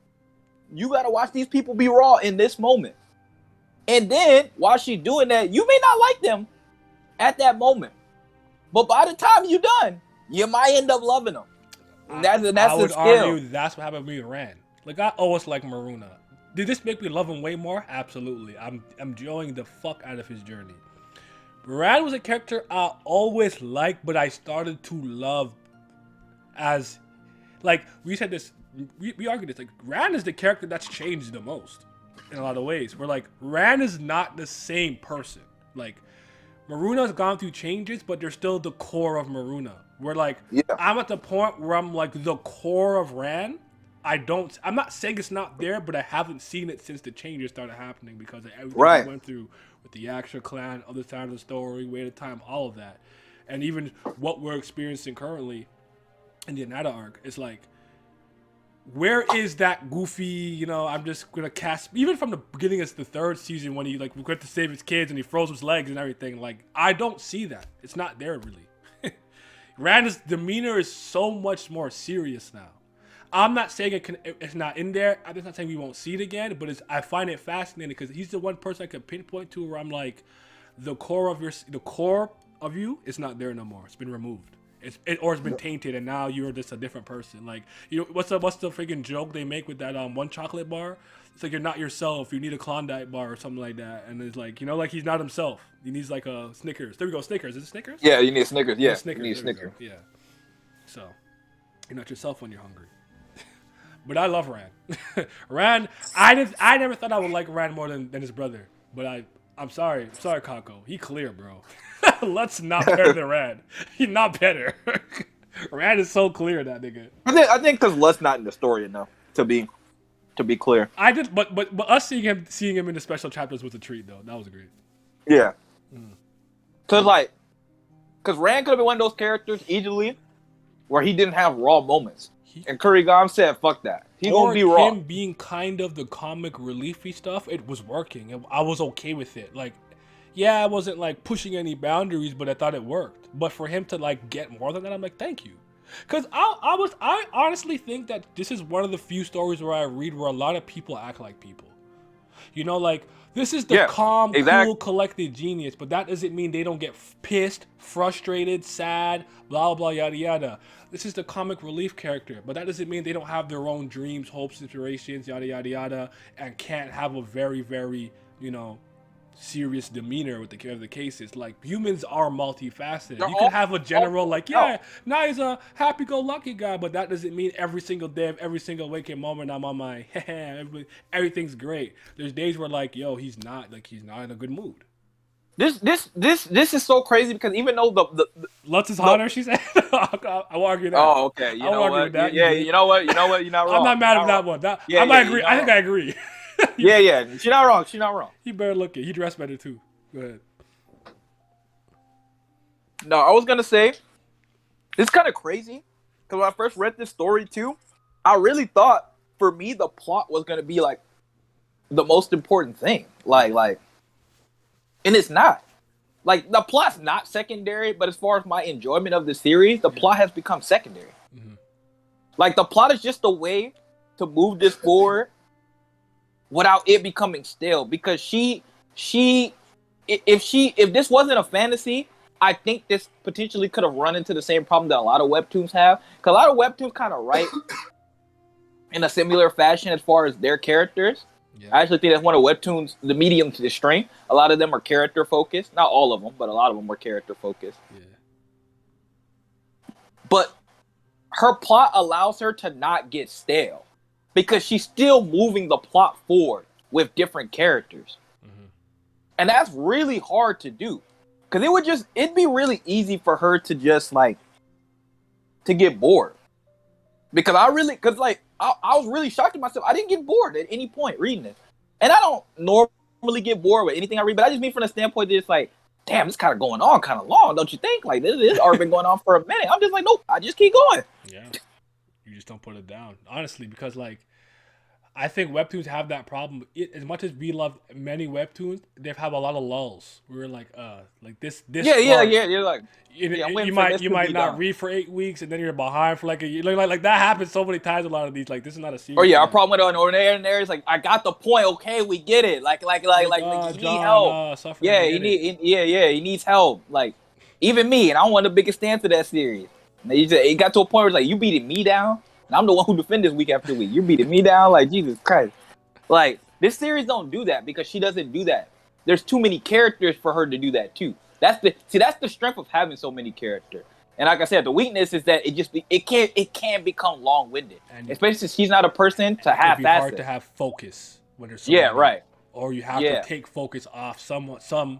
You gotta watch these people be raw in this moment, and then while she's doing that, you may not like them at that moment, but by the time you're done, you might end up loving them. And that's I would the skill. argue that's what happened with me with Rand. Like, I always like Maruna. Did this make me love him way more? Absolutely. I'm enjoying the fuck out of his journey. Rand was a character I always liked, but I started to love as, like, we said this, we argued this, like, Rand is the character that's changed the most in a lot of ways. Where, like, Rand is not the same person. Like, Maruna's gone through changes, but they're still the core of Maruna. Where, like, yeah. I'm at the point where I'm like the core of Rand. I'm not saying it's not there, but I haven't seen it since the changes started happening because of everything we went through with the Asha clan, other side of the story, Wait of Time, all of that. And even what we're experiencing currently in the Anata arc, it's like, where is that goofy, you know, I'm just going to cast, even from the beginning of the third season when he, like, regret to save his kids and he froze his legs and everything, like, I don't see that. It's not there, really. Rand's demeanor is so much more serious now. I'm not saying it's not in there. I'm just not saying we won't see it again, but I find it fascinating because he's the one person I can pinpoint to where I'm like, the core of you is not there no more. It's been removed. It's been tainted, and now you're just a different person. Like, you know, what's the freaking joke they make with that one chocolate bar? It's like, you're not yourself. You need a Klondike bar or something like that. And it's like, you know, like, he's not himself. He needs like a Snickers. There we go, Snickers. Is it Snickers? Yeah, you need a Snickers. Yeah, Snickers. You need a Snickers. Yeah. So, you're not yourself when you're hungry. But I love Rand. Rand, I never thought I would like Rand more than his brother. But I'm sorry, Kako. He clear, bro. Let's not better than Rand. He's not better. Rand is so clear, that nigga. I think because Lut's not in the story enough to be clear. I did, but us seeing him in the special chapters was a treat, though. That was great. Yeah. Cause Rand could have been one of those characters easily where he didn't have raw moments. And Kurigam said, fuck that. He gonna be raw. Him being kind of the comic reliefy stuff, it was working. I was okay with it. Like, yeah, I wasn't like pushing any boundaries, but I thought it worked. But for him to like get more than that, I'm like, thank you. Because I honestly think that this is one of the few stories where I read where a lot of people act like people. You know, like, this is the calm, cool, collected genius, but that doesn't mean they don't get pissed, frustrated, sad, blah, blah, yada, yada. This is the comic relief character, but that doesn't mean they don't have their own dreams, hopes, inspirations, yada, yada, yada, and can't have a very, very, you know, serious demeanor with the cases. Like humans are multifaceted. They're You all- can have a general like, yeah, no. now he's a happy-go-lucky guy, but that doesn't mean every single day of every single waking moment I'm on my everything's great. There's days where like, yo, he's not in a good mood. This is so crazy because even though the Lutz is hotter, she said. I will argue that. oh okay, you I will know argue what? with that. Yeah, You you know what? You're not wrong. I'm not mad You're at that one. Yeah, I might yeah, agree. you're I not think I agree. Yeah, she's not wrong. She's not wrong. He better looking. He dressed better too. Go ahead. No, I was gonna say it's kind of crazy because when I first read this story too, I really thought for me the plot was gonna be like the most important thing. Like, and it's not. Like the plot's not secondary, but as far as my enjoyment of the series, the plot has become secondary. Mm-hmm. Like the plot is just a way to move this forward without it becoming stale. Because if this wasn't a fantasy, I think this potentially could have run into the same problem that a lot of webtoons have. Because a lot of webtoons kind of write in a similar fashion as far as their characters. Yeah. I actually think that's one of webtoons, the medium to the strength. A lot of them are character focused. Not all of them, but a lot of them were character focused. Yeah. But her plot allows her to not get stale because she's still moving the plot forward with different characters. Mm-hmm. And that's really hard to do. Because it'd be really easy for her to just like, to get bored. Because I was really shocked at myself. I didn't get bored at any point reading it. And I don't normally get bored with anything I read, but I just mean from the standpoint that it's like, damn, this kind of going on kind of long, don't you think? Like, this already been going on for a minute. I'm just like, nope, I just keep going. Yeah. You just don't put it down. Honestly, because like, I think webtoons have that problem. As much as we love many webtoons, they have a lot of lulls. We're like this. Yeah. You're like, you might not read for 8 weeks, and then you're behind for like a year. Like that happens so many times. A lot of these, like this is not a series. Oh yeah, our problem with ordinary is like, I got the point. Okay, we get it. Like you need help. He needs help. Like even me, and I'm one of the biggest fans of that series. And it got to a point where it's like, you beating me down. And I'm the one who defend this week after week. You're beating me down, like Jesus Christ. Like this series don't do that because she doesn't do that. There's too many characters for her to do that too. That's the strength of having so many characters. And like I said, the weakness is that it can become long-winded, especially since she's not a person to half-ass it. It'd be hard to have focus when there's so many, right. Or you have to take focus off some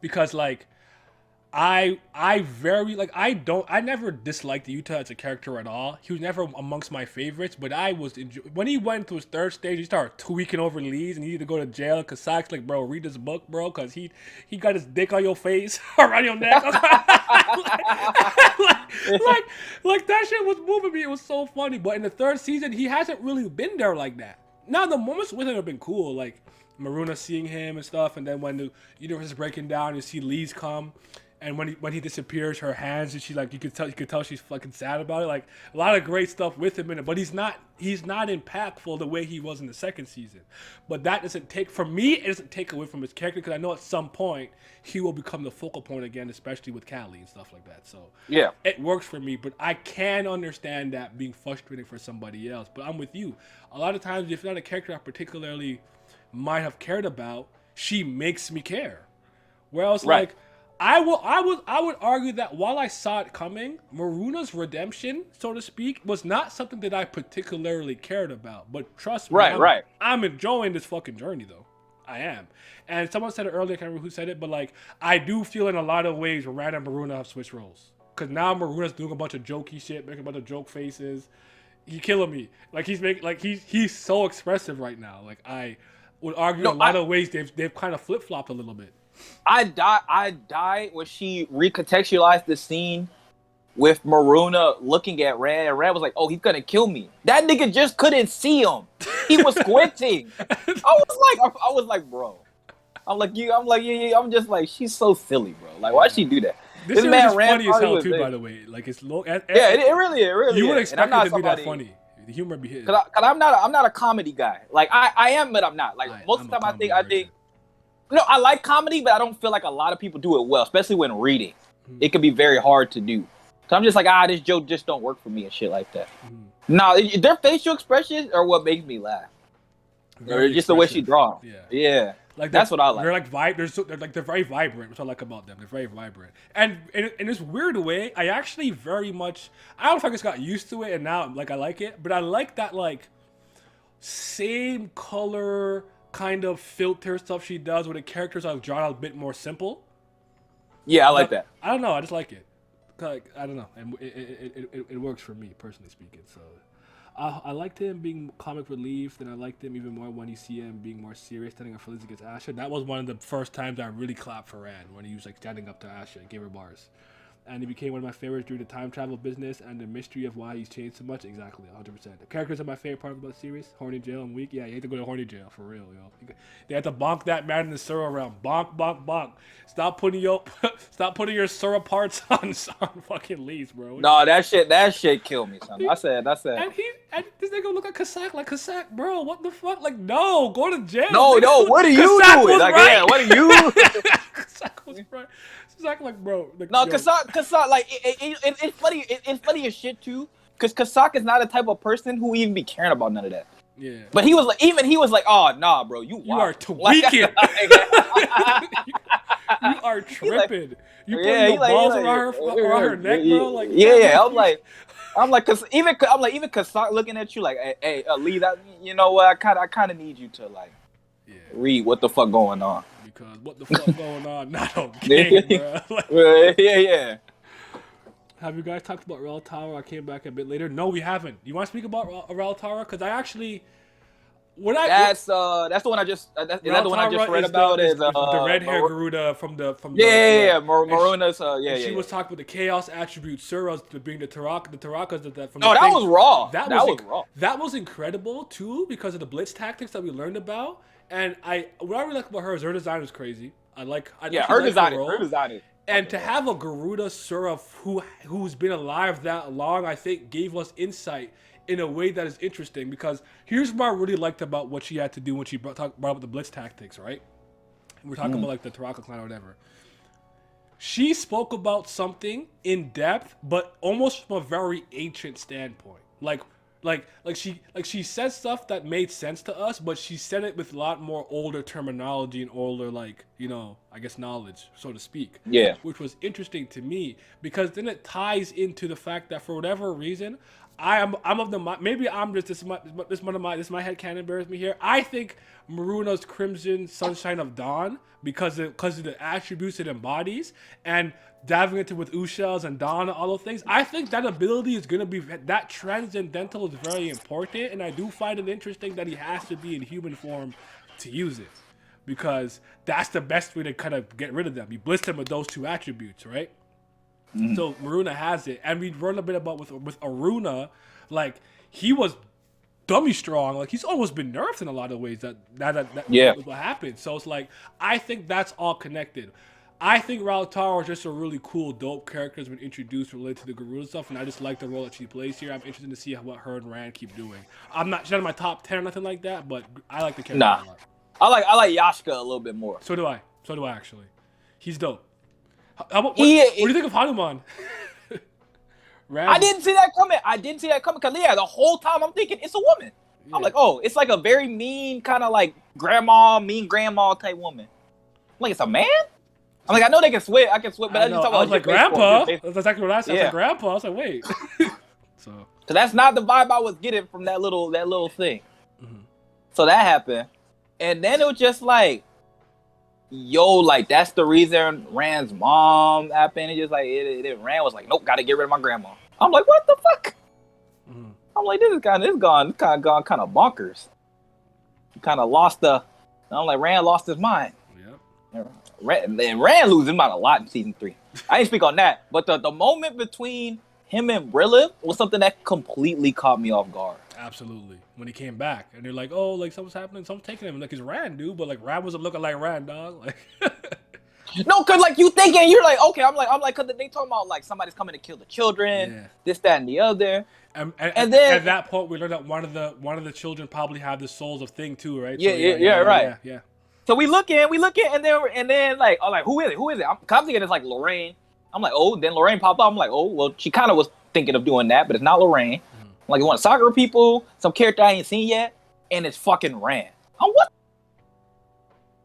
because like. I never disliked Yuta as a character at all. He was never amongst my favorites, but when he went to his third stage, he started tweaking over Leez and he needed to go to jail because Sak's like, bro, read this book, bro, because he got his dick on your face or on your neck. like that shit was moving me. It was so funny. But in the third season, he hasn't really been there like that. Now the moments with him have been cool, like Maruna seeing him and stuff, and then when the universe is breaking down, you see Leez come. And when he disappears, her hands, and she like you could tell she's fucking sad about it. Like a lot of great stuff with him in it, but he's not impactful the way he was in the second season. But that doesn't take away from his character because I know at some point he will become the focal point again, especially with Callie and stuff like that. So yeah, it works for me. But I can understand that being frustrating for somebody else. But I'm with you. A lot of times, if not a character I particularly might have cared about, she makes me care. Whereas like. I would argue that while I saw it coming, Maruna's redemption, so to speak, was not something that I particularly cared about. But trust me, I'm enjoying this fucking journey though. I am. And someone said it earlier, I can't remember who said it, but like I do feel in a lot of ways Ran and Maruna have switched roles. Cause now Maruna's doing a bunch of jokey shit, making a bunch of joke faces. He's killing me. Like he's so expressive right now. Like I would argue in a lot of ways they've kind of flip-flopped a little bit. I died when she recontextualized the scene with Maruna looking at Ran, and Ran was like, "Oh, he's gonna kill me." That nigga just couldn't see him. He was squinting. I was like, bro. I'm just like, she's so silly, bro. Like, why'd she do that? This man is funny as hell too, by the way. Like it's low. It really. You would expect it to be that funny. The humor be hitting. Cause I'm not a comedy guy. Like I am, but I'm not. Like most of the time, I think. No, I like comedy, but I don't feel like a lot of people do it well, especially when reading. It can be very hard to do. So I'm just like, this joke just don't work for me and shit like that. No, their facial expressions are what makes me laugh. Or just the way she draws. Yeah. Like That's what I like. They're like they're very vibrant, which I like about them. They're very vibrant, and in this weird way, I actually very much. I don't know if I just got used to it, and now like I like it, but I like that like same color kind of filter stuff she does with the characters I've drawn a bit more simple. Yeah, I like that. I don't know. I just like it. Like, I don't know. And it works for me personally speaking. So. I liked him being comic relief, and I liked him even more when you see him being more serious, standing up for Liz against Asha. That was one of the first times I really clapped for Rand, when he was like standing up to Asha and gave her bars. And he became one of my favorites through the time travel business and the mystery of why he's changed so much. Exactly, 100%. The characters are my favorite part of the series. Horny jail and weak. Yeah, you have to go to horny jail for real, yo. They had to bonk that man in the Sura realm. Bonk, bonk, bonk. Stop putting your Sura parts on fucking Leez, bro. No, that shit killed me, son. I said. And this nigga look like Kasak, bro. What the fuck? Like, no, go to jail. No, what are you Kasak doing? Like, right. yeah, what are you? Kasak was right. Kasak, like, bro. Like, No, yo. Kasak, like, it's funny. It's funny as shit too, because Kasak is not the type of person who even be caring about none of that. Yeah. But he was like, oh nah, bro, you are tweaking. You are tripping. You putting the balls around her neck, bro. Like, yeah. I'm like, cause even Kasak looking at you like, hey, Lee, that, you know what? I kind of need you to like, read what the fuck going on. Because what the fuck going on? Not okay, bro. Like, yeah. Have you guys talked about Rel Tower? I came back a bit later. No, we haven't. You want to speak about Rel Tower? Because I actually, that's the one I just. Is that the one I just read about? Is the red hair Garuda from the Maruna's. She was talking about the chaos attribute Suras being the Tarakas that from. That was raw. That was raw. That was incredible too because of the blitz tactics that we learned about. And what I really like about her is her design is crazy. Her design is. And to have a Garuda Sura who's been alive that long, I think gave us insight in a way that is interesting, because here's what I really liked about what she had to do when she brought up the blitz tactics, right? We're talking about like the Taraka clan or whatever. She spoke about something in depth, but almost from a very ancient standpoint. Like she said stuff that made sense to us, but she said it with a lot more older terminology and older, like, you know, I guess knowledge, so to speak. Yeah. Which was interesting to me, because then it ties into the fact that for whatever reason, I'm of the maybe I'm just this my headcanon bears me here. I think Maruna's Crimson Sunshine of Dawn because of the attributes it embodies, and diving into with Ushas and Dawn and all those things. I think that ability is gonna be that transcendental is very important, and I do find it interesting that he has to be in human form to use it, because that's the best way to kind of get rid of them. You blitz them with those two attributes, right? Mm-hmm. So Maruna has it, and we learned a bit about with Aruna, like he was dummy strong, like he's almost been nerfed in a lot of ways. That was what happened. So it's like I think that's all connected. I think Rautaro is just a really cool, dope character that's been introduced related to the Garuda stuff, and I just like the role that she plays here. I'm interested to see what her and Rand keep doing. She's not in my top 10 or nothing like that, but I like the character a lot. I like Yashka a little bit more. So do I actually. He's dope. What do you think of Hanuman? I didn't see that coming. Because the whole time I'm thinking it's a woman. Yeah. I'm like, oh, it's like a very mean kind of like mean grandma type woman. I'm like, it's a man? I'm like, I know they can swim. I can swim, but I was like, grandpa. That's exactly what I said. I was like, grandpa. I was like, wait. So that's not the vibe I was getting from that little thing. Mm-hmm. So that happened, and then it was just like, yo, like that's the reason Rand's mom happened. It just like Rand was like, nope, got to get rid of my grandma. I'm like, what the fuck? Mm-hmm. I'm like, this is kind of bonkers. Kind of lost I'm like, Rand lost his mind. Yep. Rand losing his mind a lot in season 3. I didn't speak on that, but the moment between him and Brilith was something that completely caught me off guard. Absolutely. When he came back, and they're like, "Oh, like something's happening, something's taking him." Like, it's Rand, dude, but like Rand wasn't looking like Rand, dog. Like, no, cause like you thinking, you're like, okay, I'm like, cause they talking about like somebody's coming to kill the children, this, that, and the other. And then at that point, we learned that one of the children probably have the souls of Thing too, right? Right. Yeah. So we look in, and then like, I'm like, who is it? I'm thinking it's like Lorraine. I'm like, oh, then Lorraine popped up. I'm like, oh, well, she kind of was thinking of doing that, but it's not Lorraine. Mm-hmm. I'm like, one of Sagara people, some character I ain't seen yet, and it's fucking Rand. I'm what?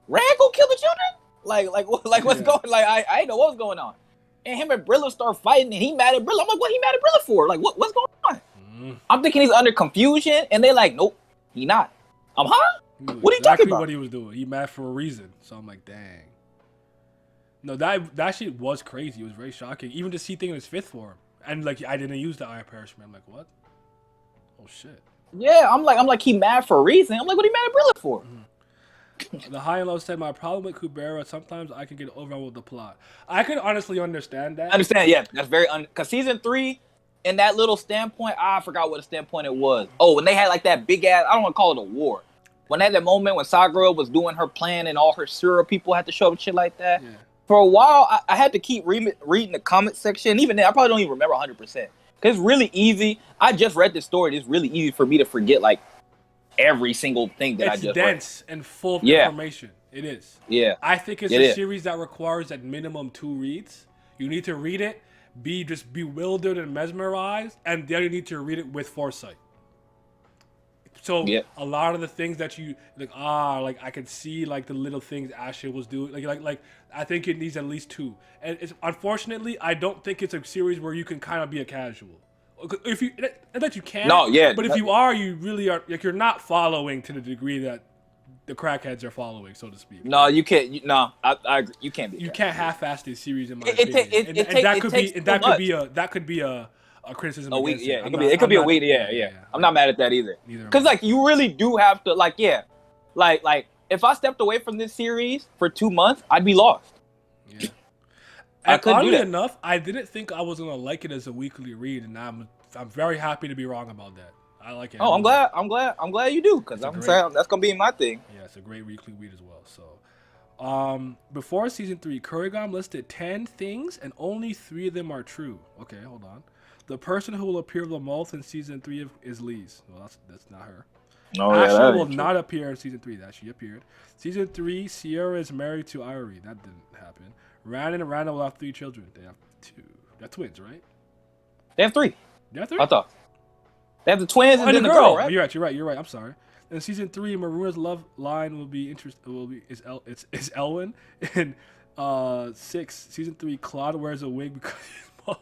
Rand go kill the children? Like what's going? Like I didn't know what was going on. And him and Brillith start fighting, and he mad at Brillith. I'm like, what he mad at Brillith for? Like what's going on? I'm thinking he's under confusion, and they like, nope, he not. What are you talking about? What he was doing. He mad for a reason. So I'm like, dang. No, that shit was crazy. It was very shocking. Even to see things in his fifth form, and like I didn't use the Iron Parachment. I'm like, what? Oh shit. Yeah, I'm like he mad for a reason. I'm like, what are you mad at Brillith for? The High and Low said, my problem with Kubera, sometimes I can get overwhelmed with the plot. I can honestly understand that. Yeah. That's very because season 3, in that little standpoint, I forgot what the standpoint it was. Oh, when they had like that big ass, I don't want to call it a war. When they had that moment when Sagara was doing her plan and all her Sura people had to show up and shit like that. Yeah. For a while, I had to keep reading the comment section. Even then, I probably don't even remember 100%. Because it's really easy. I just read this story. It's really easy for me to forget like every single thing that I just read. It's dense and full of information. It is. Yeah. I think it's a series that requires at minimum 2 reads. You need to read it, be just bewildered and mesmerized, and then you need to read it with foresight. So a lot of the things that you like I could see like the little things Asha was doing. Like I think it needs at least 2. And it's unfortunately I don't think it's a series where you can kind of be a casual. If you that you can, but if you are, you really are. Like you're not following to the degree that the crackheads are following, so to speak. No, you can't. I agree. You can't be. You can't half-ass this series in my opinion. That could be a criticism. A week, it could be a week. Yeah. I'm not mad at that either. Because like you really do have to like if I stepped away from this series for 2 months, I'd be lost. Yeah. I couldn't do that. Enough, I didn't think I was gonna like it as a weekly read, and I'm very happy to be wrong about that. I like it. Oh, I'm glad you do, because I'm saying that's gonna be my thing. Yeah, it's a great weekly read as well. So, before season 3, Kurigam listed 10 things, and only 3 of them are true. Okay, hold on. The person who will appear the most in season 3 is Leez. Well, that's not her. Oh, Asha will not appear in season 3. That she appeared. Season 3, Sierra is married to Irie. That didn't happen. Ran and Rana will have 3 children. They have 2. They're twins, right? They have 3. They have 3? I thought. They have the twins and then the girl, right? You're right. I'm sorry. In season 3, Maruna's love line is Elwin. In 6, season 3, Claude wears a wig because he's bald.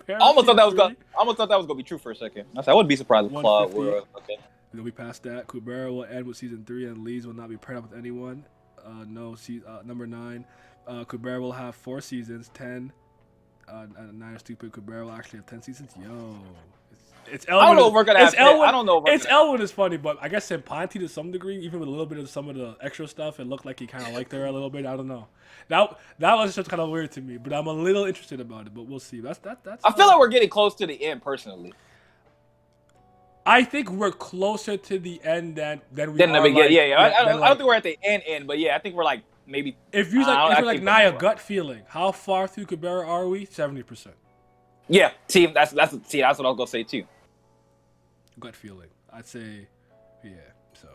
I almost thought that was gonna be true for a second. I wouldn't be surprised if Claude were okay. Then we passed that. Kubera will end with season 3, and Leez will not be paired up with anyone. Number 9. Kubera will have 4 seasons. 10. 9 is stupid. Kubera will actually have 10 seasons. Yo, it's Elwin. I don't know if we're gonna have. I don't know. It's Elwin is funny, but I guess Senpanti to some degree, even with a little bit of some of the extra stuff, it looked like he kind of liked her a little bit. I don't know. That was just kind of weird to me, but I'm a little interested about it. But we'll see. That's. I feel like we're getting close to the end, personally. I think we're closer to the end than we are. The beginning. I don't think we're at the end, but yeah, I think we're like maybe. If you're like Naya gut feeling, how far through Kubera are we? 70%. Yeah, see, that's what I was gonna say too. Gut feeling, I'd say, yeah. So,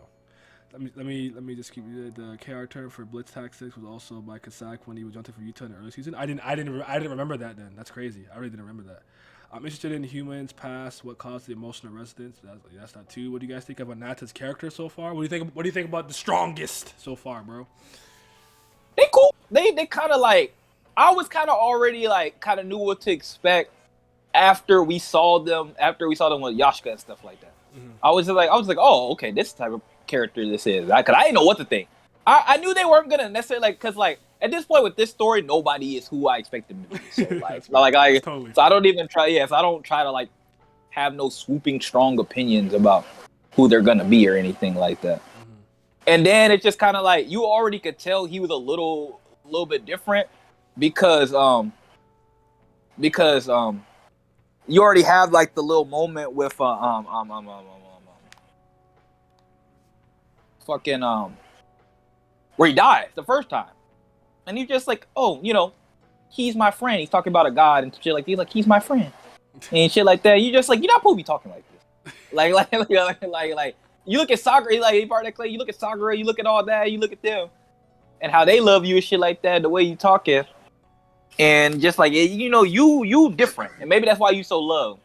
let me just keep the character for Blitz Tactics was also by Kasak when he was jumping for Utah in the early season. I didn't remember that then. That's crazy. I really didn't remember that. I'm interested in humans past what caused the emotional resonance. That's not too. What do you guys think about Nata's character so far? What do you think about the strongest so far, bro? They cool. They kind of like. I was kind of already like kind of knew what to expect after we saw them with Yashka and stuff like that. Mm-hmm. I was like, oh, okay, this type of character this is. Because I didn't know what to think. I knew they weren't gonna necessarily like, because like at this point with this story, nobody is who I expect them to be. So like, totally. So I don't even try. Yes, I don't try to like have no swooping strong opinions about who they're gonna be or anything like that. Mm-hmm. And then it's just kind of like you already could tell he was a little bit different because you already have like the little moment with where he dies the first time, and you're just like, oh, he's my friend. He's talking about a god and shit like he's my friend and shit like that. You just like, you're not supposed to be talking like this. like you look at Sagara, like he part of that clay. You look at Sagara, you look at all that, you look at them and how they love you and shit like that. The way you talking. And just like you different, and maybe that's why you so loved,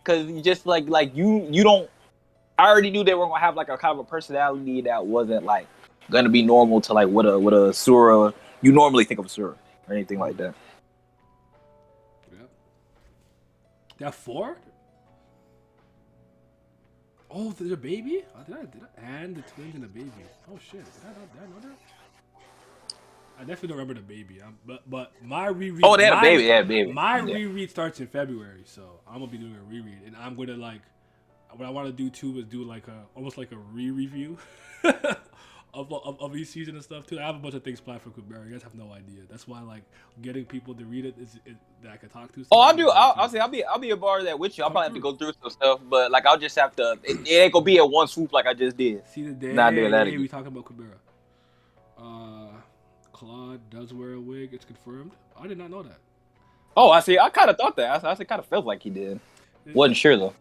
because you just like you don't. I already knew they were gonna have like a kind of a personality that wasn't like gonna be normal to like what a Sura you normally think of a Sura or anything like that. Yep. They have 4? Oh, there's a baby? Oh, did I? And the twins and the baby. Oh shit! Did I know that? I definitely don't remember the baby. But my reread. Oh, they had a baby. Yeah, baby. My reread starts in February, so I'm gonna be doing a reread, and I'm gonna like. What I want to do too is do like almost like a re-review of each season and stuff too. I have a bunch of things planned for Kubera. You guys have no idea. That's why like getting people to read it is that I can talk to. Oh, I'll do. I'll say I'll be a bar of that with you. I'll probably have to go through some stuff, but like I'll just have to. It ain't gonna be a one swoop like I just did. See the day. Not doing that We talking about Kubera. Claude does wear a wig. It's confirmed. I did not know that. Oh, I see. I kind of thought that. I kind of felt like he did. Wasn't sure though.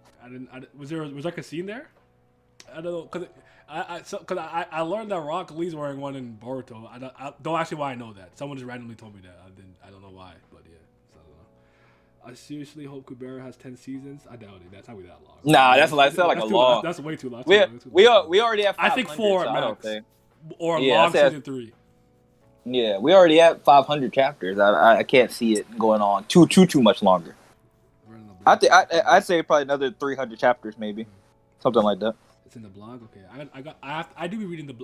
Was like a scene there? I don't know because I learned that Lee's wearing one in Boruto. I don't actually why I know that. Someone just randomly told me that. I don't know why, but yeah. So, I seriously hope Kubera has 10 seasons. I doubt it. That's not be that long. Nah, that's like a long. That's way too long. We already have. I think 4 so max. I don't think. Or a long season 3. Yeah, we already have 500 chapters. I can't see it going on too much longer. I'd say probably another 300 chapters, maybe, something like that. It's in the blog. Okay, I do be reading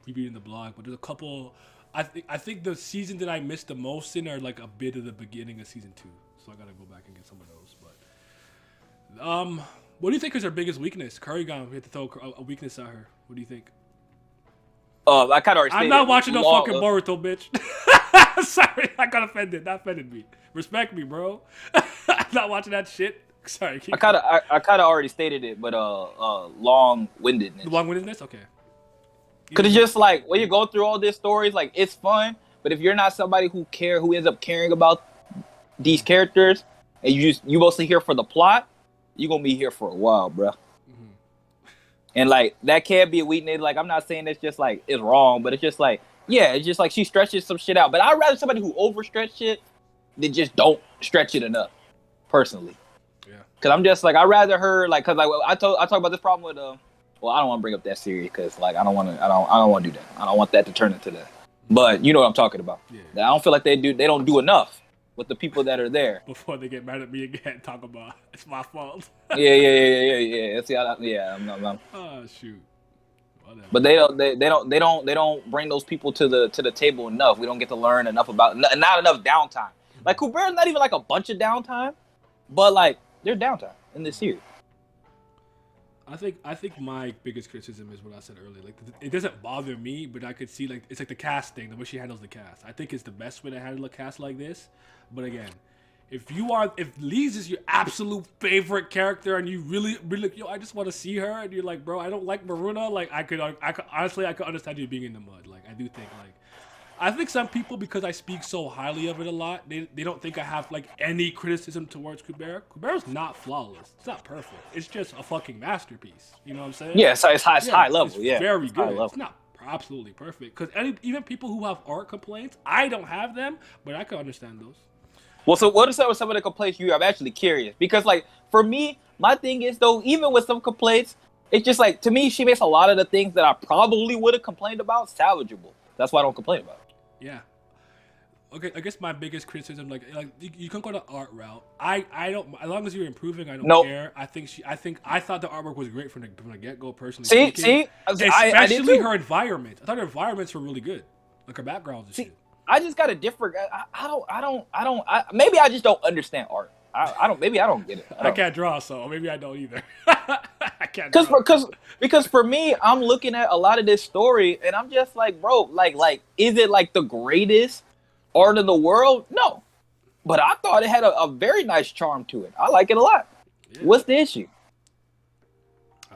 reading the blog, but there's a couple. I think the season that I missed the most in are like a bit of the beginning of season 2, so I gotta go back and get some of those. But what do you think is her biggest weakness? Kurigan, we have to throw a weakness at her. What do you think? I kind of already. I'm not watching no fucking Boruto, bitch. Sorry, I got offended. That offended me. Respect me, bro. I'm not watching that shit. Sorry. I kind of already stated it, but long-windedness. Long-windedness, okay. Cause it's just like when you go through all these stories, like it's fun, but if you're not somebody who ends up caring about these characters, and you mostly here for the plot, you're gonna be here for a while, bro. And like that can be a weakness. Like I'm not saying it's just like it's wrong, but it's just like it's just like she stretches some shit out. But I'd rather somebody who overstretch shit than just don't stretch it enough. Personally, yeah. Cause I'm just like I'd rather her like cause like I talk about this problem with well I don't want to bring up that series because like I don't want to do that. I don't want that to turn into that. But you know what I'm talking about. Yeah. I don't feel like they don't do enough with the people that are there before they get mad at me again and talk about it's my fault. Yeah. See, I'm oh shoot. Whatever. But they don't bring those people to the table enough. We don't get to learn enough about not enough downtime. Like Kubera's not even like a bunch of downtime, but like there's downtime in this series. I think my biggest criticism is what I said earlier. Like it doesn't bother me, but I could see like it's like the cast thing, the way she handles the cast. I think it's the best way to handle a cast like this. But again, if Leez is your absolute favorite character and you really like, yo, I just want to see her, and you're like, bro, I don't like Maruna, like I could honestly understand you being in the mud. Like I do think I think some people, because I speak so highly of it a lot, they don't think I have like any criticism towards Kubera. Kubera's not flawless. It's not perfect. It's just a fucking masterpiece. You know what I'm saying? Yeah, so it's high level. It's yeah, very good. It's not absolutely perfect because even people who have art complaints, I don't have them, but I can understand those. Well, so what are some of the complaints you have? I'm actually curious because, like, for me, my thing is though, even with some complaints, it's just like to me, she makes a lot of the things that I probably would have complained about salvageable. That's why I don't complain about it. Yeah. Okay, I guess my biggest criticism, like you can go the art route. I don't. As long as you're improving, I don't care. I thought the artwork was great from the get go. Personally, especially her environment. I thought her environments were really good, like her backgrounds and shit. I just got a different. Maybe I just don't understand art. Maybe I don't get it. I can't draw, so maybe I don't either. I can't draw. Because for me, I'm looking at a lot of this story, and I'm just like, bro, like, is it like the greatest art in the world? No, but I thought it had a very nice charm to it. I like it a lot. Yeah. What's the issue?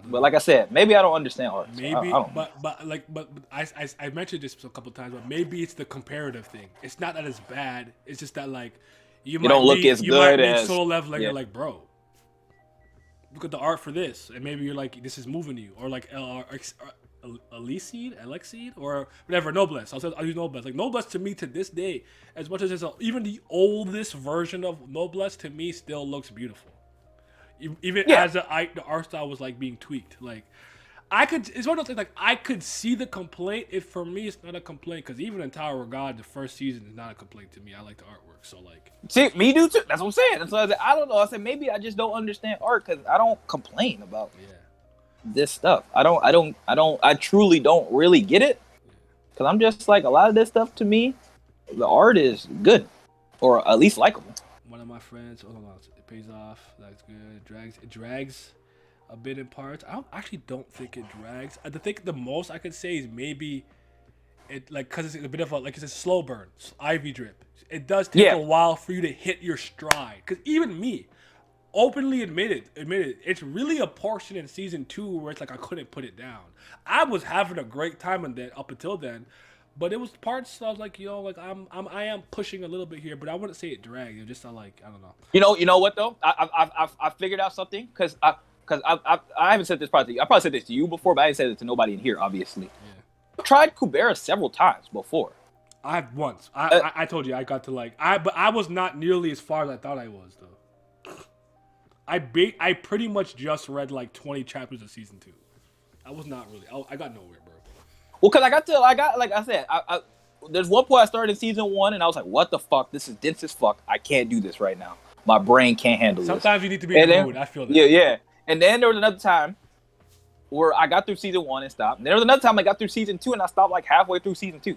But like I said, maybe I don't understand art. Maybe, so I don't but I mentioned this a couple of times, but maybe it's the comparative thing. It's not that it's bad. It's just that like you might don't look as good as Soul Level. You're like, bro, look at the art for this, and maybe you're like, this is moving you, or like Alexide, or whatever. Noblesse. I'll use Noblesse. Like Noblesse to me to this day, as much as it's even the oldest version of Noblesse to me still looks beautiful. Even Yeah. as the art style was like being tweaked. Like it's one of those things. Like I could see the complaint. If for me, it's not a complaint because even in Tower of God, the first season is not a complaint to me. I like the artwork, so like. See, me do too. That's what I'm saying. That's why I said, I don't know. I said maybe I just don't understand art because I don't complain about this stuff. I truly don't really get it because I'm just like a lot of this stuff to me, the art is good or at least likable. One of my friends, hold on, it pays off. That's good. It drags a bit in parts. I don't think it drags. I think the most I could say is maybe it like because it's a bit of it's a slow burn, ivy drip. It does take a while for you to hit your stride. Because even me, openly admitted, it's really a portion in season 2 where it's like I couldn't put it down. I was having a great time in that up until then, but it was parts I was like, I am pushing a little bit here, but I wouldn't say it dragged. It just I don't know. You know what though? I figured out something because I haven't said this probably. I probably said this to you before, but I haven't said it to nobody in here, obviously. Yeah. I've tried Kubera several times before. I've once. I told you I got to but I was not nearly as far as I thought I was though. I pretty much just read like 20 chapters of season 2. I was not really. I got nowhere, bro. Well, because I got like I said, there's one point I started in season 1 and I was like, what the fuck? This is dense as fuck. I can't do this right now. My brain can't handle Sometimes you need to be in the mood. I feel that. Yeah. And then there was another time where I got through season 1 and stopped. And there was another time I got through season 2 and I stopped like halfway through season 2.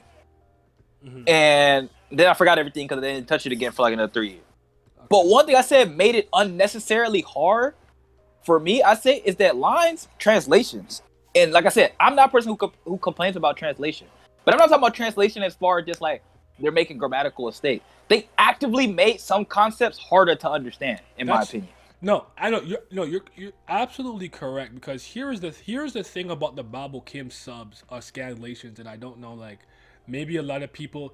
Mm-hmm. And then I forgot everything because I didn't touch it again for like another 3 years. Okay. But one thing I said made it unnecessarily hard for me, I say, is that lines, translations. And like I said, I'm not a person who complains about translation. But I'm not talking about translation as far as just like they're making grammatical mistakes. They actively made some concepts harder to understand, in my opinion. No, I know you're absolutely correct because here's the thing about the Bible Kim subs scanlations that I don't know, like maybe a lot of people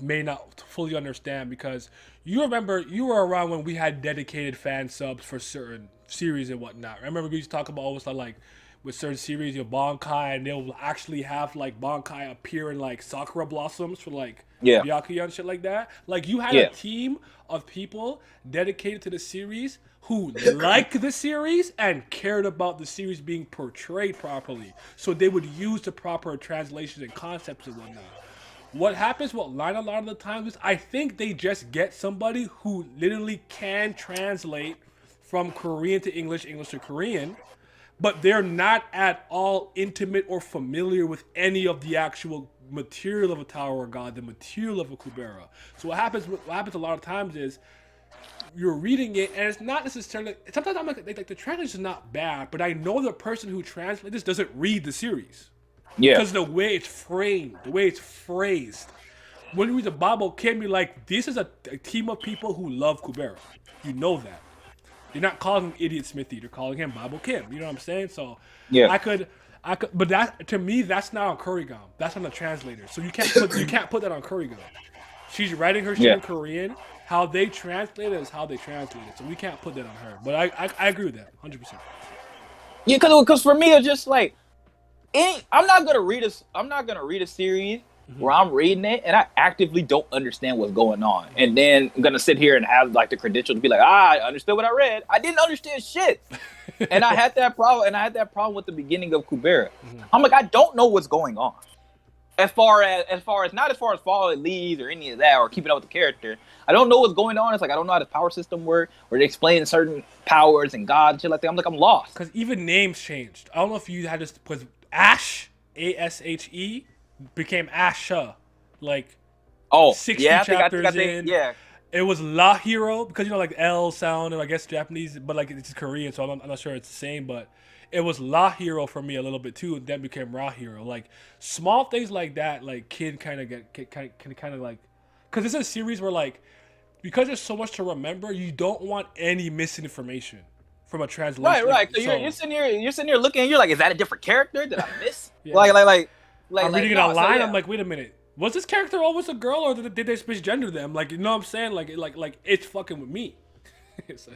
may not fully understand because you remember you were around when we had dedicated fan subs for certain series and whatnot. Remember we used to talk about almost like with certain series, your Bankai, and they'll actually have like Bankai appear in like Sakura blossoms for like Byakuya and shit like that. Like you had a team of people dedicated to the series who liked the series and cared about the series being portrayed properly. So they would use the proper translations and concepts and whatnot. What happens with line a lot of the times is I think they just get somebody who literally can translate from Korean to English, English to Korean, but they're not at all intimate or familiar with any of the actual material of a Tower of God, the material of a Kubera. So what happens a lot of times is you're reading it and it's not necessarily. Sometimes I'm like the translation is not bad, but I know the person who translates this doesn't read the series. Yeah. Because the way it's framed, the way it's phrased. When you read the Bible, can be like, this is a team of people who love Kubera. You know that. You're not calling him Idiot Smithy. They're calling him Bible Kim. You know what I'm saying? So I could, but that to me, that's not on Kurigan. That's on the translator. So you can't put that on Kurigan. She's writing her shit in Korean. How they translate it is how they translate it. So we can't put that on her. But I agree with that 100%. Yeah, because for me it's just like, I'm not gonna read a series where I'm reading it and I actively don't understand what's going on, and then I'm gonna sit here and have like the credential to be like, I understood what I read. I didn't understand shit, and I had that problem. And I had that problem with the beginning of Kubera. I'm like, I don't know what's going on. As far as following Leez or any of that or keeping up with the character, I don't know what's going on. It's like I don't know how the power system works, or they explain certain powers and God and shit like that. I'm lost. Because even names changed. I don't know if you had this, because Ash, Ashe, became Asha, like 60 chapters in. Yeah. It was Rahiro, because like L sound, and I guess Japanese, but like it's Korean, so I'm not sure it's the same, but it was Rahiro for me a little bit too, and then became Rahiro. Like small things like that, like kid kind of like, because it's a series where like, because there's so much to remember, you don't want any misinformation from a translation. Right. So you're sitting here looking, and you're like, is that a different character? Did I miss? Yeah. I'm reading it online. I'm like, wait a minute, was this character always a girl, or did they switch gender them? Like, you know what I'm saying? Like it's fucking with me. So.